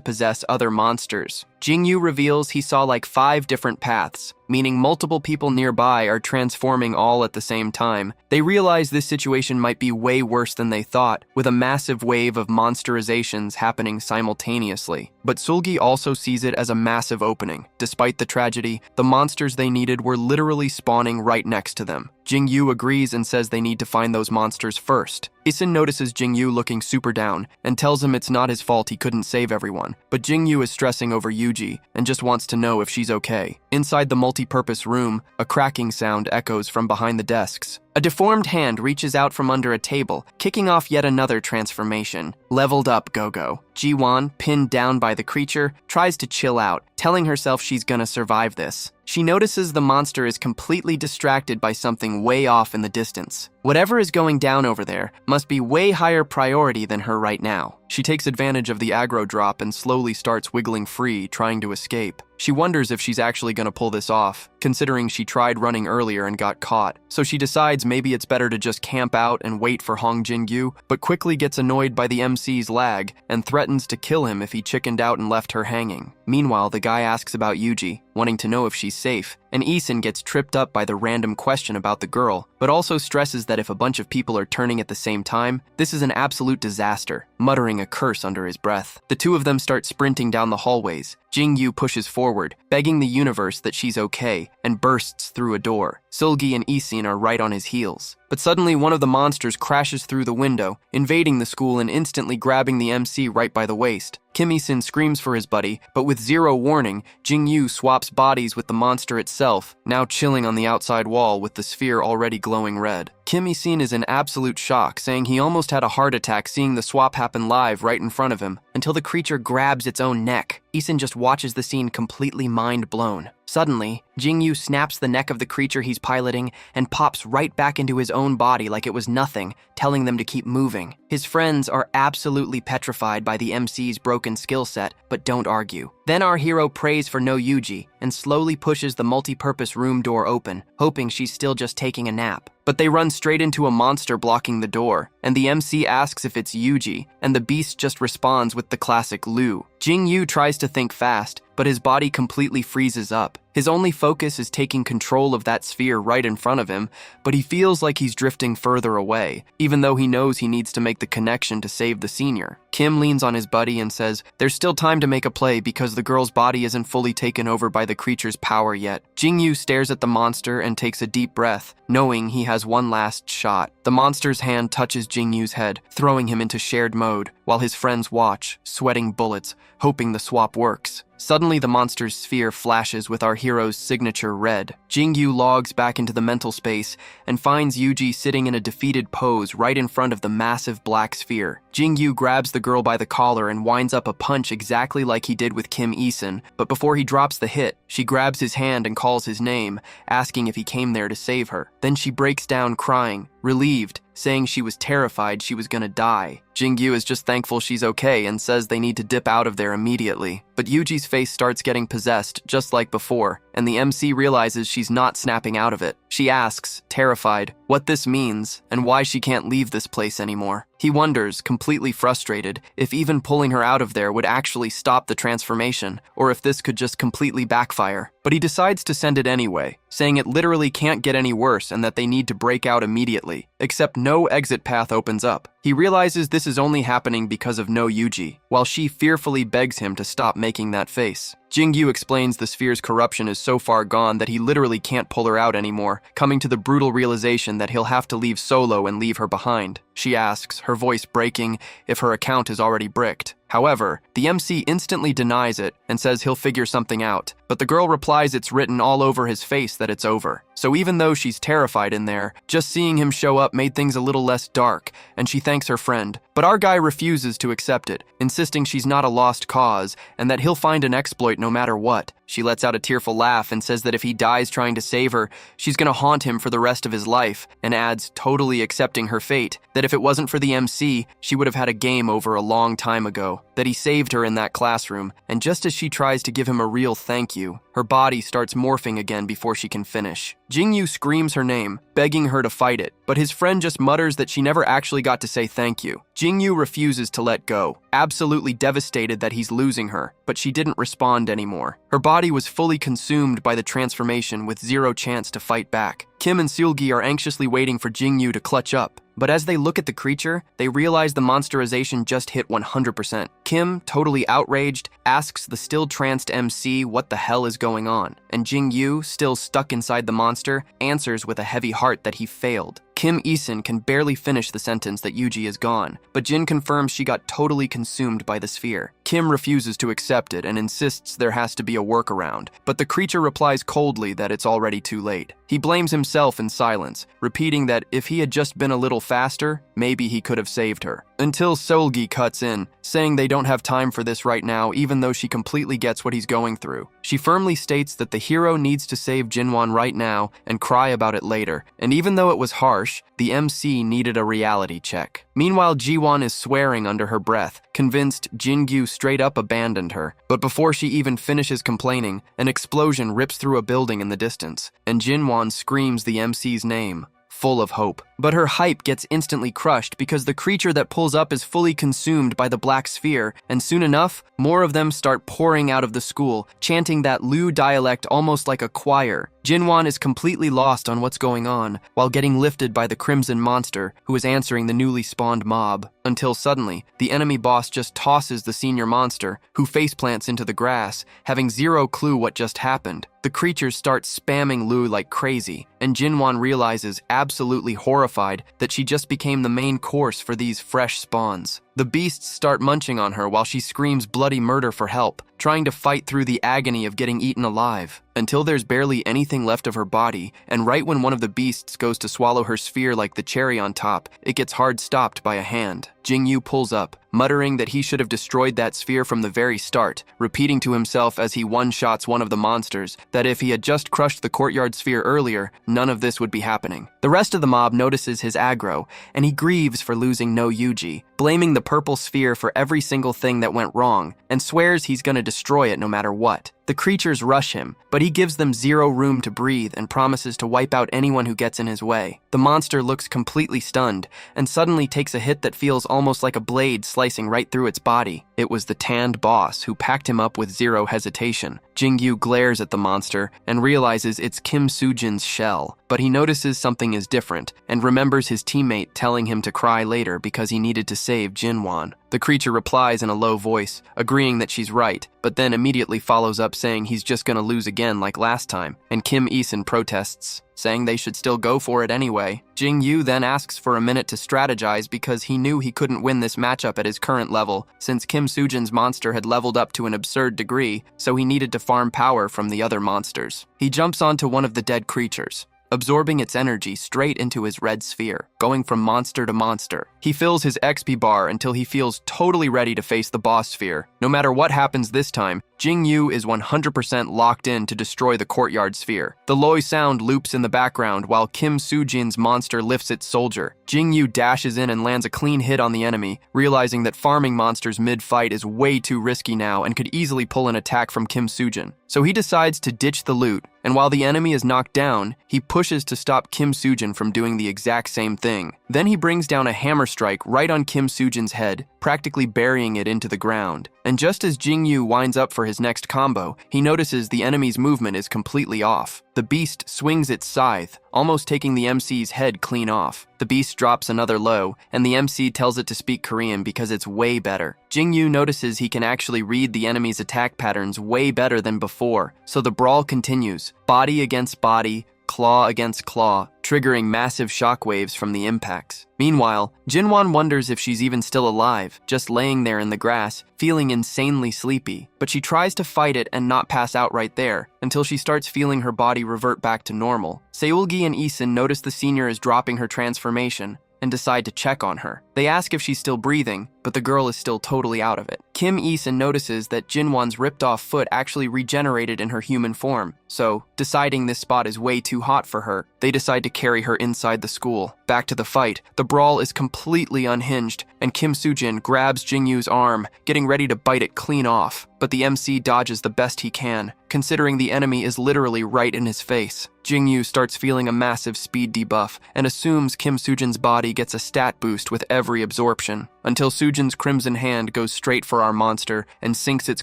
possess other monsters. Jingyu reveals he saw like 5 different paths, meaning multiple people nearby are transforming all at the same time. They realize this situation might be way worse than they thought, with a massive wave of monsterizations happening simultaneously. But Seulgi also sees it as a massive opening. Despite the tragedy, the monsters they needed were literally spawning right next to them. Jingyu agrees and says they need to find those monsters first. Isin notices Jingyu looking super down and tells him it's not his fault he couldn't save everyone, but Jingyu is stressing over Yuji and just wants to know if she's okay. Inside the multi-purpose room, a cracking sound echoes from behind the desks. A deformed hand reaches out from under a table, kicking off yet another transformation. Leveled up Go-Go. Jiwon, pinned down by the creature, tries to chill out, telling herself she's gonna survive this. She notices the monster is completely distracted by something way off in the distance. Whatever is going down over there must be way higher priority than her right now. She takes advantage of the aggro drop and slowly starts wiggling free, trying to escape. She wonders if she's actually going to pull this off, considering she tried running earlier and got caught. So she decides maybe it's better to just camp out and wait for Hong Jin-gyu, but quickly gets annoyed by the MC's lag and threatens to kill him if he chickened out and left her hanging. Meanwhile, the guy asks about Yuji, wanting to know if she's safe, and Isin gets tripped up by the random question about the girl, but also stresses that if a bunch of people are turning at the same time, this is an absolute disaster, muttering a curse under his breath. The two of them start sprinting down the hallways. Jingyu pushes forward, begging the universe that she's okay, and bursts through a door. Seulgi and Isin are right on his heels. But suddenly one of the monsters crashes through the window, invading the school and instantly grabbing the MC right by the waist. Kim Isin screams for his buddy, but with zero warning, Jingyu swaps bodies with the monster itself, now chilling on the outside wall with the sphere already glowing red. Kim Isin is in absolute shock, saying he almost had a heart attack seeing the swap happen live right in front of him, until the creature grabs its own neck. Isin just watches the scene completely mind-blown. Suddenly, Jingyu snaps the neck of the creature he's piloting and pops right back into his own body like it was nothing, telling them to keep moving. His friends are absolutely petrified by the MC's broken skill set, but don't argue. Then our hero prays for no Yuji and slowly pushes the multi-purpose room door open, hoping she's still just taking a nap. But they run straight into a monster blocking the door, and the MC asks if it's Yuji, and the beast just responds with the classic Lu. Jingyu tries to think fast, but his body completely freezes up. His only focus is taking control of that sphere right in front of him, but he feels like he's drifting further away, even though he knows he needs to make the connection to save the senior. Kim leans on his buddy and says, there's still time to make a play because the girl's body isn't fully taken over by the creature's power yet. Jingyu stares at the monster and takes a deep breath, knowing he has one last shot. The monster's hand touches Jingyu's head, throwing him into shared mode, while his friends watch, sweating bullets, hoping the swap works. Suddenly, the monster's sphere flashes with our hero's signature red. Jingyu logs back into the mental space and finds Yuji sitting in a defeated pose right in front of the massive black sphere. Jingyu grabs the girl by the collar and winds up a punch exactly like he did with Kim Isin, but before he drops the hit, she grabs his hand and calls his name, asking if he came there to save her. Then she breaks down crying, relieved, saying she was terrified she was gonna die. Jingyu is just thankful she's okay and says they need to dip out of there immediately. But Yuji's face starts getting possessed, just like before, and the MC realizes she's not snapping out of it. She asks, terrified, what this means and why she can't leave this place anymore. He wonders, completely frustrated, if even pulling her out of there would actually stop the transformation, or if this could just completely backfire. But he decides to send it anyway, saying it literally can't get any worse and that they need to break out immediately, except no exit path opens up. He realizes this is only happening because of no Yuji, while she fearfully begs him to stop making that face. Jingyu explains the sphere's corruption is so far gone that he literally can't pull her out anymore, coming to the brutal realization that he'll have to leave solo and leave her behind. She asks, her voice breaking, if her account is already bricked. However, the MC instantly denies it and says he'll figure something out, but the girl replies it's written all over his face that it's over. So even though she's terrified in there, just seeing him show up made things a little less dark, and she thanks her friend. But our guy refuses to accept it, insisting she's not a lost cause and that he'll find an exploit no matter what. She lets out a tearful laugh and says that if he dies trying to save her, she's gonna haunt him for the rest of his life, and adds, totally accepting her fate, that if it wasn't for the MC, she would have had a game over a long time ago, that he saved her in that classroom, and just as she tries to give him a real thank you, her body starts morphing again before she can finish. Jingyu screams her name, begging her to fight it, but his friend just mutters that she never actually got to say thank you. Jingyu refuses to let go, absolutely devastated that he's losing her, but she didn't respond anymore. Her body was fully consumed by the transformation with zero chance to fight back. Kim and Seulgi are anxiously waiting for Jingyu to clutch up, but as they look at the creature, they realize the monsterization just hit 100%. Kim, totally outraged, asks the still tranced MC what the hell is going on, and Jingyu, still stuck inside the monster, answers with a heavy heart that he failed. Kim Isin can barely finish the sentence that Yuji is gone, but Jin confirms she got totally consumed by the sphere. Kim refuses to accept it and insists there has to be a workaround, but the creature replies coldly that it's already too late. He blames himself in silence, repeating that if he had just been a little faster, maybe he could have saved her. Until Seulgi cuts in, saying they don't have time for this right now even though she completely gets what he's going through. She firmly states that the hero needs to save Jinwon right now and cry about it later, and even though it was harsh, the MC needed a reality check. Meanwhile, Jiwon is swearing under her breath, convinced Jingyu straight up abandoned her. But before she even finishes complaining, an explosion rips through a building in the distance, and Jinwon screams the MC's name, full of hope. But her hype gets instantly crushed because the creature that pulls up is fully consumed by the black sphere, and soon enough, more of them start pouring out of the school, chanting that Lu dialect almost like a choir. Jinwon is completely lost on what's going on, while getting lifted by the Crimson Monster, who is answering the newly spawned mob, until suddenly, the enemy boss just tosses the senior monster, who faceplants into the grass, having zero clue what just happened. The creatures start spamming Lu like crazy, and Jinwon realizes, absolutely horrified, that she just became the main course for these fresh spawns. The beasts start munching on her while she screams bloody murder for help, trying to fight through the agony of getting eaten alive, until there's barely anything left of her body, and right when one of the beasts goes to swallow her sphere like the cherry on top, it gets hard stopped by a hand. Jingyu pulls up, muttering that he should have destroyed that sphere from the very start, repeating to himself as he one-shots one of the monsters that if he had just crushed the courtyard sphere earlier, none of this would be happening. The rest of the mob notices his aggro, and he grieves for losing no Yuji, blaming the purple sphere for every single thing that went wrong, and swears he's gonna destroy it no matter what. The creatures rush him, but he gives them zero room to breathe and promises to wipe out anyone who gets in his way. The monster looks completely stunned, and suddenly takes a hit that feels almost like a blade slicing right through its body. It was the tanned boss, who packed him up with zero hesitation. Jingyu glares at the monster and realizes it's Kim Soo-jin's shell, but he notices something is different and remembers his teammate telling him to cry later because he needed to save Jinwon. The creature replies in a low voice, agreeing that she's right, but then immediately follows up saying he's just gonna lose again like last time, and Kim Isen protests, saying they should still go for it anyway. Jingyu then asks for a minute to strategize because he knew he couldn't win this matchup at his current level, since Kim Soo-jin's monster had leveled up to an absurd degree, so he needed to farm power from the other monsters. He jumps onto one of the dead creatures, absorbing its energy straight into his red sphere, going from monster to monster. He fills his XP bar until he feels totally ready to face the boss sphere. No matter what happens this time, Jingyu is 100% locked in to destroy the courtyard sphere. The Loi sound loops in the background while Kim Soo-jin's monster lifts its soldier. Jingyu dashes in and lands a clean hit on the enemy, realizing that farming monsters mid-fight is way too risky now and could easily pull an attack from Kim Soo-jin. So he decides to ditch the loot, and while the enemy is knocked down, he pushes to stop Kim Soo-jin from doing the exact same thing. Then he brings down a hammer strike right on Kim Soo-jin's head, practically burying it into the ground. And just as Jingyu winds up for his next combo, he notices the enemy's movement is completely off. The beast swings its scythe, almost taking the MC's head clean off. The beast drops another low, and the MC tells it to speak Korean because it's way better. Jingyu notices he can actually read the enemy's attack patterns way better than before, so the brawl continues, body against body, claw against claw, triggering massive shockwaves from the impacts. Meanwhile, Jinwon wonders if she's even still alive, just laying there in the grass, feeling insanely sleepy, but she tries to fight it and not pass out right there, until she starts feeling her body revert back to normal. Seulgi and Isen notice the senior is dropping her transformation, and decide to check on her. They ask if she's still breathing, but the girl is still totally out of it. Kim Isen notices that Jinwon's ripped-off foot actually regenerated in her human form, so, deciding this spot is way too hot for her, they decide to carry her inside the school. Back to the fight, the brawl is completely unhinged, and Kim Soo-jin grabs Jingyu's arm, getting ready to bite it clean off, but the MC dodges the best he can, considering the enemy is literally right in his face. Jingyu starts feeling a massive speed debuff, and assumes Kim Soo-jin's body gets a stat boost with every absorption, until Soo-jin's crimson hand goes straight for our monster and sinks its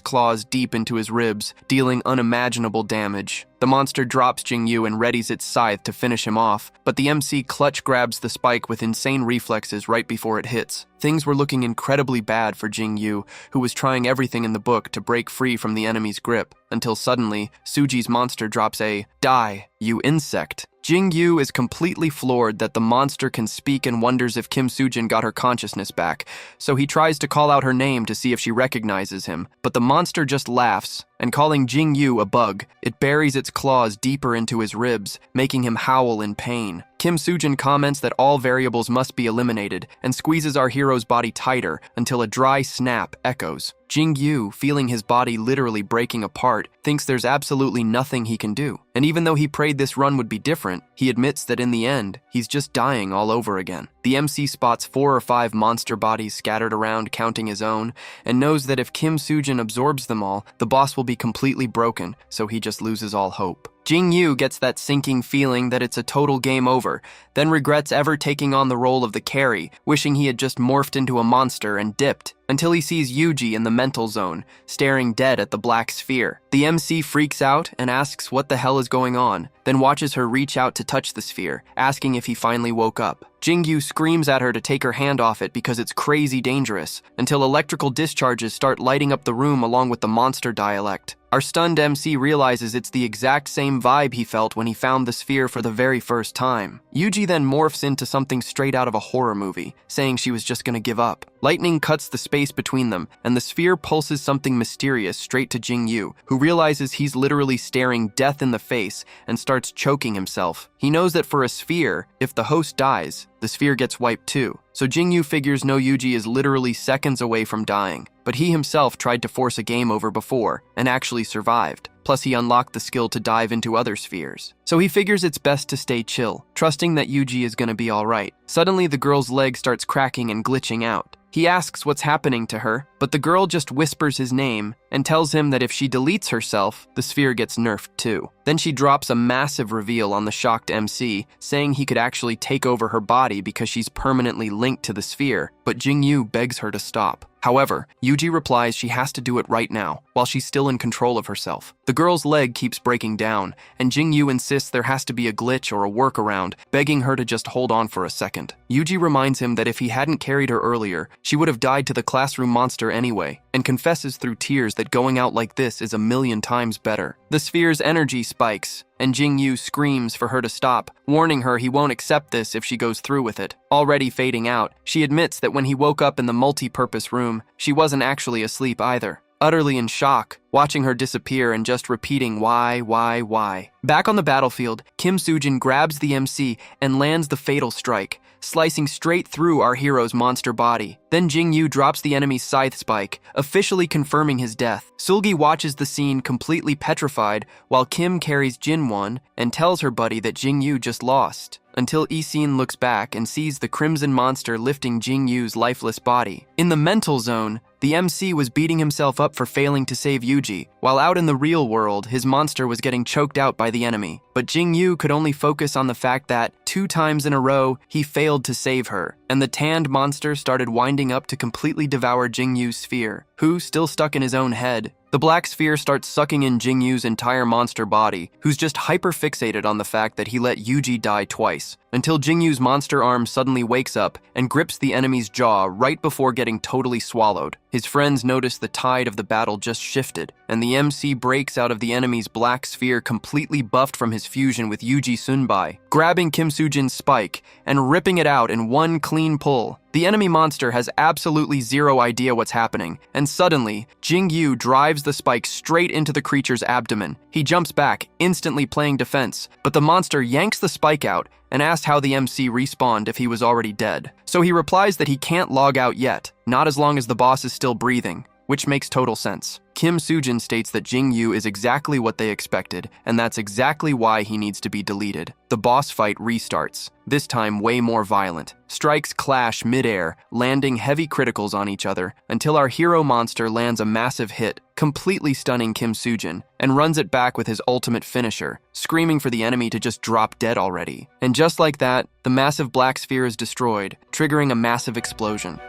claws deep into his ribs, dealing unimaginable damage. The monster drops Jingyu and readies its scythe to finish him off, but the MC clutch grabs the spike with insane reflexes right before it hits. Things were looking incredibly bad for Jingyu, who was trying everything in the book to break free from the enemy's grip, until suddenly, Suji's monster drops a "Die, you insect." Jingyu is completely floored that the monster can speak and wonders if Kim Soo-jin got her consciousness back, so he tries to call out her name to see if she recognizes him, but the monster just laughs, and calling Jingyu a bug, it buries its claws deeper into his ribs, making him howl in pain. Kim Soo-jin comments that all variables must be eliminated, and squeezes our hero's body tighter until a dry snap echoes. Jingyu, feeling his body literally breaking apart, thinks there's absolutely nothing he can do. And even though he prayed this run would be different, he admits that in the end, he's just dying all over again. The MC spots 4 or 5 monster bodies scattered around, counting his own, and knows that if Kim Soo-jin absorbs them all, the boss will be completely broken, so he just loses all hope. Jingyu gets that sinking feeling that it's a total game over, then regrets ever taking on the role of the carry, wishing he had just morphed into a monster and dipped. until he sees Yuji in the mental zone, staring dead at the black sphere. The MC freaks out and asks what the hell is going on, then watches her reach out to touch the sphere, asking if he finally woke up. Jingyu screams at her to take her hand off it because it's crazy dangerous, until electrical discharges start lighting up the room along with the monster dialect. Our stunned MC realizes it's the exact same vibe he felt when he found the sphere for the very first time. Yuji then morphs into something straight out of a horror movie, saying she was just gonna give up. Lightning cuts the space between them, and the sphere pulses something mysterious straight to Jingyu, who realizes he's literally staring death in the face and starts choking himself. He knows that for a sphere, if the host dies, the sphere gets wiped too. So Jingyu figures no Yuji is literally seconds away from dying, but he himself tried to force a game over before and actually survived. Plus he unlocked the skill to dive into other spheres. So he figures it's best to stay chill, trusting that Yuji is gonna be alright. Suddenly the girl's leg starts cracking and glitching out. He asks what's happening to her, but the girl just whispers his name and tells him that if she deletes herself, the sphere gets nerfed too. Then she drops a massive reveal on the shocked MC, saying he could actually take over her body because she's permanently linked to the sphere, but Jingyu begs her to stop. However, Yuji replies she has to do it right now, while she's still in control of herself. The girl's leg keeps breaking down, and Jingyu insists there has to be a glitch or a workaround, begging her to just hold on for a second. Yuji reminds him that if he hadn't carried her earlier, she would have died to the classroom monster anyway, and confesses through tears that going out like this is 1,000,000 times better. The sphere's energy spikes, and Jingyu screams for her to stop, warning her he won't accept this if she goes through with it. Already fading out, she admits that when he woke up in the multi-purpose room, she wasn't actually asleep either. Utterly in shock, watching her disappear and just repeating why. Back on the battlefield, Kim Soo-jin grabs the MC and lands the fatal strike, slicing straight through our hero's monster body. Then Jingyu drops the enemy's scythe spike, officially confirming his death. Sulgi watches the scene completely petrified, while Kim carries Jinwon and tells her buddy that Jingyu just lost, until Isin looks back and sees the crimson monster lifting Jingyu's lifeless body. In the mental zone, the MC was beating himself up for failing to save Yuji, while out in the real world, his monster was getting choked out by the enemy. But Jingyu could only focus on the fact that 2 times in a row, he failed to save her, and the tanned monster started winding up to completely devour Jingyu's sphere, who, still stuck in his own head. The black sphere starts sucking in Jingyu's entire monster body, who's just hyper-fixated on the fact that he let Yuji die twice, until Jingyu's monster arm suddenly wakes up and grips the enemy's jaw right before getting totally swallowed. His friends notice the tide of the battle just shifted, and the MC breaks out of the enemy's black sphere completely buffed from his fusion with Yuji Sunbai, grabbing Kim Soo-jin's spike and ripping it out in one clean pull. The enemy monster has absolutely zero idea what's happening, and suddenly, Jingyu drives the spike straight into the creature's abdomen. He jumps back, instantly playing defense, but the monster yanks the spike out and asks how the MC respawned if he was already dead. So he replies that he can't log out yet, not as long as the boss is still breathing, which makes total sense. Kim Soo-jin states that Jingyu is exactly what they expected, and that's exactly why he needs to be deleted. The boss fight restarts, this time way more violent. Strikes clash mid-air, landing heavy criticals on each other, until our hero monster lands a massive hit, completely stunning Kim Soo-jin, and runs it back with his ultimate finisher, screaming for the enemy to just drop dead already. And just like that, the massive black sphere is destroyed, triggering a massive explosion.